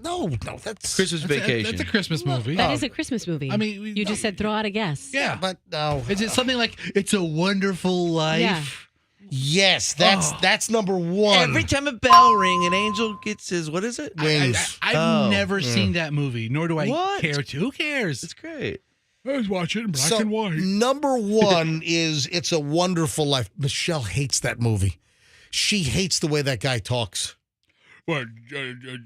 No, that's Christmas Vacation. That's a Christmas movie. That is a Christmas movie. I mean, you just said throw out a guess. Yeah, but no. Is it something like It's a Wonderful Life? Yeah. Yes, that's number 1. Every time a bell ring, an angel gets his, what is it? Wings. I've never seen that movie, nor do I What? care to. Who cares? It's great. I was watching it in black and white. Number 1 is It's a Wonderful Life. Michelle hates that movie. She hates the way that guy talks. What,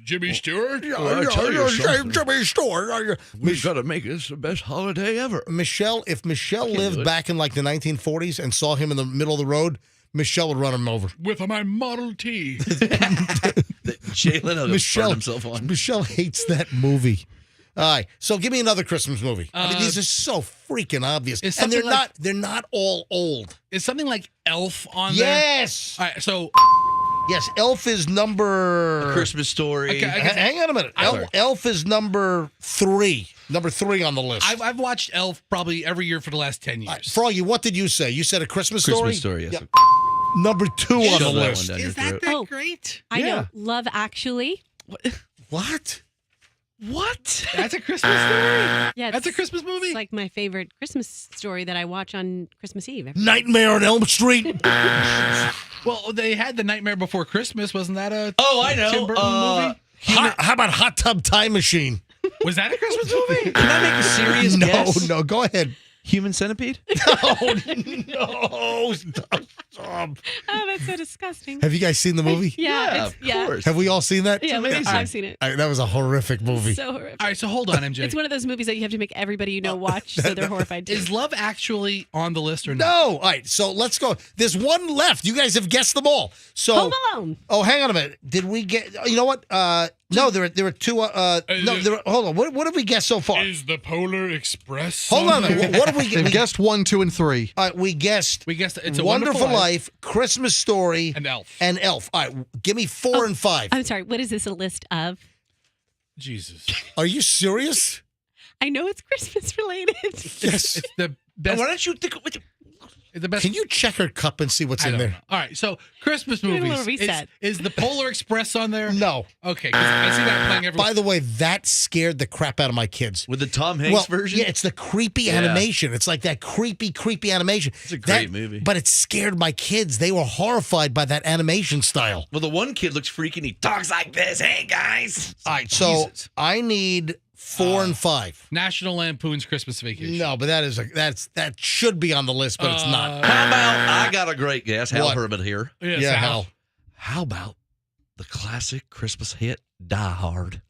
Jimmy Stewart? Jimmy Stewart. We've got to make this the best holiday ever. Michelle, if Michelle lived back in like the 1940s and saw him in the middle of the road, Michelle would run him over. With my Model T. Jay Leno burned himself on. Michelle hates that movie. All right, so give me another Christmas movie. I mean, these are so freaking obvious, and they're not all old. Is something like Elf on yes. there? All right, so yes, Elf is number A Christmas Story. Okay, hang on a minute. Elf is number 3. Number 3 on the list. I've watched Elf probably every year for the last 10 years. Froggy, what did you say? You said A Christmas Story? Christmas Story, yes. Yeah. Number 2 on the list. Is that great? I know. Love Actually. What? What? That's a Christmas story? Yeah, That's a Christmas movie? It's like my favorite Christmas story that I watch on Christmas Eve. Nightmare on Elm Street. Well, they had The Nightmare Before Christmas. Wasn't that a I know. Tim Burton movie? How about Hot Tub Time Machine? Was that a Christmas movie? Can I make a serious guess? No, go ahead. Human Centipede? No, stop. Oh, that's so disgusting. Have you guys seen the movie? Yeah, of course. Have we all seen that? Yeah, I've seen it. That was a horrific movie. So horrific. All right, so hold on, MJ. It's one of those movies that you have to make everybody you know watch, so they're horrified too. Is Love Actually on the list or not? No. All right, so let's go. There's one left. You guys have guessed them all. So Home Alone. Oh, hang on a minute. Did we get? You know what? No, there are 2. Hold on. What have we guessed so far? Is the Polar Express? Hold on. What have we? They've guessed 1, 2, and 3. All right, we guessed. It's a Wonderful Life, Christmas Story, and Elf. All right, give me 4 and 5. I'm sorry. What is this a list of? Jesus. Are you serious? I know it's Christmas related. Yes. It's the best. Why don't you think? The best. Can you check her cup and see what's in there? Know. All right, so Christmas Give it a movies. little reset. Is the Polar Express on there? No. Okay, 'cause I see that playing everywhere. By the way, that scared the crap out of my kids. With the Tom Hanks version? Yeah, it's the creepy animation. It's like that creepy animation. It's a great movie. But it scared my kids. They were horrified by that animation style. Well, the one kid looks freaky and he talks like this. Hey, guys. All right, so Jesus. I need 4 and 5. National Lampoon's Christmas Vacation. No, but that should be on the list, but it's not. How about, I got a great guess. Hal What? Herman here. Yes, Yeah, Hal. How about the classic Christmas hit, Die Hard?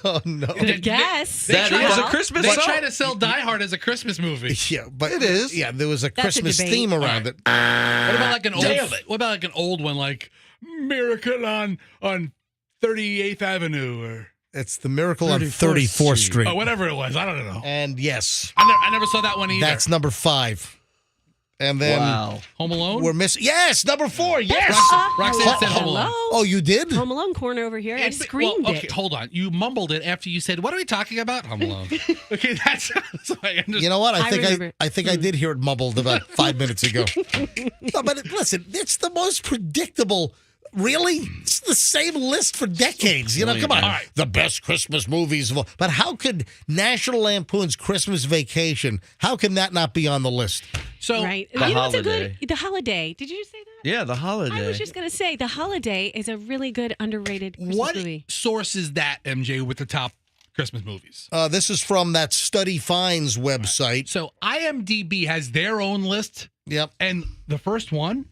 Oh, no. Good guess. That is a Christmas They song. try to sell Die Hard as a Christmas movie. Yeah, but It is. Yeah, there was a That's a Christmas debate. theme around it. What about like an old? Damn it. What about like an old one, like Miracle on 38th Avenue, or It's the Miracle on 34th 34th Street. whatever it was? I don't know. And yes, I never saw that one either. that's number 5. And then Home Alone? We're missing. Yes, number 4. Yes. Roxanne said Home Alone. Oh, you did? Home Alone corner over here. I screamed okay, it. hold on. You mumbled it after you said, "What are we talking about?" Home Alone. Okay, that's I understand. You know what? I think I Hmm. did hear it mumbled about 5 minutes ago. No, but listen, it's the most predictable. Really? It's the same list for decades. You know, come on. The best Christmas movies of all. But how could National Lampoon's Christmas Vacation, how can that not be on the list? So right. The You know what's a Holiday. The Holiday. Did you say that? Yeah, The Holiday. I was just going to say The Holiday is a really good underrated Christmas What movie. source is that, MJ, with the top Christmas movies? This is from that Study Finds website. So IMDb has their own list. Yep. And the first one,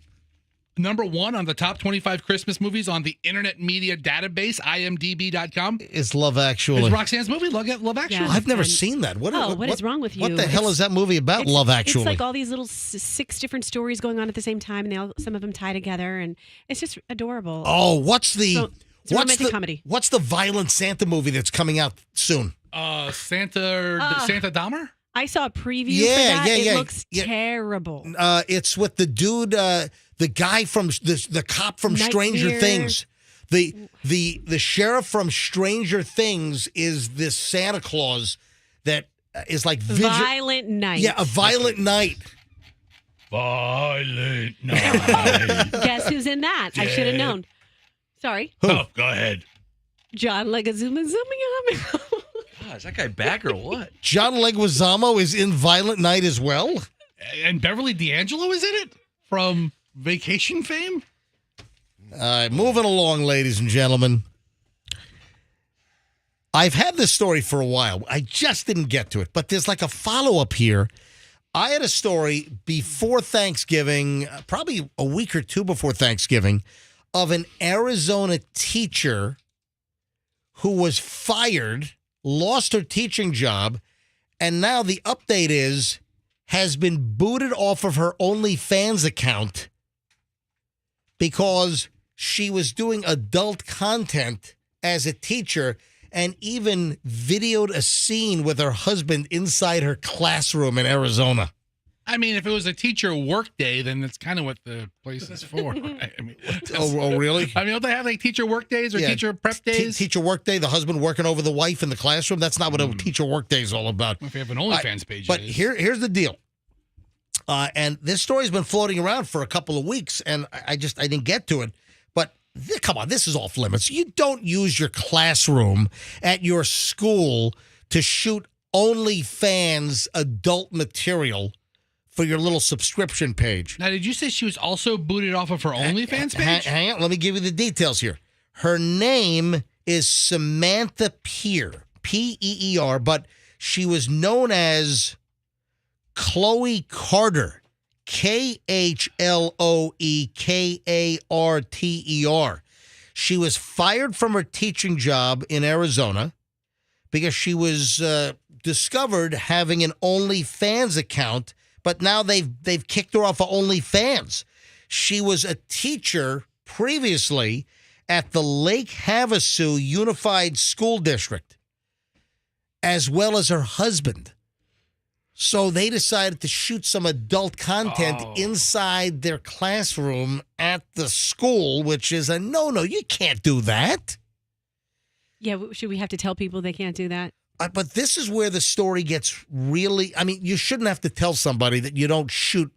number 1 on the top 25 Christmas movies on the Internet Media Database, imdb.com, is Love Actually. is Roxanne's movie, Love Actually. Yeah. I've never seen that. What is wrong with you? What the hell is that movie about, It's- Love Actually? It's like all these little 6 different stories going on at the same time, and some of them tie together, and it's just adorable. Oh, what's the it's a romantic comedy. What's the violent Santa movie that's coming out soon? Santa Dahmer? I saw a preview Yeah, for that. yeah, It yeah, looks terrible. It's with the dude, the guy from the cop from Stranger Nightmare. Things. The sheriff from Stranger Things is this Santa Claus that is like Violent Night. Yeah, a violent night. Violent Night. Guess who's in that? I should have known. Sorry. Oh, go ahead. John Leguizamo. God, is that guy back or what? John Leguizamo is in Violent Night as well. And Beverly D'Angelo is in it from Vacation fame? All right, moving along, ladies and gentlemen. I've had this story for a while. I just didn't get to it, but there's like a follow-up here. I had a story before Thanksgiving, probably a week or two before Thanksgiving, of an Arizona teacher who was fired, lost her teaching job, and now the update is has been booted off of her OnlyFans account because she was doing adult content as a teacher and even videoed a scene with her husband inside her classroom in Arizona. I mean, if it was a teacher work day, then that's kind of what the place is for. Right? I mean, Oh, really? I mean, don't they have like teacher work days or Yeah. teacher prep days? Teacher work day, the husband working over the wife in the classroom. That's not what a teacher work day is all about. If you have an OnlyFans page, But it is. here's the deal. And this story's been floating around for a couple of weeks, and I didn't get to it. But come on, this is off limits. You don't use your classroom at your school to shoot OnlyFans adult material for your little subscription page. Now, did you say she was also booted off of her OnlyFans page? Hang on, let me give you the details here. Her name is Samantha Peer, P-E-E-R, but she was known as Chloe Carter, Khloekarter. She was fired from her teaching job in Arizona because she was discovered having an OnlyFans account, but now they've kicked her off of OnlyFans. She was a teacher previously at the Lake Havasu Unified School District, as well as her husband. So they decided to shoot some adult content inside their classroom at the school, which is a no-no. You can't do that. Yeah, should we have to tell people they can't do that? But this is where the story gets really, I mean, you shouldn't have to tell somebody that you don't shoot,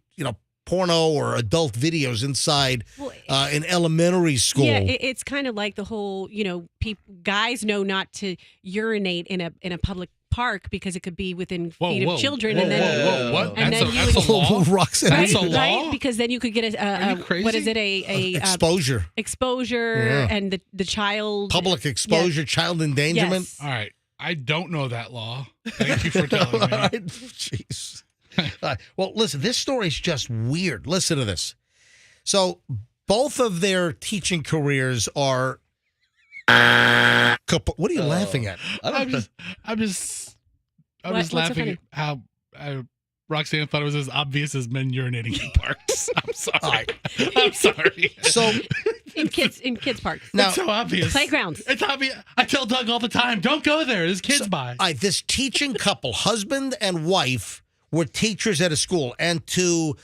porno or adult videos inside an elementary school. Yeah, it's kind of like the whole, guys know not to urinate in a public park because it could be within feet of children, and then what? And That's then a law? Roxanne. That's a law? right? Because then you could get Are you crazy? what is it? A exposure. Exposure, Yeah. and the child Public exposure, child endangerment. Yes. All right. I don't know that law. Thank you for telling me. All right. Jeez. All right. Well, listen, this story's just weird. Listen to this. So both of their teaching careers are. What are you laughing at? I'm just What's so laughing funny? at how Roxanne thought it was as obvious as men urinating in parks. I'm sorry. I'm sorry. So in kids parks. It's so obvious. Playgrounds. It's obvious. I tell Doug all the time, don't go there. There's kids by. This teaching couple, husband and wife, were teachers at a school, and to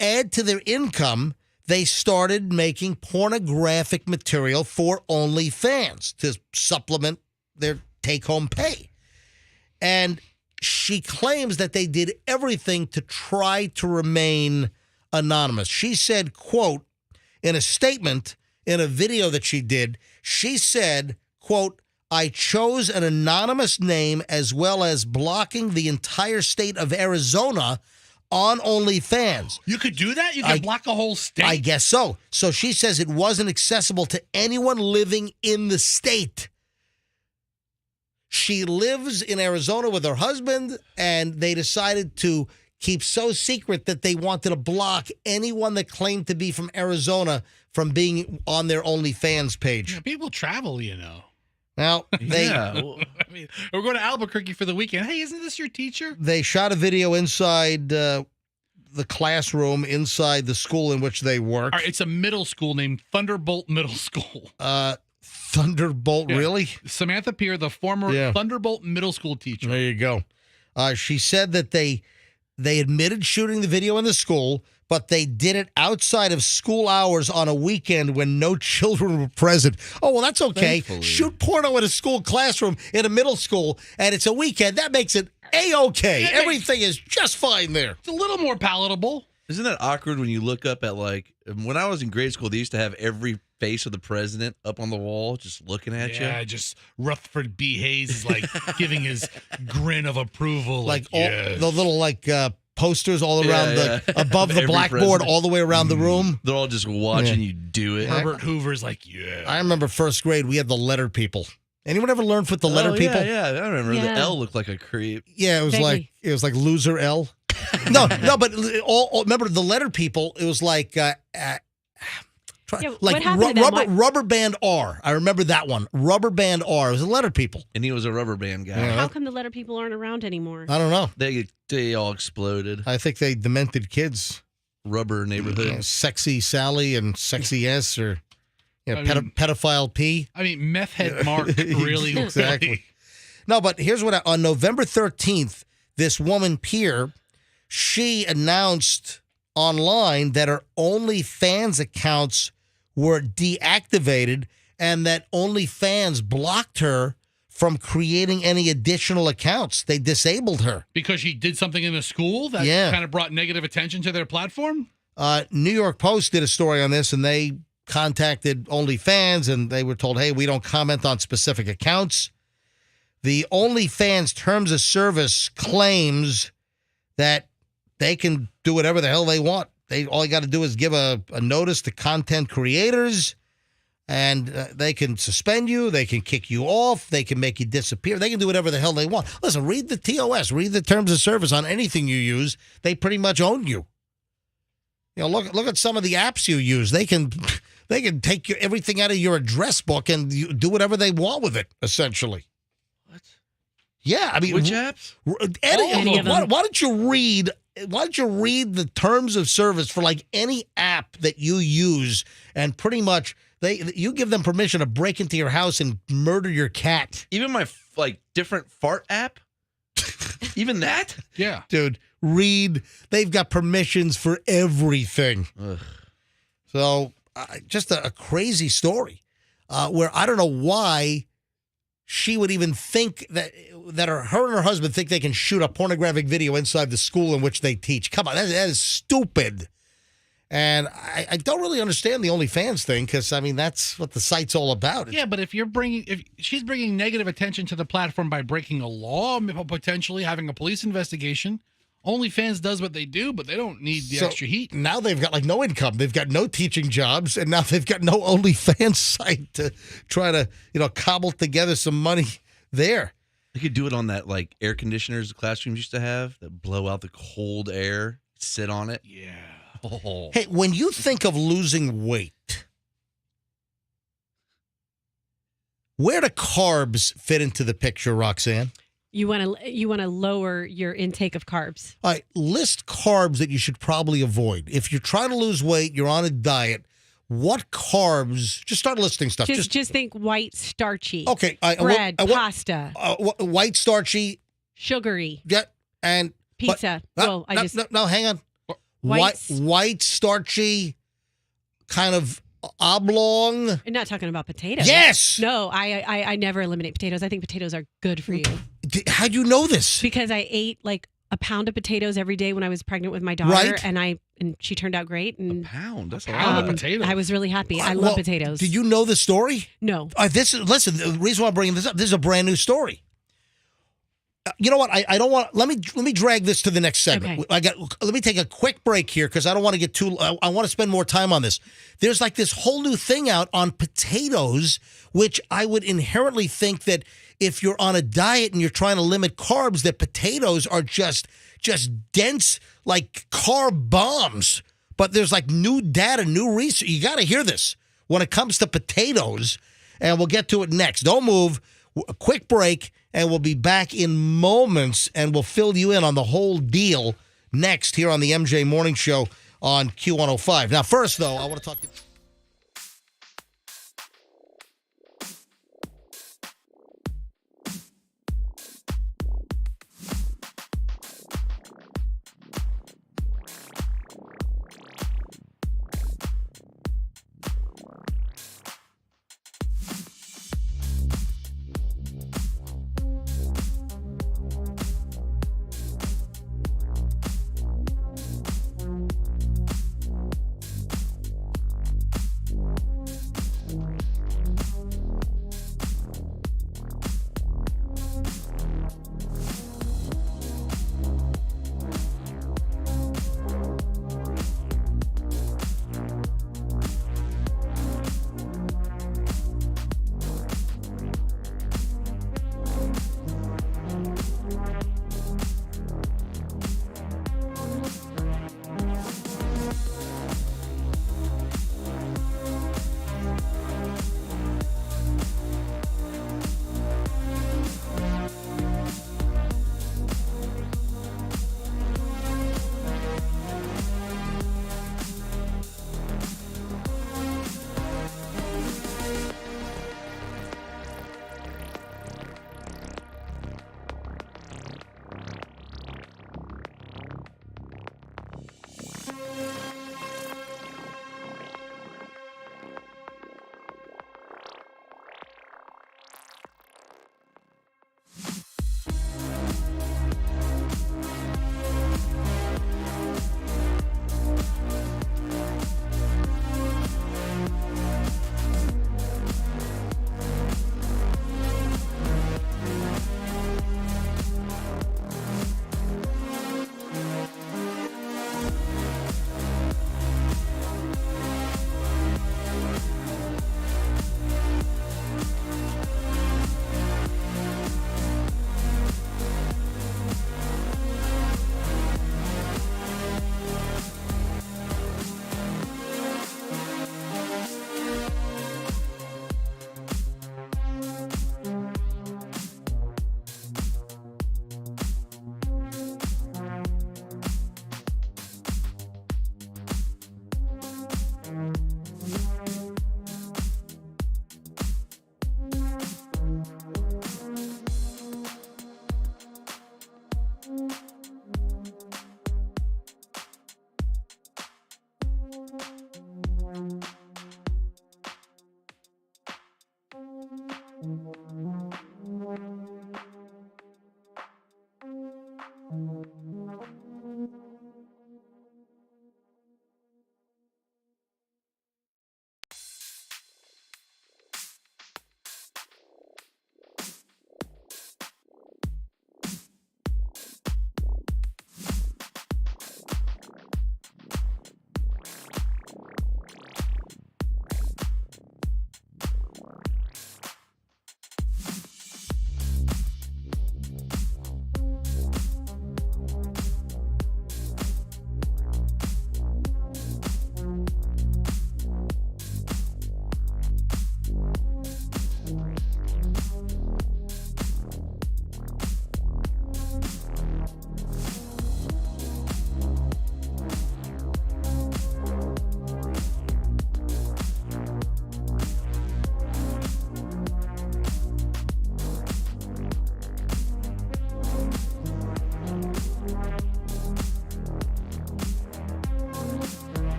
add to their income, they started making pornographic material for OnlyFans to supplement their take-home pay. And she claims that they did everything to try to remain anonymous. She said, quote, in a statement, in a video that she did, she said, quote, I chose an anonymous name as well as blocking the entire state of Arizona on OnlyFans. You could do that? You could block a whole state? I guess so. So she says it wasn't accessible to anyone living in the state. She lives in Arizona with her husband, and they decided to keep so secret that they wanted to block anyone that claimed to be from Arizona from being on their OnlyFans page. Yeah, people travel, Now, they I mean, we're going to Albuquerque for the weekend. Hey, isn't this your teacher? they shot a video inside the classroom, inside the school in which they work. All right, it's a middle school named Thunderbolt Middle School. Thunderbolt, really? Samantha Peer, the former Thunderbolt Middle School teacher. There you go. She said that they admitted shooting the video in the school, but they did it outside of school hours on a weekend when no children were present. Oh, well, that's okay. Thankfully. Shoot porno in a school classroom in a middle school, and it's a weekend. That makes it A-okay. Everything is just fine there. It's a little more palatable. Isn't that awkward when you look up at, like, when I was in grade school, they used to have every face of the president up on the wall just looking at you? Yeah, just Rutherford B. Hayes is like giving his grin of approval. Like yes. all the little posters all around above the Every blackboard, president. all the way around the room. They're all just watching you do it. Herbert Hoover's like, yeah. I remember first grade, we had the letter people. Anyone ever learned with the letter people? Yeah, I remember. Yeah. The L looked like a creep. Yeah, it was Vaguely. like loser L. no, but remember the letter people? It was like what happened to them? rubber band R. I remember that one. Rubber band R. It was a letter people. And he was a rubber band guy. Yeah. How come the letter people aren't around anymore? I don't know. They all exploded. I think they demented kids. Rubber neighborhood. Sexy Sally and Sexy S or I mean- pedophile P. I mean, meth head Mark really. Exactly. No, but here's what on November 13th, this woman, Pierre, she announced online that her OnlyFans accounts were deactivated and that OnlyFans blocked her from creating any additional accounts. They disabled her. Because she did something in a school that kind of brought negative attention to their platform? New York Post did a story on this, and they contacted OnlyFans, and they were told, hey, we don't comment on specific accounts. The OnlyFans Terms of Service claims that they can do whatever the hell they want. All you got to do is give a notice to content creators, and they can suspend you. They can kick you off. They can make you disappear. They can do whatever the hell they want. Listen, read the TOS. Read the Terms of Service on anything you use. They pretty much own you. You know, look at some of the apps you use. They can take everything out of your address book and do whatever they want with it, essentially. What? Yeah, I mean, which apps? Any of them. Why don't you read the terms of service for like any app that you use, and pretty much you give them permission to break into your house and murder your cat. Even my different fart app? Even that? Yeah. Dude, read. They've got permissions for everything. Ugh. So just a crazy story where I don't know why she would even think that her and her husband think they can shoot a pornographic video inside the school in which they teach. Come on, that is stupid. And I don't really understand the OnlyFans thing because, I mean, that's what the site's all about. Yeah, but if she's bringing negative attention to the platform by breaking a law, potentially having a police investigation, OnlyFans does what they do, but they don't need the extra heat. Now they've got no income. They've got no teaching jobs, and now they've got no OnlyFans site to try to, cobble together some money there. They could do it on that air conditioners the classrooms used to have that blow out the cold air, sit on it. Yeah. Oh. Hey, when you think of losing weight, where do carbs fit into the picture, Roxanne? You want to lower your intake of carbs. All right, list carbs that you should probably avoid. If you're trying to lose weight, you're on a diet, what carbs? Just start listing stuff. Just think white, starchy. Okay. Bread, pasta. White, starchy. Sugary. Yeah, and pizza. No, hang on. white, starchy, kind of oblong. You're not talking about potatoes. Yes. No, I never eliminate potatoes. I think potatoes are good for you. How'd you know this? Because I ate like a pound of potatoes every day when I was pregnant with my daughter, Right. and she turned out great. And pound. That's a lot of potatoes. I was really happy. I love potatoes. Did you know the story? No. Listen, the reason why I'm bringing this up, this is a brand new story. You know what? I don't want. Let me drag this to the next segment. Okay. Let me take a quick break here because I don't want to get too. I want to spend more time on this. There's like this whole new thing out on potatoes, which I would inherently think that if you're on a diet and you're trying to limit carbs, that potatoes are just dense like carb bombs. But there's like new data, new research. You got to hear this when it comes to potatoes, and we'll get to it next. Don't move. A quick break, and we'll be back in moments, and we'll fill you in on the whole deal next here on the MJ Morning Show on Q105. Now, first, though, I want to talk to you.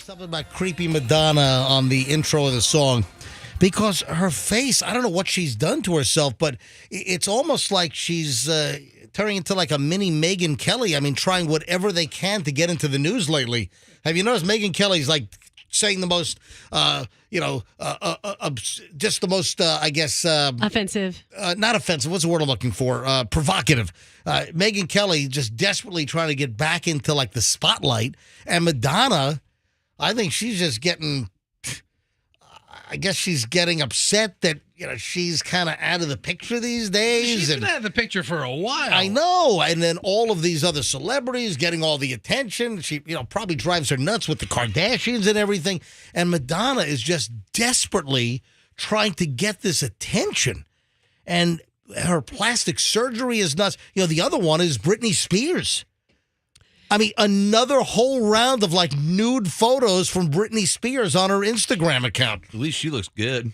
Something about creepy Madonna on the intro of the song. Because her face, I don't know what she's done to herself, but it's almost like she's turning into like a mini Megyn Kelly. I mean, trying whatever they can to get into the news lately. Have you noticed Megyn Kelly's like saying the most, just the most, I guess. Offensive. Not offensive. What's the word I'm looking for? Provocative. Megyn Kelly just desperately trying to get back into like the spotlight. And Madonna, I think she's just getting... I guess she's getting upset that, she's kind of out of the picture these days. She's been out of the picture for a while. I know. And then all of these other celebrities getting all the attention. She, probably drives her nuts with the Kardashians and everything. And Madonna is just desperately trying to get this attention. And her plastic surgery is nuts. The other one is Britney Spears. I mean, another whole round of like nude photos from Britney Spears on her Instagram account. At least she looks good.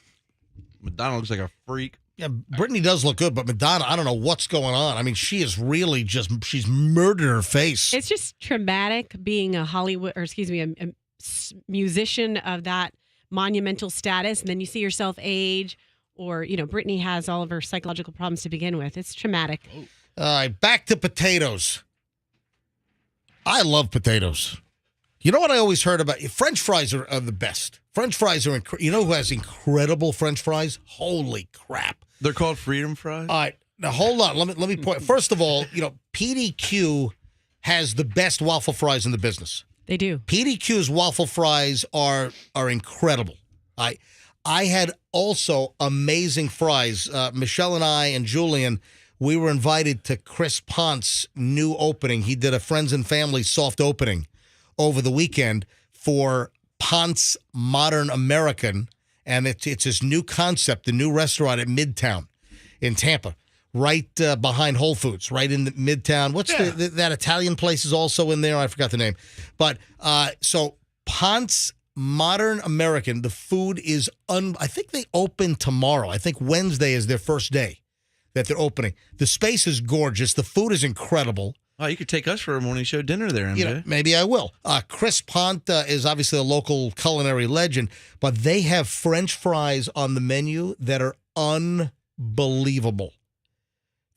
Madonna looks like a freak. Yeah, Britney does look good, but Madonna, I don't know what's going on. I mean, she is really she's murdered her face. It's just traumatic being a musician of that monumental status, and then you see yourself age, or, Britney has all of her psychological problems to begin with. It's traumatic. All right, back to potatoes. I love potatoes. You know what I always heard about? French fries are the best. French fries are you know who has incredible French fries? Holy crap. They're called freedom fries? All right. Now, hold on. Let me point. First of all, PDQ has the best waffle fries in the business. They do. PDQ's waffle fries are incredible. I had also amazing fries. Michelle and I and Julian, we were invited to Chris Ponce's new opening. He did a Friends and Family soft opening over the weekend for Ponce Modern American, and it's his new concept, the new restaurant at Midtown in Tampa, right behind Whole Foods, right in the Midtown. What's that Italian place is also in there? I forgot the name. But so Ponce Modern American, the food is I think they open tomorrow. I think Wednesday is their first day that they're opening. The space is gorgeous. The food is incredible. Oh, you could take us for a morning show dinner there, MJ. Maybe I will. Chris Ponce is obviously a local culinary legend, but they have French fries on the menu that are unbelievable.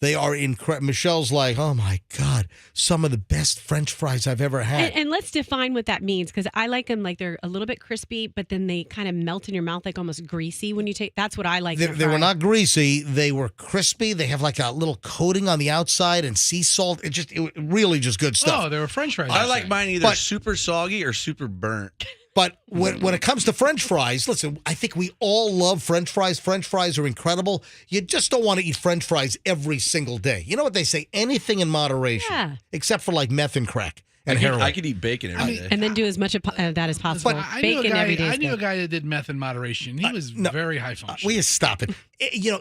They are incredible. Michelle's like, oh my God, some of the best French fries I've ever had. And let's define what that means, because I like them like they're a little bit crispy, but then they kind of melt in your mouth like almost greasy when you take. That's what I like. They were not greasy. They were crispy. They have like a little coating on the outside and sea salt. It really just good stuff. Oh, they were French fries. I like mine either super soggy or super burnt. But when it comes to French fries, listen, I think we all love French fries. French fries are incredible. You just don't want to eat French fries every single day. You know what they say? Anything in moderation, except for like meth and crack and heroin. I could eat bacon every day. And then do as much of that as possible. But Bacon every day. I knew a guy that did meth in moderation. He was very high functioning. Will you stop it?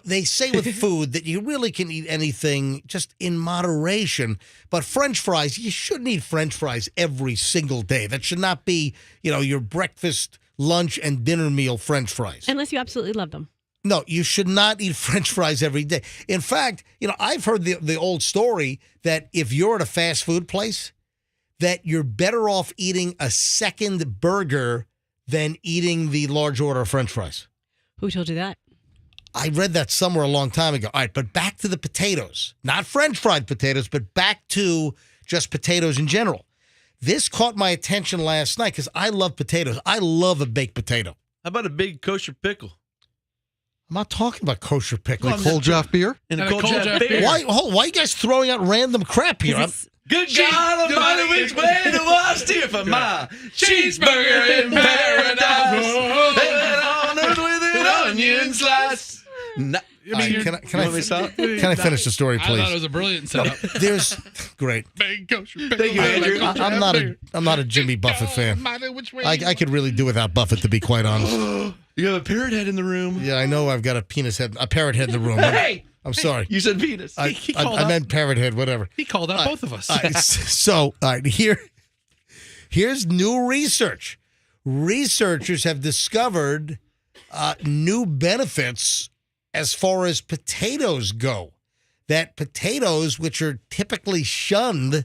They say with food that you really can eat anything just in moderation. But French fries, you shouldn't eat French fries every single day. That should not be, your breakfast, lunch, and dinner meal French fries. Unless you absolutely love them. No, you should not eat French fries every day. In fact, I've heard the old story that if you're at a fast food place, that you're better off eating a second burger than eating the large order of French fries. Who told you that? I read that somewhere a long time ago. All right, but back to the potatoes. Not French fried potatoes, but back to just potatoes in general. This caught my attention last night because I love potatoes. I love a baked potato. How about a big kosher pickle? I'm not talking about kosher pickle. Cold draft beer? And a cold draft beer. Why are you guys throwing out random crap here? Good God Almighty, which way do I steer for my cheeseburger in paradise? Heaven on earth with an onion slice. Can I finish the story, please? I thought it was a brilliant setup. There's great. Thank you, Andrew. I'm not a Jimmy Buffett fan. I could really do without Buffett, to be quite honest. You have a parrot head in the room. Yeah, I know. I've got a parrot head in the room. Hey! I'm sorry. You said penis. I meant parrot head, whatever. He called out both of us. So, here's new research. Researchers have discovered new benefits as far as potatoes go. That potatoes, which are typically shunned,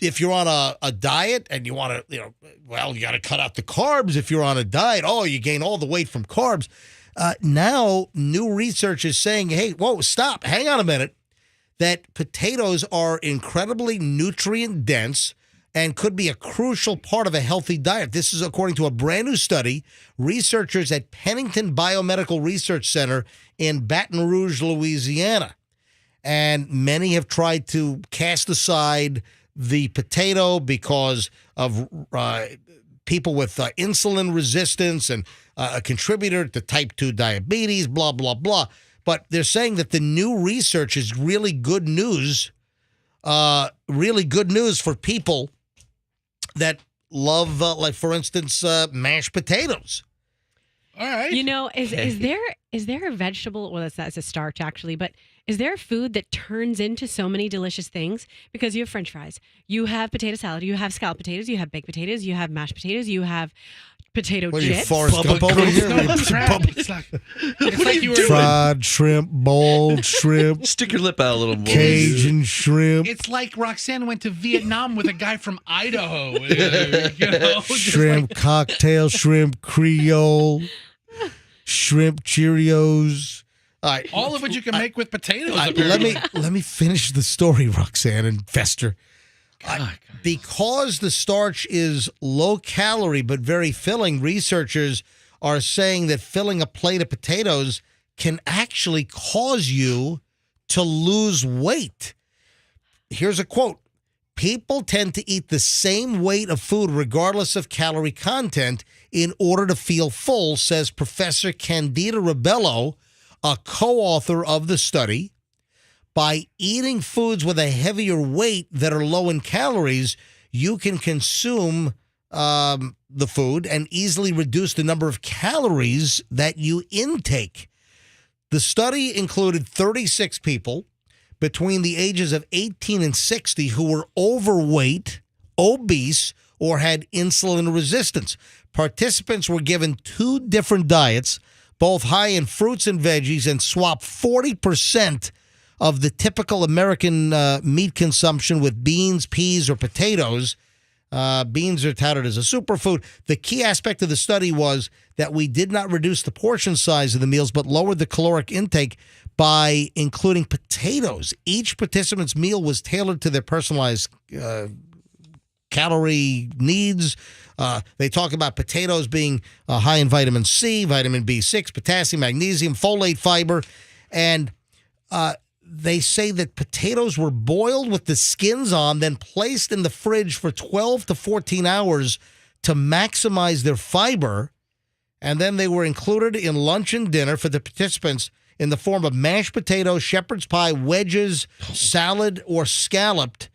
if you're on a diet and you want to, you got to cut out the carbs if you're on a diet. Oh, you gain all the weight from carbs. Now, new research is saying, hey, whoa, stop, hang on a minute, that potatoes are incredibly nutrient dense and could be a crucial part of a healthy diet. This is according to a brand new study. Researchers at Pennington Biomedical Research Center in Baton Rouge, Louisiana. And many have tried to cast aside the potato because of people with insulin resistance and a contributor to type 2 diabetes, blah, blah, blah. But they're saying that the new research is really good news for people that love, like, for instance, mashed potatoes. All right. Is there a vegetable? Well, that's a starch actually, but is there a food that turns into so many delicious things? Because you have French fries, you have potato salad, you have scalloped potatoes, you have baked potatoes, you have mashed potatoes, you have potato What are you, chips. Forrest Gump over here? It's like you were Fried shrimp, boiled shrimp. Stick your lip out a little more. Cajun shrimp. It's like Roxanne went to Vietnam with a guy from Idaho. Shrimp cocktail, shrimp Creole, shrimp Cheerios. All of which you can make with potatoes. Let me finish the story, Roxanne and Fester. Because the starch is low calorie but very filling, researchers are saying that filling a plate of potatoes can actually cause you to lose weight. Here's a quote. People tend to eat the same weight of food regardless of calorie content in order to feel full, says Professor Candida Rebello, a co-author of the study. By eating foods with a heavier weight that are low in calories, you can consume the food and easily reduce the number of calories that you intake. The study included 36 people between the ages of 18 and 60 who were overweight, obese, or had insulin resistance. Participants were given 2 different diets, both high in fruits and veggies, and swapped 40% of the typical American meat consumption with beans, peas, or potatoes. Beans are touted as a superfood. The key aspect of the study was that we did not reduce the portion size of the meals, but lowered the caloric intake by including potatoes. Each participant's meal was tailored to their personalized calorie needs. They talk about potatoes being high in vitamin C, vitamin B6, potassium, magnesium, folate, fiber, and they say that potatoes were boiled with the skins on, then placed in the fridge for 12 to 14 hours to maximize their fiber. And then they were included in lunch and dinner for the participants in the form of mashed potatoes, shepherd's pie, wedges, salad, or scalloped.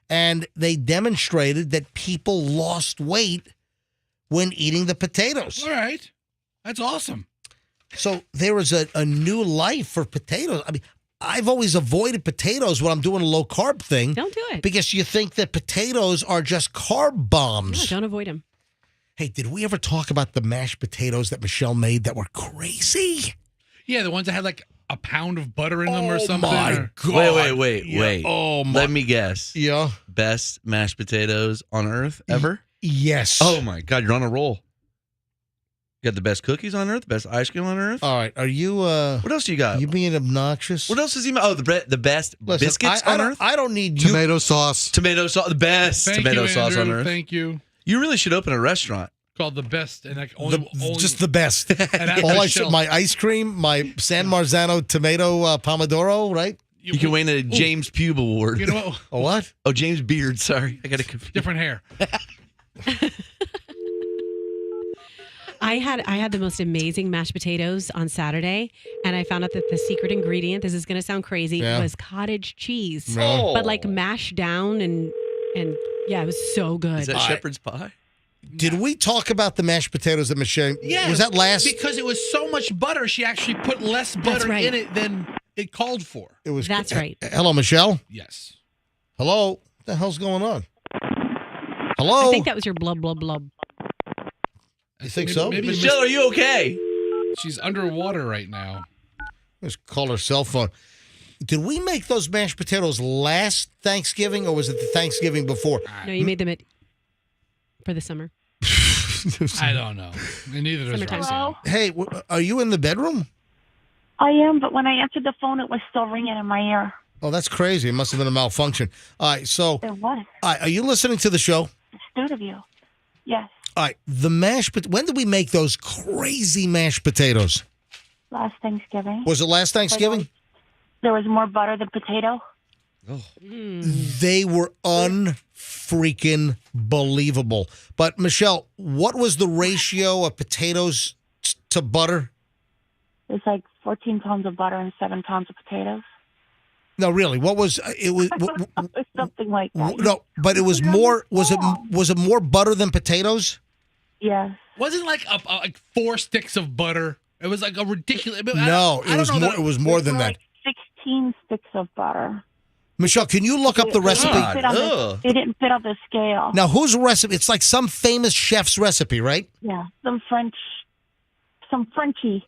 And they demonstrated that people lost weight when eating the potatoes. All right. That's awesome. So there is a new life for potatoes. I mean, I've always avoided potatoes when I'm doing a low-carb thing. Don't do it. Because you think that potatoes are just carb bombs. No, don't avoid them. Hey, did we ever talk about the mashed potatoes that Michelle made that were crazy? Yeah, the ones that had like a pound of butter in them or something. My God. Wait. Oh, my. Let me guess. Yeah. Best mashed potatoes on earth ever? Yes. Oh, my God. You're on a roll. You got the best cookies on earth, the best ice cream on earth. All right. Are you... what else do you got? You being obnoxious? What else is he... Oh, the best biscuits on earth? I don't need tomato sauce. Tomato sauce. The best tomato sauce on earth. Thank you. You really should open a restaurant. Called the best. And like only just the best. And All I said, my ice cream, my San Marzano tomato pomodoro, right? You can win a James Pube Award. You know what? A what? Oh, James Beard. Sorry. I got a confused. Different hair. I had the most amazing mashed potatoes on Saturday, and I found out that the secret ingredient, this is going to sound crazy, was cottage cheese. Oh. But like mashed down and yeah, it was so good. Is that shepherd's pie? Did we talk about the mashed potatoes that Michelle... Yeah. Was that last... Because it was so much butter, she actually put less butter in it than it called for. It was. That's right. Hello, Michelle? Yes. Hello? What the hell's going on? Hello? I think that was your blub, blub, blub. You think so? Maybe Michelle, are you okay? She's underwater right now. Let's call her cell phone. did we make those mashed potatoes last Thanksgiving, or was it the Thanksgiving before? No, you made them for the summer. I don't know. And neither does Summertime. Roxanne. Hey, are you in the bedroom? I am, but when I answered the phone, it was still ringing in my ear. Oh, that's crazy. It must have been a malfunction. All right, so It was. are you listening to the show? Astute of you. Yes. All right, the when did we make those crazy mashed potatoes? Last Thanksgiving. Was it last Thanksgiving? There was more butter than potato. They were unfreaking believable. But Michelle, what was the ratio of potatoes to butter? It's like 14 pounds of butter and 7 pounds of potatoes. No, really. What was it? Was something like that. no, but it was more. Was it more butter than potatoes? Yes. Wasn't like like 4 sticks of butter. It was like a ridiculous. No, it was more. It was more than that. 16 sticks of butter. Michelle, can you look up the recipe? They didn't fit on the scale. Now, whose recipe? It's like some famous chef's recipe, right? Yeah, some Frenchie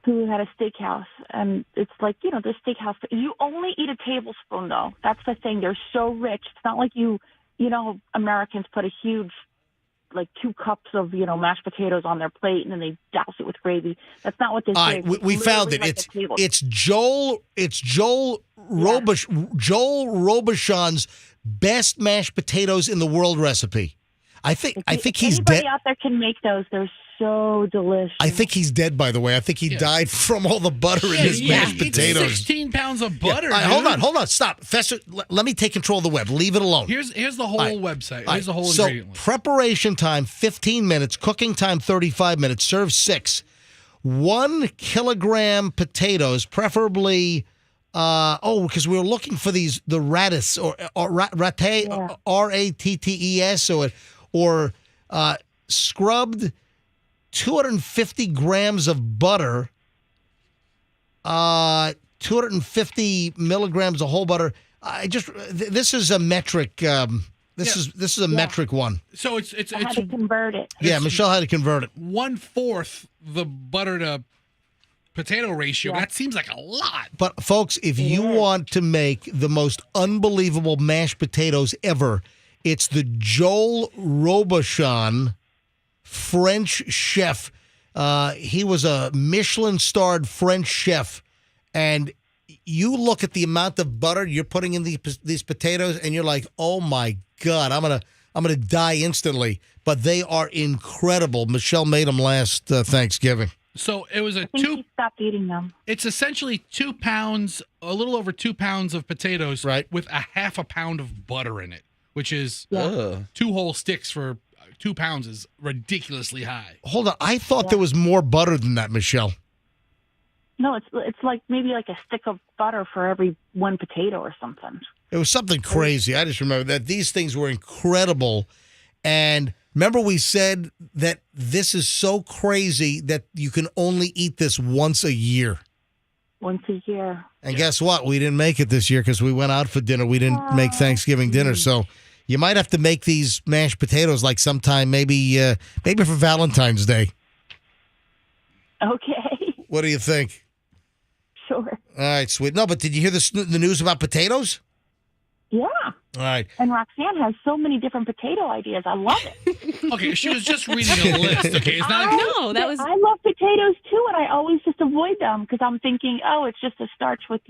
who had a steakhouse, and it's like, the steakhouse. You only eat a tablespoon, though. That's the thing. They're so rich. It's not like Americans put a huge, like 2 cups of, mashed potatoes on their plate, and then they douse it with gravy. That's not what this All is. right, we found it. Like It's Joel Robuchon's best mashed potatoes in the world recipe. I think he's dead. Anybody out there can make those. They're so delicious. I think he's dead, by the way. I think he died from all the butter in his mashed potatoes. 16 pounds of butter. Yeah. All right, hold on. Stop. Fester, let me take control of the web. Leave it alone. Here's the whole website. Here's the whole so ingredient list. Preparation time, 15 minutes. Cooking time, 35 minutes. Serve 6. 1 kilogram potatoes, preferably... because we were looking for the rattes or ratte, R-A-T-T-E-S, or scrubbed 250 grams of butter, 250 milligrams of whole butter. This is a metric. This is a metric one. So it's I had to convert it. Yeah, Michelle had to convert it. 1/4 the butter to potato ratio. That seems like a lot. But folks, if you want to make the most unbelievable mashed potatoes ever, it's the Joel Robuchon French chef. He was a Michelin-starred French chef, and you look at the amount of butter you're putting in these potatoes, and you're like, "Oh my God, I'm gonna die instantly." But they are incredible. Michelle made them last Thanksgiving. So it was I think he stopped eating them. It's essentially 2 pounds, a little over 2 pounds of potatoes, right, with a half a pound of butter in it, which is 2 whole sticks for 2 pounds is ridiculously high. Hold on, I thought there was more butter than that, Michelle. No, it's like maybe like a stick of butter for every 1 potato or something. It was something crazy. I just remember that these things were incredible. And remember we said that this is so crazy that you can only eat this once a year. Once a year. And guess what? We didn't make it this year because we went out for dinner. We didn't make Thanksgiving dinner. So you might have to make these mashed potatoes like sometime, maybe for Valentine's Day. Okay. What do you think? Sure. All right, sweet. No, but did you hear the news about potatoes? Yeah. All right. And Roxanne has so many different potato ideas. I love it. Okay, she was just reading a list. Okay, it's not. I love potatoes too, and I always just avoid them because I'm thinking, it's just a starch with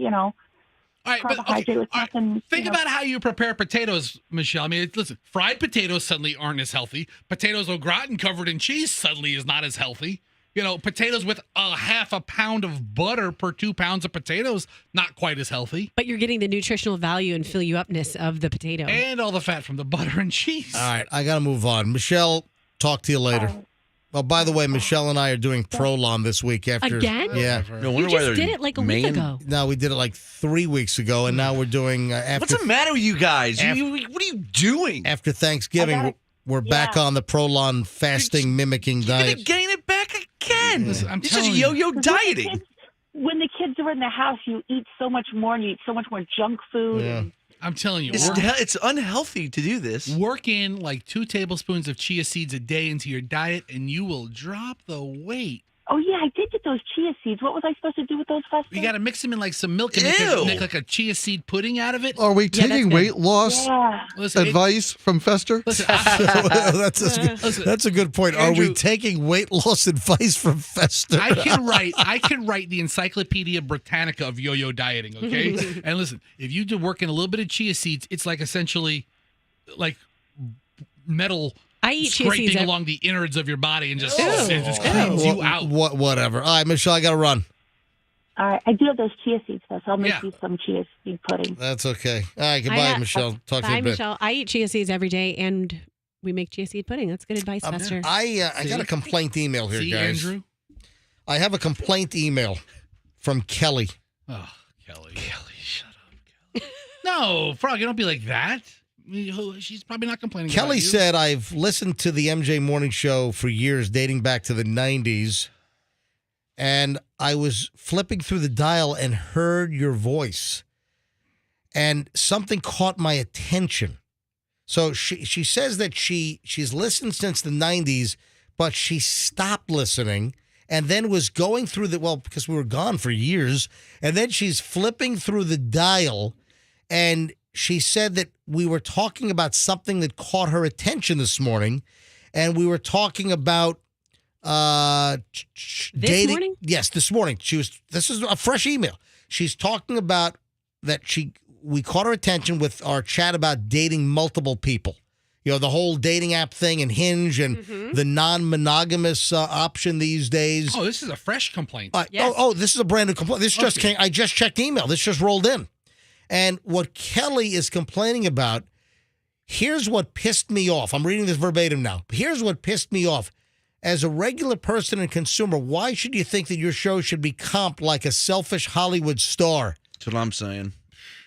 carbohydrate with nothing. Think about how you prepare potatoes, Michelle. I mean, listen, fried potatoes suddenly aren't as healthy. Potatoes au gratin covered in cheese suddenly is not as healthy. Potatoes with a half a pound of butter per 2 pounds of potatoes, not quite as healthy. But you're getting the nutritional value and fill you upness of the potato. And all the fat from the butter and cheese. All right, I got to move on. Michelle, talk to you later. Oh, by the way, Michelle and I are doing Prolon this week after. Again? Yeah. No wonder you just did it like a week ago. No, we did it like 3 weeks ago, and now we're doing after. What's the matter with you guys? What are you doing? After Thanksgiving, we're back on the Prolon fasting mimicking diet. You're gonna gain it back again. Listen, I'm It's telling just yo-yo dieting. When the kids are in the house, you eat so much more, and you eat so much more junk food. Yeah. I'm telling you, It's unhealthy to do this. Work in like 2 tablespoons of chia seeds a day into your diet, and you will drop the weight. Oh, yeah, I did get those chia seeds. What was I supposed to do with those, Fester? You got to mix them in like some milk and make like a chia seed pudding out of it. Are we taking weight loss Listen, advice from Fester? Listen, that's a good point. Andrew, Are we taking weight loss advice from Fester? I can write the Encyclopedia Britannica of yo-yo dieting, okay? And listen, if you do work in a little bit of chia seeds, it's like essentially like metal I eat chia scraping seeds along the innards of your body and just cleans you out. Whatever. All right, Michelle, I got to run. All right, I do have those chia seeds, though, so I'll make you some chia seed pudding. That's okay. All right, goodbye, Michelle. Talk to you in a bit. Bye, Michelle. I eat chia seeds every day, and we make chia seed pudding. That's good advice, Fester. I got a complaint email here, See, guys. Andrew? I have a complaint email from Kelly. Oh, Kelly, shut up, Kelly. No, Froggy, don't be like that. She's probably not complaining. Kelly about you. said, I've listened to the MJ Morning Show for years, dating back to the 90s, and I was flipping through the dial and heard your voice, and something caught my attention. So she says that she's listened since the 90s, but she stopped listening and then was going through because we were gone for years, and then she's flipping through the dial, and she said that we were talking about something that caught her attention this morning, and we were talking about dating. Morning? Yes, this morning. This is a fresh email. She's talking about that we caught her attention with our chat about dating multiple people. You know, the whole dating app thing and Hinge and the non-monogamous option these days. Oh, this is a fresh complaint. Yes. This is a brand new complaint. This just came. I just checked email. This just rolled in. And what Kelly is complaining about, here's what pissed me off. I'm reading this verbatim now. Here's what pissed me off. As a regular person and consumer, why should you think that your show should be comped like a selfish Hollywood star? That's what I'm saying.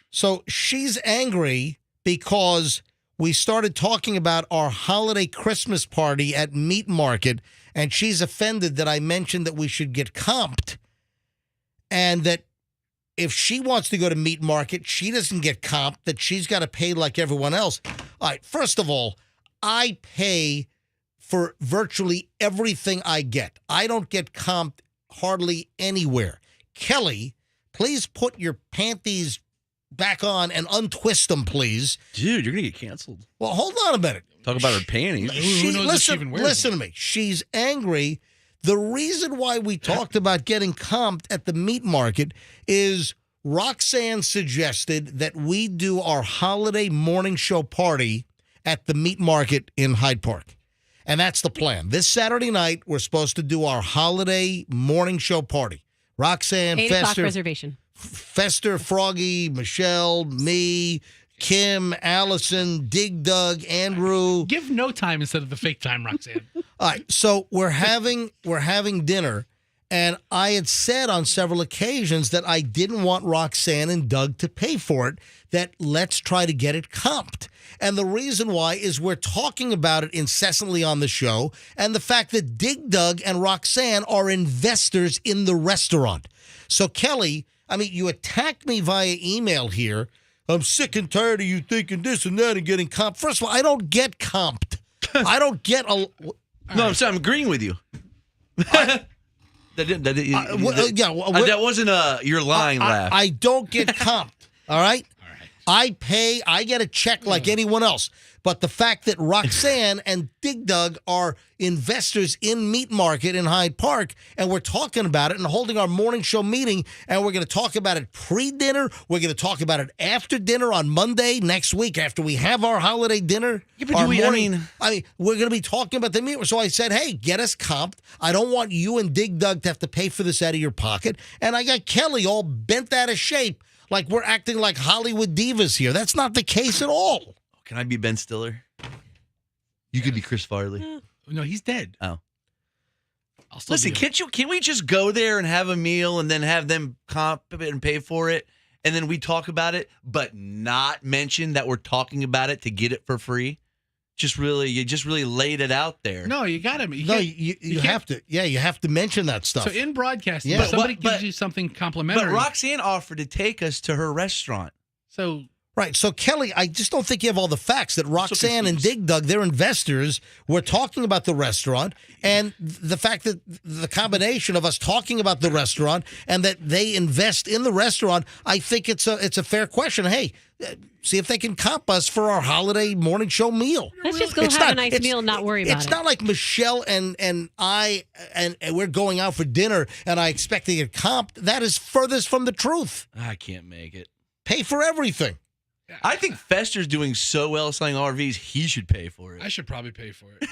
So she's angry because we started talking about our holiday Christmas party at Meat Market, and she's offended that I mentioned that we should get comped, and that if she wants to go to Meat Market, she doesn't get comped, that she's got to pay like everyone else. All right, first of all, I pay for virtually everything I get. I don't get comped hardly anywhere. Kelly, please put your panties back on and untwist them, please. Dude, you're going to get canceled. Well, hold on a minute. Talk about her panties. Who knows if she even wears listen to me. She's angry. The reason why we talked about getting comped at the Meat Market is Roxanne suggested that we do our holiday morning show party at the Meat Market in Hyde Park. And that's the plan. This Saturday night, we're supposed to do our holiday morning show party. Roxanne, 8 o'clock Fester, reservation. Fester, Froggy, Michelle, me, Kim, Allison, Dig Dug, Andrew. Give no time instead of the fake time, Roxanne. All right, so we're having dinner, and I had said on several occasions that I didn't want Roxanne and Doug to pay for it, that let's try to get it comped. And the reason why is we're talking about it incessantly on the show, and the fact that Dig Dug and Roxanne are investors in the restaurant. So, Kelly, I mean, you attacked me via email here. I'm sick and tired of you thinking this and that and getting comped. First of all, I don't get comped. I don't get a... No, I'm agreeing with you. That wasn't your lying laugh. I don't get comped, all right? I pay, I get a check like anyone else. But the fact that Roxanne and Dig Dug are investors in Meat Market in Hyde Park, and we're talking about it and holding our morning show meeting, and we're going to talk about it pre-dinner. We're going to talk about it after dinner on Monday next week after we have our holiday dinner. Yeah, but we're going to be talking about the meat. So I said, hey, get us comped. I don't want you and Dig Dug to have to pay for this out of your pocket. And I got Kelly all bent out of shape like we're acting like Hollywood divas here. That's not the case at all. Can I be Ben Stiller? You could be Chris Farley. No, he's dead. Oh. Listen, can't we just go there and have a meal and then have them comp it and pay for it, and then we talk about it, but not mention that we're talking about it to get it for free? You just really laid it out there. No, you got to. You have to. Yeah, you have to mention that stuff. So in broadcasting, if somebody gives you something complimentary. But Roxanne offered to take us to her restaurant. So Right. So, Kelly, I just don't think you have all the facts that Roxanne and Dig Dug, their investors, were talking about the restaurant, and the fact that the combination of us talking about the restaurant and that they invest in the restaurant, I think it's a fair question. Hey, see if they can comp us for our holiday morning show meal. Let's just go have a nice meal and not worry about it. It's not like Michelle and I, and we're going out for dinner, and I expect to get comped. That is furthest from the truth. I can't make it. Pay for everything. I think Fester's doing so well selling RVs, he should pay for it. I should probably pay for it.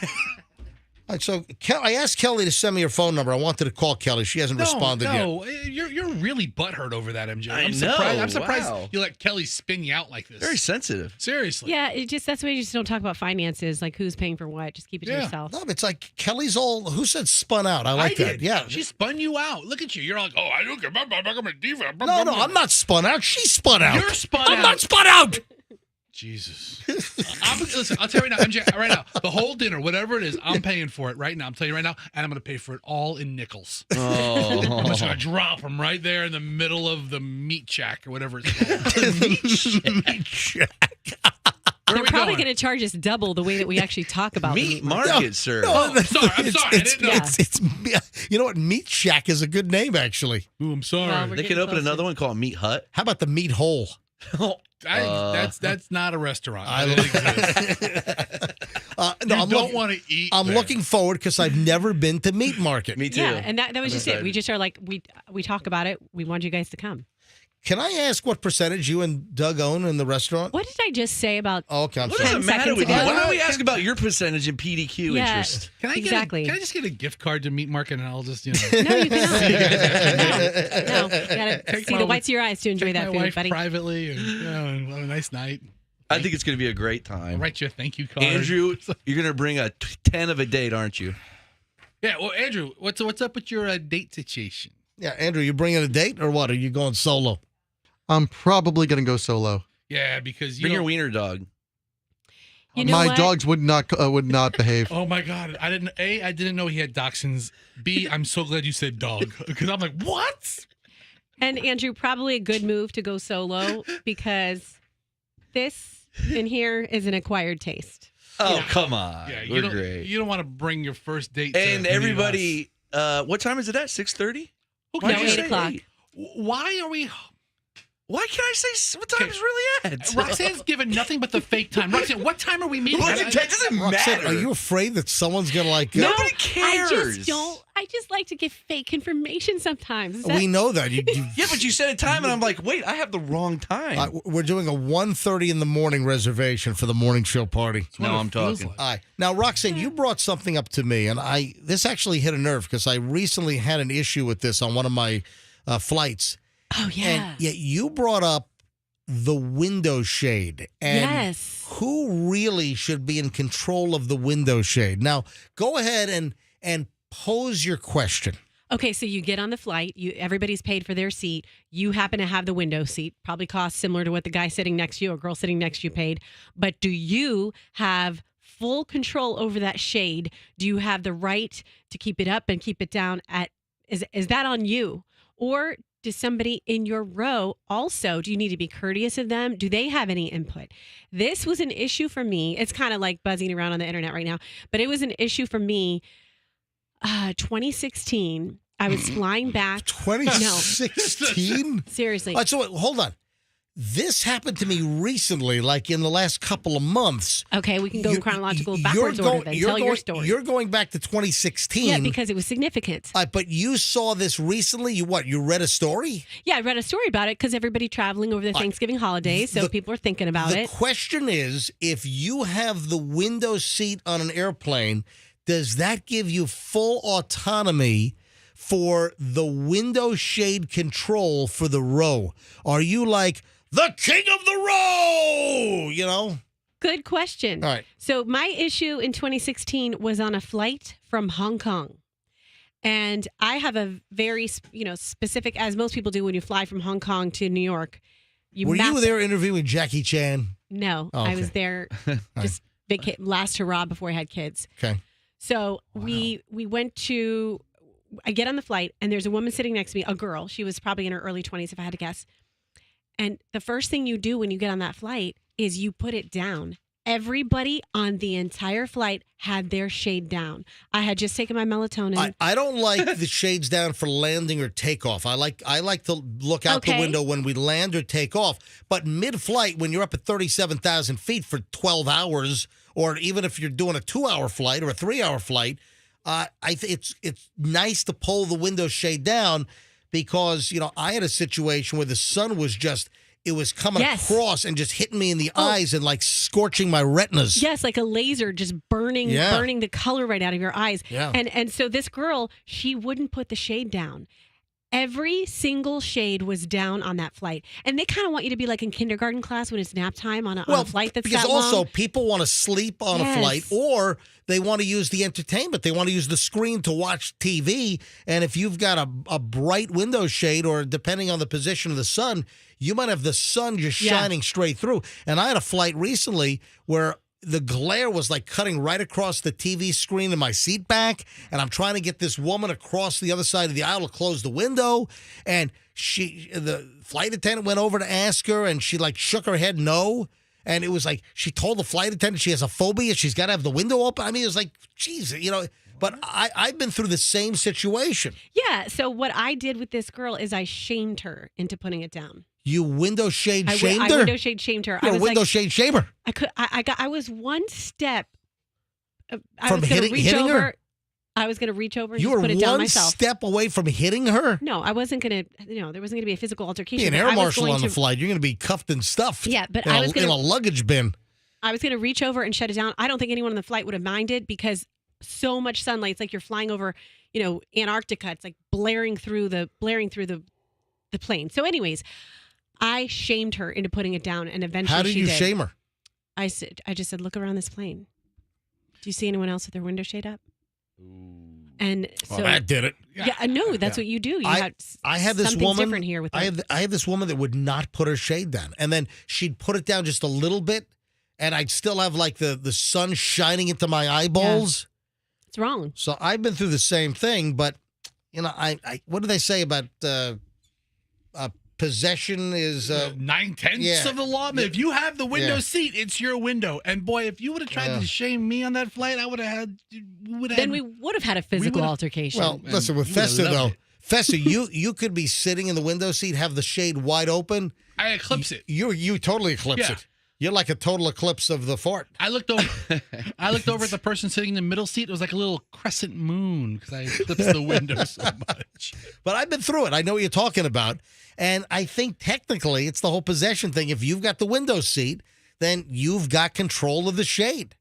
All right, so I asked Kelly to send me her phone number. I wanted to call Kelly. She hasn't responded yet. No, you're really butthurt over that, MJ. I know. I'm surprised Wow. you let Kelly spin you out like this. Very sensitive. Seriously. Yeah, that's why you just don't talk about finances, like who's paying for what. Just keep it to yourself. No, it's like Kelly's all, who said spun out? I like that. did. Yeah. She spun you out. Look at you. You're like, oh, I don't care. I'm a diva. No, I'm not spun out. She spun out. You're spun out. I'm not spun out. Jesus. Listen, I'll tell you right now, MJ, right now, the whole dinner, whatever it is, I'm paying for it right now. I'm telling you right now, and I'm going to pay for it all in nickels. Oh. I'm just going to drop them right there in the middle of the meat shack or whatever it's called. Meat shack. They're probably going to charge us double the way that we actually talk about Meat market, sir. I'm sorry. I didn't know. It's you know what? Meat Shack is a good name, actually. Ooh, I'm sorry. Well, They could open another one called Meat Hut. How about the Meat Hole? That's not a restaurant. I It exists. No, You don't want to eat. I'm there. looking forward because I've never been to Meat Market. Me too. Yeah, and that was just it. excited. We just are like, we talk about it. We want you guys to come. Can I ask what percentage you and Doug own in the restaurant? What did I just say about Oh, okay, I'm What sorry. does it matter 10 with you? seconds Why ago? don't we ask about your percentage in PDQ Yeah. interest? Can I Exactly. can I just get a gift card to Meat Market and I'll just, No, you cannot. No, you gotta Take see my- the whites of your eyes to enjoy take that my food, wife buddy. privately and have a nice night. I think it's going to be a great I'll time. write you a thank you card. Andrew, you're going to bring a 10 of a date, aren't you? Yeah, well, Andrew, what's up with your date situation? Yeah, Andrew, you bringing a date or what? Are you going solo? I'm probably going to go solo. Yeah, because you Bring your don't- wiener dog. You know My what? dogs would not behave. Oh my God! I didn't know he had dachshunds. B, I'm so glad you said dog because I'm like, what? And Andrew, probably a good move to go solo because this in here is an acquired taste. Oh, come on. Yeah, We're you don't. great. You don't want to bring your first date. to And any of everybody, what time is it at? 6:30? Okay. No, 8 o'clock. Why are we? Why can't I say what time is really at? Roxanne's given nothing but the fake time. Roxanne, what time are we meeting? What? It doesn't Roxanne, matter. are you afraid that someone's going to like... Nobody cares. I just like to give fake information sometimes. We know that. Yeah, but you said a time, and I'm like, wait, I have the wrong time. We're doing a 1:30 in the morning reservation for the morning show party. No, I'm talking. All right. Now, Roxanne, you brought something up to me, and this actually hit a nerve because I recently had an issue with this on one of my flights. Oh, yeah. And yet you brought up the window shade. And Yes. who really should be in control of the window shade? Now, go ahead and pose your question. Okay, so you get on the flight. Everybody's paid for their seat. You happen to have the window seat. Probably costs similar to what the guy sitting next to you or girl sitting next to you paid. But do you have full control over that shade? Do you have the right to keep it up and keep it down? Is that on you? Or does somebody in your row also, do you need to be courteous of them? Do they have any input? This was an issue for me. It's kind of like buzzing around on the internet right now, but it was an issue for me. 2016, I was flying back. 2016? No. Seriously. All right, so wait, hold on. This happened to me recently, like in the last couple of months. Okay, we can go in chronological backwards order then. Tell your story. You're going back to 2016. Yeah, because it was significant. But you saw this recently. You read a story? Yeah, I read a story about it because everybody traveling over the Thanksgiving holidays, so people are thinking about The it. question is, if you have the window seat on an airplane, does that give you full autonomy for the window shade control for the row? Are you like the king of the row? You know? Good question. All right. So my issue in 2016 was on a flight from Hong Kong. And I have a very, specific, as most people do when you fly from Hong Kong to New York. Were you there interviewing Jackie Chan? No, Oh, I okay. was there just last hurrah before I had kids. Okay. So we went to, I get on the flight and there's a woman sitting next to me, a girl. She was probably in her early 20s if I had to guess. And the first thing you do when you get on that flight is you put it down. Everybody on the entire flight had their shade down. I had just taken my melatonin. I don't like the shades down for landing or takeoff. I like to look out the window when we land or take off. But mid-flight, when you're up at 37,000 feet for 12 hours, or even if you're doing a 2-hour flight or a 3-hour flight, it's nice to pull the window shade down because, I had a situation where the sun was just... It was coming across and just hitting me in the eyes and like scorching my retinas. Yes, like a laser just burning the color right out of your eyes. Yeah. And so this girl, she wouldn't put the shade down. Every single shade was down on that flight. And they kind of want you to be like in kindergarten class when it's nap time on a flight that's because that long. also people want to sleep on a flight or they want to use the entertainment. They want to use the screen to watch TV. And if you've got a bright window shade or depending on the position of the sun, you might have the sun just shining straight through. And I had a flight recently where the glare was like cutting right across the TV screen in my seat back. And I'm trying to get this woman across the other side of the aisle to close the window. And the flight attendant went over to ask her and she like shook her head no. And it was like she told the flight attendant she has a phobia. She's got to have the window open. I mean, it was like, geez, but I've been through the same situation. Yeah. So what I did with this girl is I shamed her into putting it down. You window shade shamed I her? window shade shamed her. You're I was a window like, shade shamer. I was one step. I From was going to reach hitting over. her? I was going to reach over and You just were put it down one myself. step away from hitting her? No, I wasn't going to, there wasn't going to be a physical altercation. Be an but air I was marshal going on the to- flight. You're going to be cuffed and stuffed. Yeah, but in I was in a luggage bin. I was going to reach over and shut it down. I don't think anyone on the flight would have minded because so much sunlight. It's like you're flying over, Antarctica. It's like blaring through the plane. So, anyways, I shamed her into putting it down, and eventually How did you shame her? I just said, "Look around this plane. Do you see anyone else with their window shade up?" And so that did it. Yeah, no, that's what you do. You I had this something woman different here with I had this woman that would not put her shade down, and then she'd put it down just a little bit, and I'd still have like the sun shining into my eyeballs. It's wrong. So I've been through the same thing, but I what do they say about possession is 9/10 of the law. If you have the window seat, it's your window. And boy, if you would have tried to shame me on that flight, I would have had. Then we would have had a physical altercation. Well, listen, with Festa though, Festa, you could be sitting in the window seat, have the shade wide open. I eclipse it. You totally eclipse it. You're like a total eclipse of the fart. I looked over at the person sitting in the middle seat. It was like a little crescent moon because I eclipsed the window so much. But I've been through it. I know what you're talking about. And I think technically it's the whole possession thing. If you've got the window seat, then you've got control of the shade.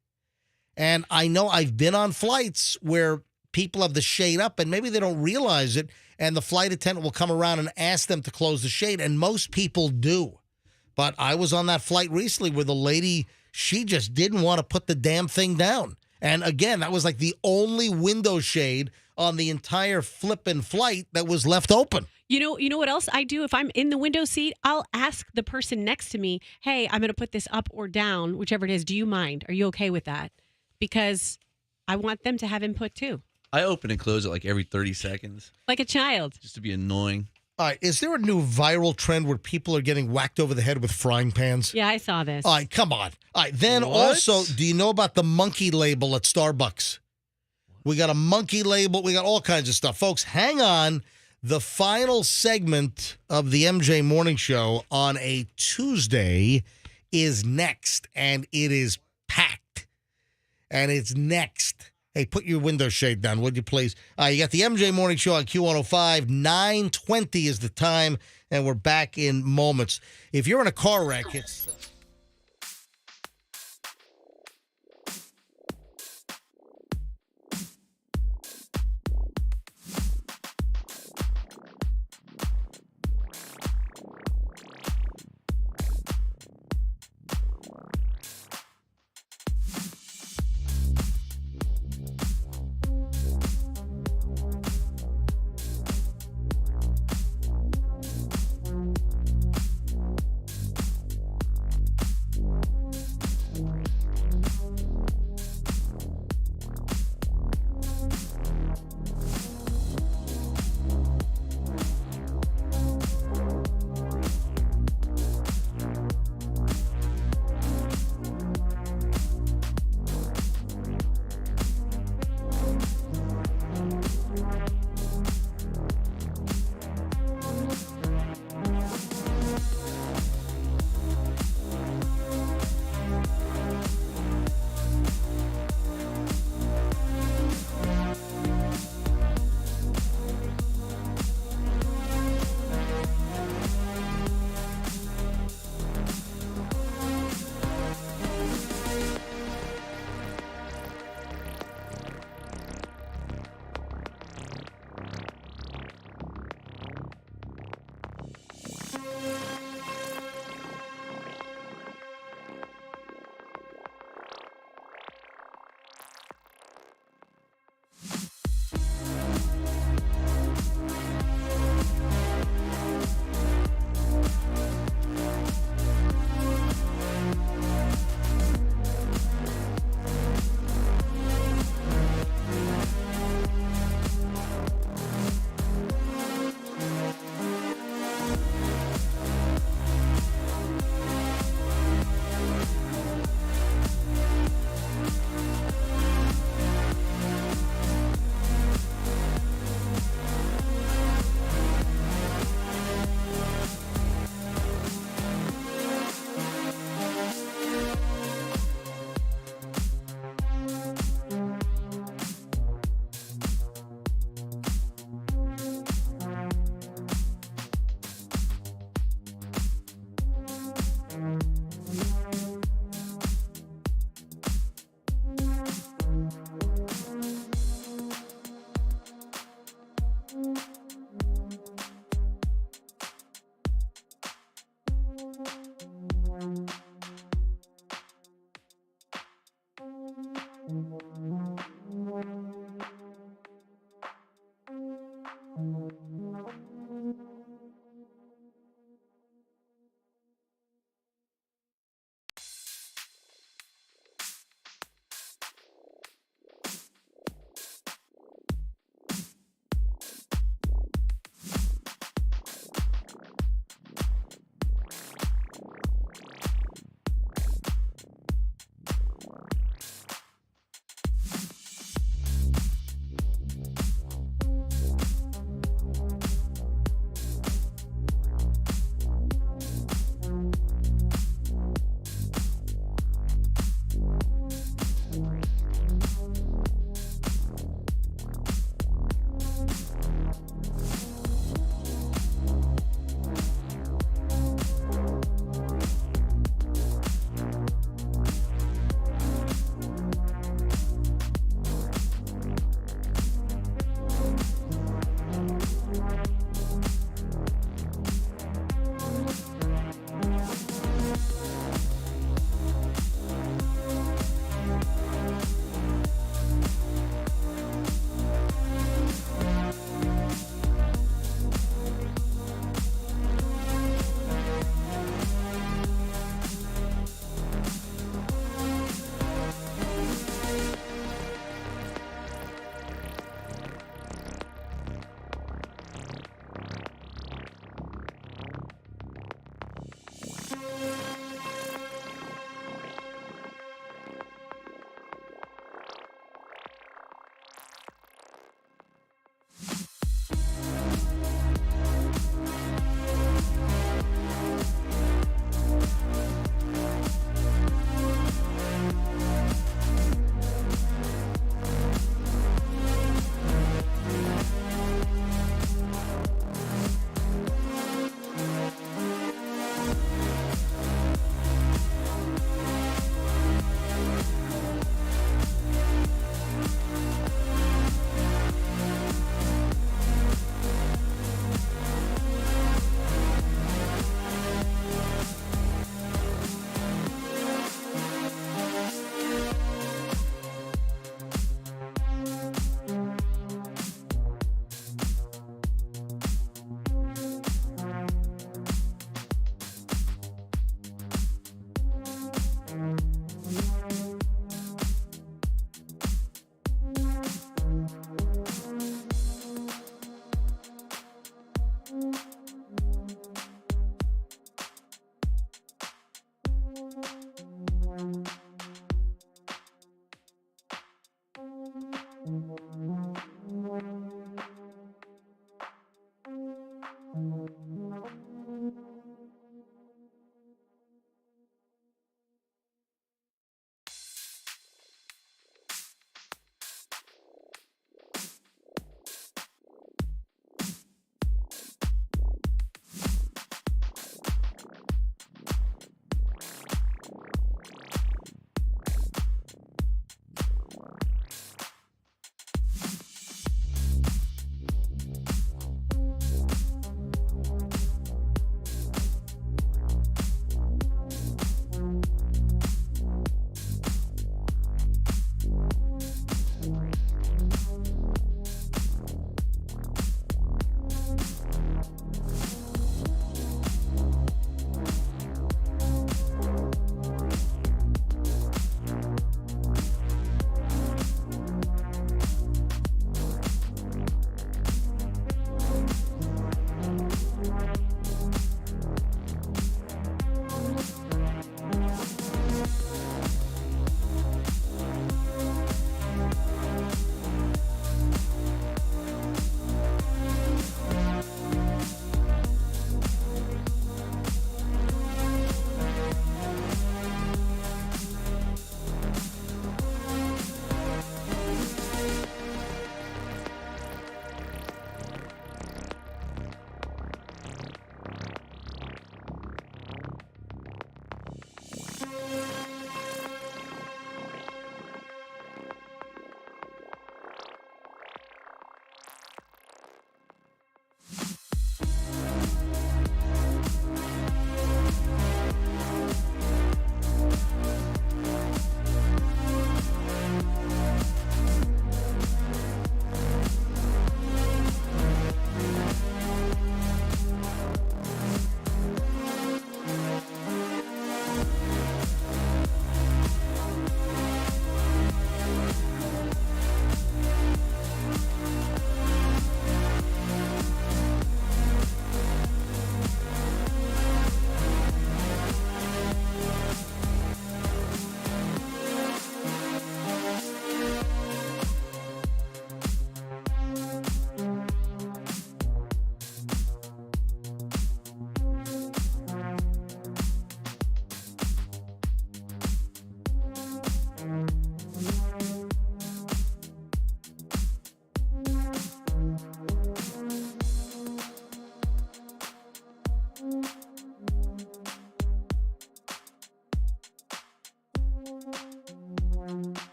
And I know I've been on flights where people have the shade up and maybe they don't realize it. And the flight attendant will come around and ask them to close the shade. And most people do. But I was on that flight recently where the lady, she just didn't want to put the damn thing down. And again, that was like the only window shade on the entire flippin' flight that was left open. You know what else I do? If I'm in the window seat, I'll ask the person next to me, "Hey, I'm going to put this up or down, whichever it is. Do you mind? Are you okay with that?" Because I want them to have input too. I open and close it like every 30 seconds. Like a child. Just to be annoying. All right, is there a new viral trend where people are getting whacked over the head with frying pans? Yeah, I saw this. All right, come on. All right, then also, do you know about the monkey label at Starbucks? We got a monkey label. We got all kinds of stuff. Folks, hang on. The final segment of the MJ Morning Show on a Tuesday is next, and it is packed. And it's next. Hey, put your window shade down, would you please? You got the MJ Morning Show on Q105. 9:20 is the time, and we're back in moments. If you're in a car wreck, it's...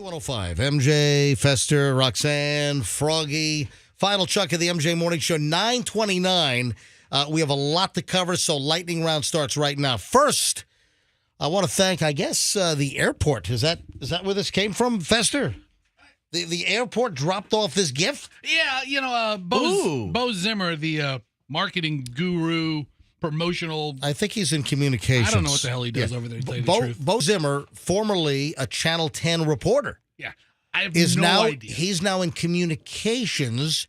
Q105, MJ, Fester, Roxanne, Froggy. Final chunk of the MJ Morning Show, 9:29. We have a lot to cover, so lightning round starts right now. First, I want to thank, I guess, the airport. Is that where this came from, Fester? The airport dropped off this gift? Yeah, Bo Zimmer, the marketing guru, promotional. I think he's in communications. I don't know what the hell he does over there, to tell you the truth. Bo Zimmer, formerly a Channel 10 reporter. Yeah, I have no idea. He's now in communications.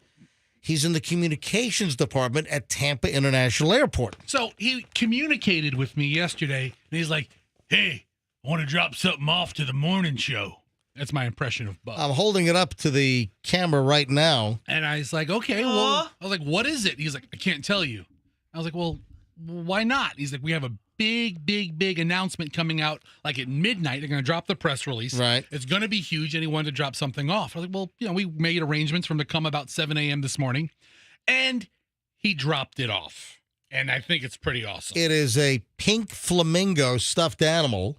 He's in the communications department at Tampa International Airport. So he communicated with me yesterday, and he's like, hey, I want to drop something off to the morning show. That's my impression of Bo. I'm holding it up to the camera right now. And I was like, okay, well, I was like, what is it? He's like, I can't tell you. I was like, well, why not? He's like, we have a big announcement coming out like at midnight. They're going to drop the press release. Right. It's going to be huge, and he wanted to drop something off. I was like, well, we made arrangements for him to come about 7 a.m. this morning, and he dropped it off. And I think it's pretty awesome. It is a pink flamingo stuffed animal.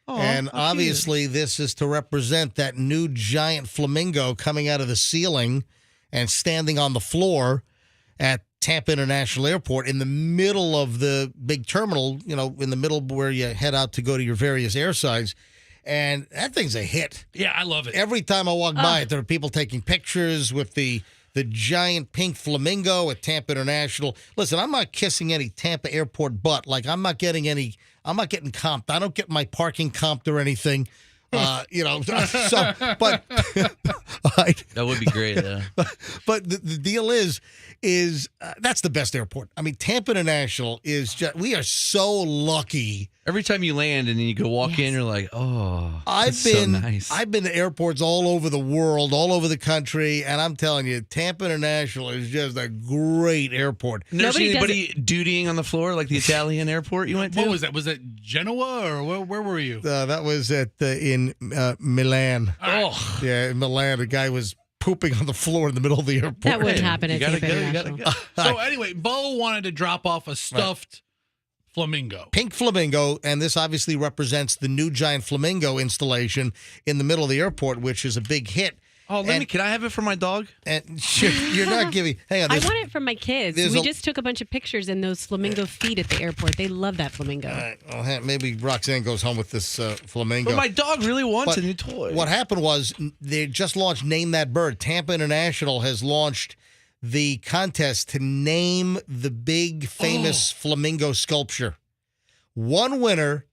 And obviously this is to represent that new giant flamingo coming out of the ceiling and standing on the floor at Tampa International Airport in the middle of the big terminal, in the middle where you head out to go to your various airsides. And that thing's a hit. Yeah, I love it. Every time I walk by it, there are people taking pictures with the giant pink flamingo at Tampa International. Listen, I'm not kissing any Tampa airport butt. Like, I'm not getting comped. I don't get my parking comped or anything. But that would be great, though. But the deal is that's the best airport. I mean, Tampa International is just, we are so lucky. Every time you land and then you go walk in, you're like, so nice. I've been to airports all over the world, all over the country, and I'm telling you, Tampa International is just a great airport. Never seen anybody dutying on the floor like the Italian airport you went to? What was that? Was that Genoa, or where were you? That was in Milan. Oh. Yeah, in Milan, a guy was pooping on the floor in the middle of the airport. That wouldn't happen at You Tampa International. gotta go. So anyway, Bo wanted to drop off a stuffed flamingo. Pink flamingo, and this obviously represents the new giant flamingo installation in the middle of the airport, which is a big hit. Oh, can I have it for my dog? And you're not giving. Hang on. I want it for my kids. We just took a bunch of pictures in those flamingo feet at the airport. They love that flamingo. All right. Well, maybe Roxanne goes home with this flamingo. But my dog really wants a new toy. What happened was they just launched Name That Bird. Tampa International has launched the contest to name the big famous flamingo sculpture. One winner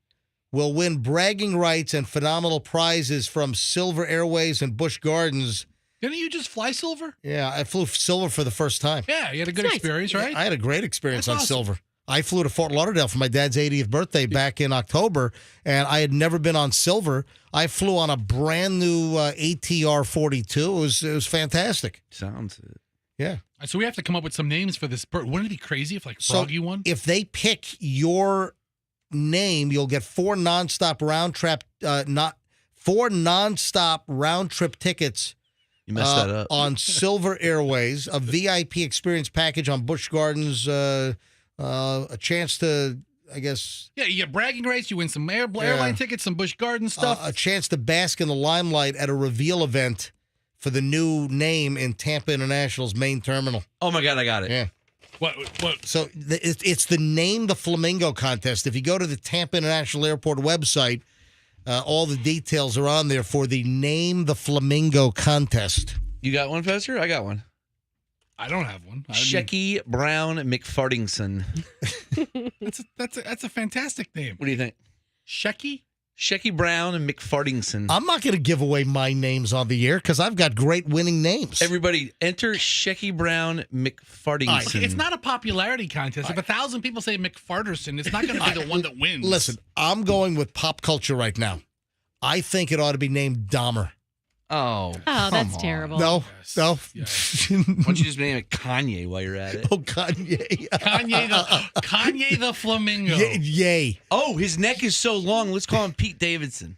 will win bragging rights and phenomenal prizes from Silver Airways and Busch Gardens. Didn't you just fly Silver? Yeah, I flew Silver for the first time. Yeah, you had a good experience, right? I had a great experience That's on awesome. Silver. I flew to Fort Lauderdale for my dad's 80th birthday back in October, and I had never been on Silver. I flew on a brand new ATR 42. It was fantastic. Sounds it. Yeah. So we have to come up with some names for this bird. Wouldn't it be crazy if Froggy won? If they pick your name, you'll get four nonstop round trip tickets. You messed that up. On Silver Airways, a VIP experience package on Busch Gardens, a chance to, I guess. Yeah, you get bragging rights. You win some airline tickets, some Busch Gardens stuff. A chance to bask in the limelight at a reveal event for the new name in Tampa International's main terminal. Oh my God, I got it. Yeah. What? So it's the Name the Flamingo contest. If you go to the Tampa International Airport website, all the details are on there for the Name the Flamingo contest. You got one, Fester? I got one. I don't have one. Shecky Brown McFartingson. That's a fantastic name. What do you think? Shecky? Shecky Brown and McFartingson. I'm not going to give away my names on the air because I've got great winning names. Everybody, enter Shecky Brown McFartingson. It's not a popularity contest. If 1,000 people say McFarterson, it's not going to be the one that wins. Listen, I'm going with pop culture right now. I think it ought to be named Dahmer. Oh, that's terrible. No. Why don't you just name it Kanye while you're at it? Oh, Kanye. Kanye the Flamingo. Yay. Oh, his neck is so long. Let's call him Pete Davidson.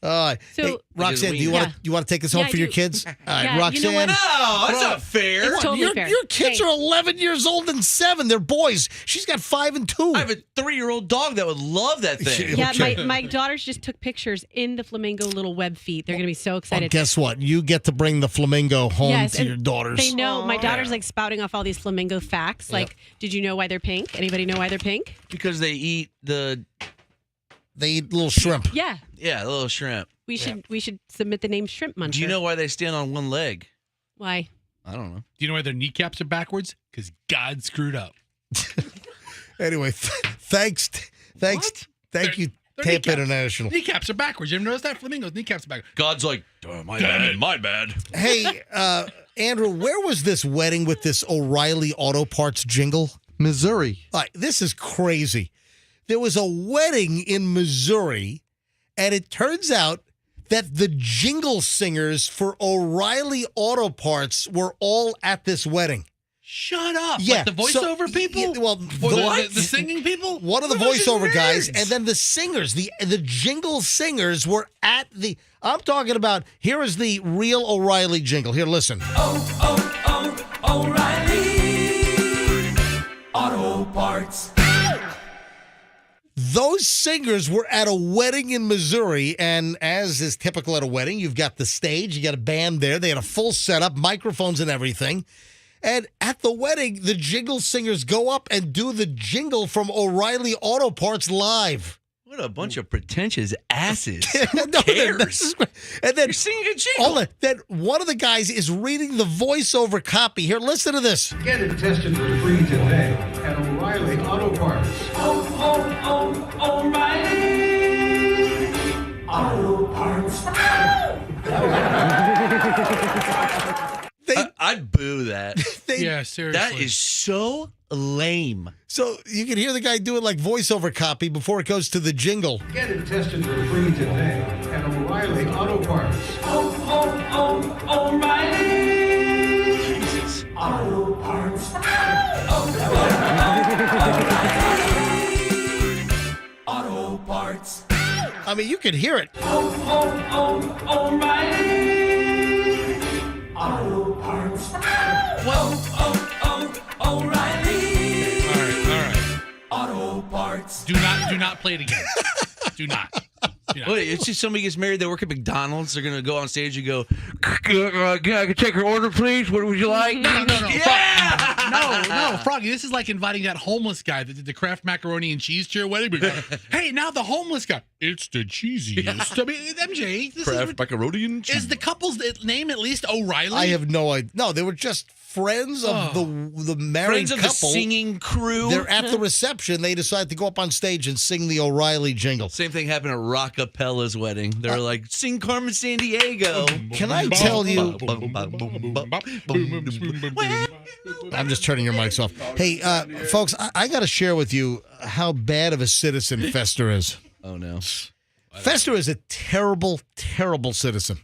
All right. So- Hey, Roxanne, do you want to take this home Yeah, for I your do. kids? All right, Yeah, you Roxanne. know what? No, that's not fair. It's totally your, fair. your kids Hey. are 11 years old and 7. They're boys. She's got 5 and 2. I have a 3-year-old dog that would love that thing. Yeah, Okay. my daughters just took pictures in the flamingo little web feet. They're going to be so Well, excited. guess what? You get to bring the flamingo home Yes, to and your daughters. They know. My daughter's like spouting off all these flamingo facts. Like, did you know why they're pink? Anybody know why they're pink? Because they eat They eat little shrimp. Yeah. the little shrimp. We should submit the name Shrimp Muncher. Do you know why they stand on one leg? Why? I don't know. Do you know why their kneecaps are backwards? Because God screwed up. Anyway, thanks. Thank you, Their Tampa kneecaps. International. Kneecaps are backwards. You ever notice that? Flamingo's kneecaps are backwards. God's like, oh, my Damn bad, it. my bad. Hey, Andrew, where was this wedding with this O'Reilly Auto Parts jingle? Missouri. All right, this is crazy. There was a wedding in Missouri, and it turns out that the jingle singers for O'Reilly Auto Parts were all at this wedding. Shut up. Yeah, Like the voiceover people? Well, Or the singing people? One of the Those are voiceover guys, nerds. and then the singers, the jingle singers were at the. I'm talking about. Here is the real O'Reilly jingle. Here, listen. O'Reilly Auto Parts. Those singers were at a wedding in Missouri, and as is typical at a wedding, you've got the stage, you got a band there. They had a full setup, microphones and everything. And at the wedding, the jingle singers go up and do the jingle from O'Reilly Auto Parts live. What a bunch of pretentious asses. No, Who cares? And then You're singing a jingle. hold on, then one of the guys is reading the voiceover copy. Here, listen to this. Get it tested for free today at O'Reilly Auto Parts. O'Reilly Auto Parts. I'd boo that. Yeah, seriously. That is so lame. So you can hear the guy do it like voiceover copy before it goes to the jingle. Get it tested for free today at O'Reilly Auto Parts. O'Reilly Jesus. Auto Parts. Auto Parts. I mean, you can hear it. O'Reilly Auto Parts. O'Reilly All right. Auto Parts. Do not play it again. Do not. Wait, it's just somebody gets married, they work at McDonald's, they're going to go on stage and go, I can take your order, please? What would you like? No. Yeah! No, Froggy, this is like inviting that homeless guy that did the Kraft macaroni and cheese to your wedding. Hey, now the homeless guy. It's the cheesiest. I mean, MJ, this Kraft macaroni and cheese. is the couple's name at least O'Reilly? I have no idea. No, they were just friends of the married Friends of couple. the singing crew. They're at the reception. They decide to go up on stage and sing the O'Reilly jingle. Same thing happened at Rockapella's wedding. They're like, sing Carmen Sandiego. Can I tell you? I'm just turning your mics off. Hey, folks, I got to share with you how bad of a citizen Fester is. Oh, no. Fester is a terrible, terrible citizen.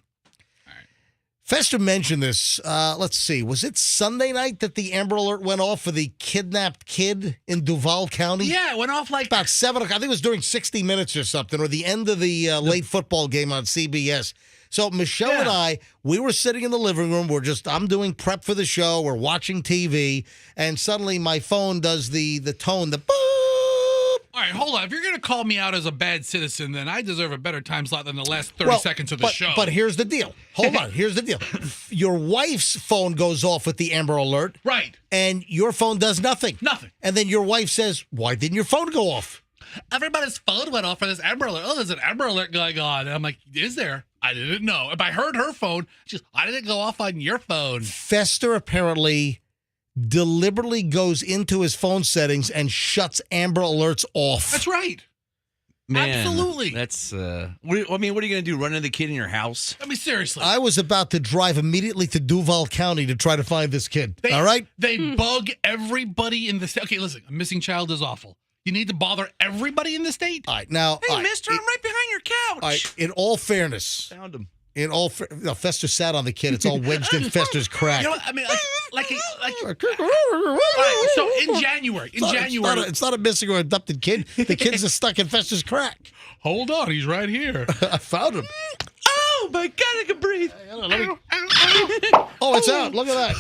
Fester mentioned this. Let's see. Was it Sunday night that the Amber Alert went off for the kidnapped kid in Duval County? Yeah, it went off like about 7 o'clock. I think it was during 60 Minutes or something, or the end of the late football game on CBS. So Michelle and I, we were sitting in the living room. I'm doing prep for the show. We're watching TV, and suddenly my phone does the tone, the boop. All right, hold on. If you're going to call me out as a bad citizen, then I deserve a better time slot than the last 30 seconds of the show. But here's the deal. Hold on. Here's the deal. Your wife's phone goes off with the Amber Alert. Right. And your phone does nothing. Nothing. And then your wife says, why didn't your phone go off? Everybody's phone went off for this Amber Alert. Oh, there's an Amber Alert going on. And I'm like, is there? I didn't know. If I heard her phone, I didn't go off on your phone. Fester apparently deliberately goes into his phone settings and shuts Amber Alerts off. That's right. Man, Absolutely. That's, what are you going to do? Run into the kid in your house? I mean, seriously. I was about to drive immediately to Duval County to try to find this kid. All right? They bug everybody in the state. Okay, listen, a missing child is awful. You need to bother everybody in the state? All right, now. Hey, mister, I'm right behind your couch. All right, in all fairness. Found him. Fester sat on the kid. It's all wedged in Fester's crack. You know what? I mean, All right, so in January, it's not a missing or adopted kid. The kid's just stuck in Fester's crack. Hold on, he's right here. I found him. Oh my God, I can breathe. Oh, it's out. Look at that.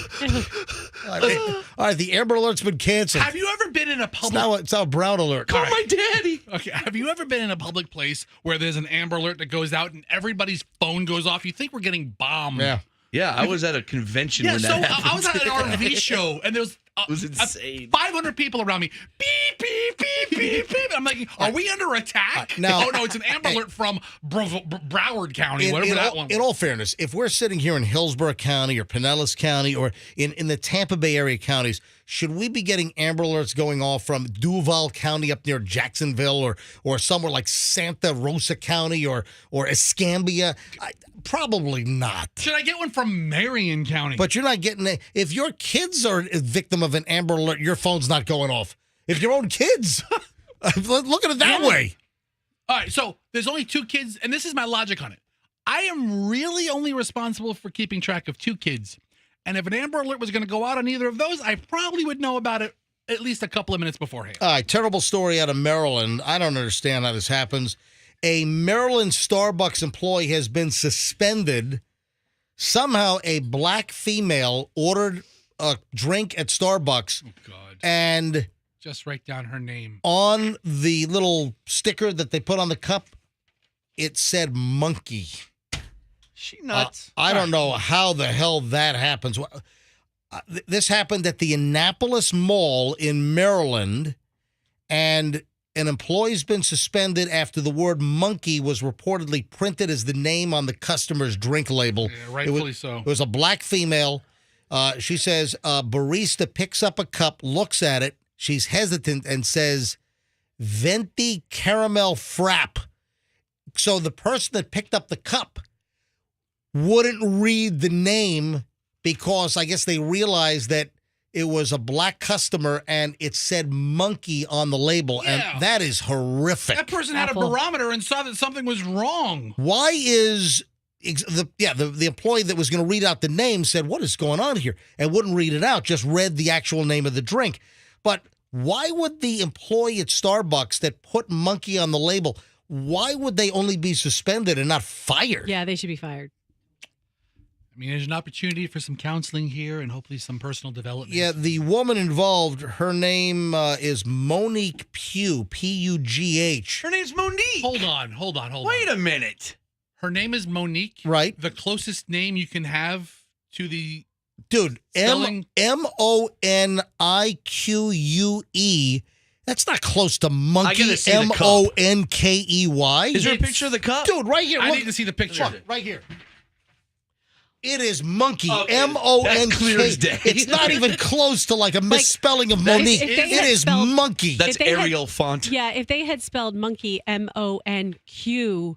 All right, the Amber Alert's been canceled. Have you ever been in a public? It's now a Brown Alert. Call my daddy. Okay, have you ever been in a public place where there's an Amber Alert that goes out and everybody's phone goes off? You think we're getting bombed. Yeah, I was at a convention when so that happened. I was at an RV show, and there was it was insane. 500 people around me. Beep, beep, beep, beep, beep. I'm like, are we under attack? Now- oh, no, it's an Amber Alert from Broward County, whatever that one was. In all fairness, if we're sitting here in Hillsborough County or Pinellas County or in the Tampa Bay area counties, should we be getting Amber Alerts going off from Duval County up near Jacksonville or somewhere like Santa Rosa County or Escambia? Probably not. Should I get one from Marion County? But you're not getting it. If your kids are a victim of an Amber Alert, your phone's not going off. If your own kids, look at it that way. All right, so there's only 2 kids, and this is my logic on it. I am really only responsible for keeping track of 2 kids. And if an Amber Alert was going to go out on either of those, I probably would know about it at least a couple of minutes beforehand. All right, terrible story out of Maryland. I don't understand how this happens. A Maryland Starbucks employee has been suspended. Somehow a black female ordered a drink at Starbucks. Oh, God. And just write down her name. On the little sticker that they put on the cup, it said monkey. She nuts. I don't know how the hell that happens. This happened at the Annapolis Mall in Maryland, and an employee's been suspended after the word monkey was reportedly printed as the name on the customer's drink label. Yeah, rightfully so. It was a black female. She says a barista picks up a cup, looks at it. She's hesitant and says, venti caramel frap. So the person that picked up the cup wouldn't read the name because I guess they realized that it was a black customer and it said monkey on the label. Yeah. And that is horrific. That person had a barometer and saw that something was wrong. Why is the employee that was going to read out the name said, what is going on here? And wouldn't read it out, just read the actual name of the drink. But why would the employee at Starbucks that put monkey on the label, why would they only be suspended and not fired? Yeah, they should be fired. I mean, there's an opportunity for some counseling here and hopefully some personal development. Yeah, the woman involved, her name is Monique Pugh, P-U-G-H. Her name's Monique. Hold on. Wait a minute. Her name is Monique. Right. The closest name you can have to the dude, spelling? M-O-N-I-Q-U-E. That's not close to monkey. I gotta see the cup. M-O-N-K-E-Y. Is there a picture of the cup? Dude, right here. I look. need to see the picture. Look, right here. It is monkey. Okay, M-O-N-K. that's clear as day. It's not even close to like a misspelling of Monique. if they It had is spelled- monkey. That's If they had- Arial font. Yeah, if they had spelled monkey M-O-N-Q-I-E,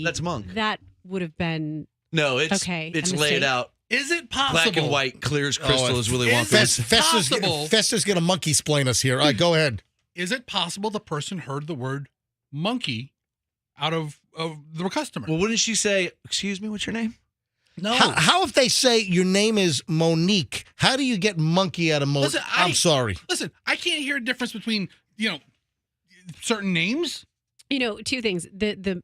That's monk. that would have been No, it's okay. it's a laid mistake. out. Is it possible? Black and white, clear as crystal is Willy Wonka. Is it possible? Fester's going to monkey explain us here. All right, go ahead. Is it possible the person heard the word monkey out of the customer? Well, wouldn't she say, excuse me, what's your name? No. How if they say your name is Monique? How do you get monkey out of Monique? Listen, I'm sorry. Listen, I can't hear a difference between, certain names. Two things. The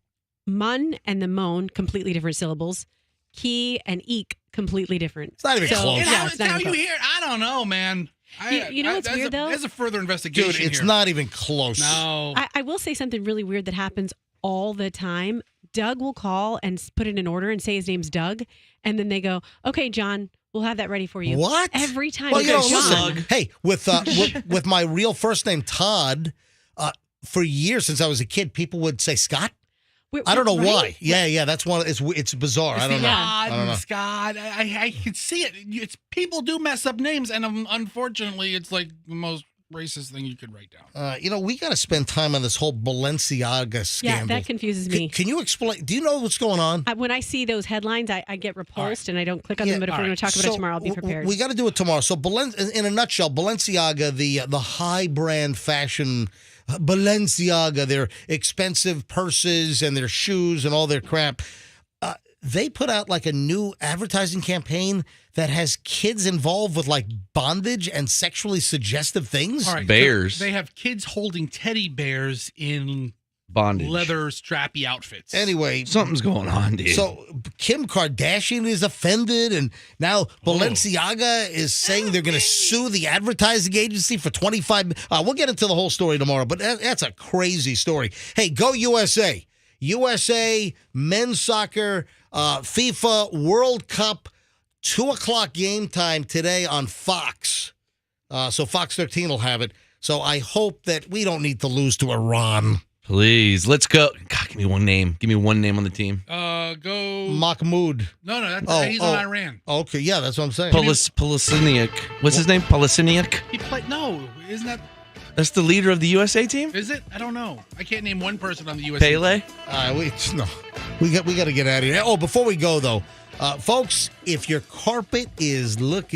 mun and the moan, completely different syllables. Key and eek, completely different. It's not even close. Yeah, it's not how even you close. hear it, I don't know, man. You know what's weird, though? There's a further investigation Dude, it's here. not even close. No. I will say something really weird that happens all the time. Doug will call and put in an order and say his name's Doug, and then they go, "Okay, John, we'll have that ready for you." What? Every time. Well, It you know, goes, listen, John. hey, with my real first name, Todd, for years since I was a kid, people would say Scott. I don't know why. Yeah, that's one. It's bizarre. I don't know. I don't know. Scott, I can see it. It's people do mess up names, and unfortunately, it's like the most racist thing you could write down. We got to spend time on this whole Balenciaga scandal. Yeah, that confuses me. Can you explain? Do you know what's going on? When I see those headlines, I get repulsed and I don't click on them. But if we're going to talk about it tomorrow, I'll be prepared. We got to do it tomorrow. So, in a nutshell, Balenciaga, the high brand fashion. Balenciaga, their expensive purses and their shoes and all their crap. they put out like a new advertising campaign that has kids involved with like bondage and sexually suggestive things. All right, Bears. So they have kids holding teddy bears in Bondage. leather strappy outfits. Anyway, Something's going on, dude. so Kim Kardashian is offended, and now Balenciaga is saying they're going to sue the advertising agency for $25. We'll get into the whole story tomorrow, but that's a crazy story. Hey, go USA. USA men's soccer, FIFA World Cup, 2:00 game time today on Fox. So Fox 13 will have it. So I hope that we don't need to lose to Iran. Please, let's go. God, give me one name. Give me one name on the team. Go Mahmoud. No, that's he's on Iran. Okay, yeah, that's what I'm saying. Palestinian. What's his name? Palestinian? He played. No, isn't that? That's the leader of the USA team? Is it? I don't know. I can't name one person on the USA Pele? team. We got to get out of here. Oh, before we go though, folks, if your carpet is looking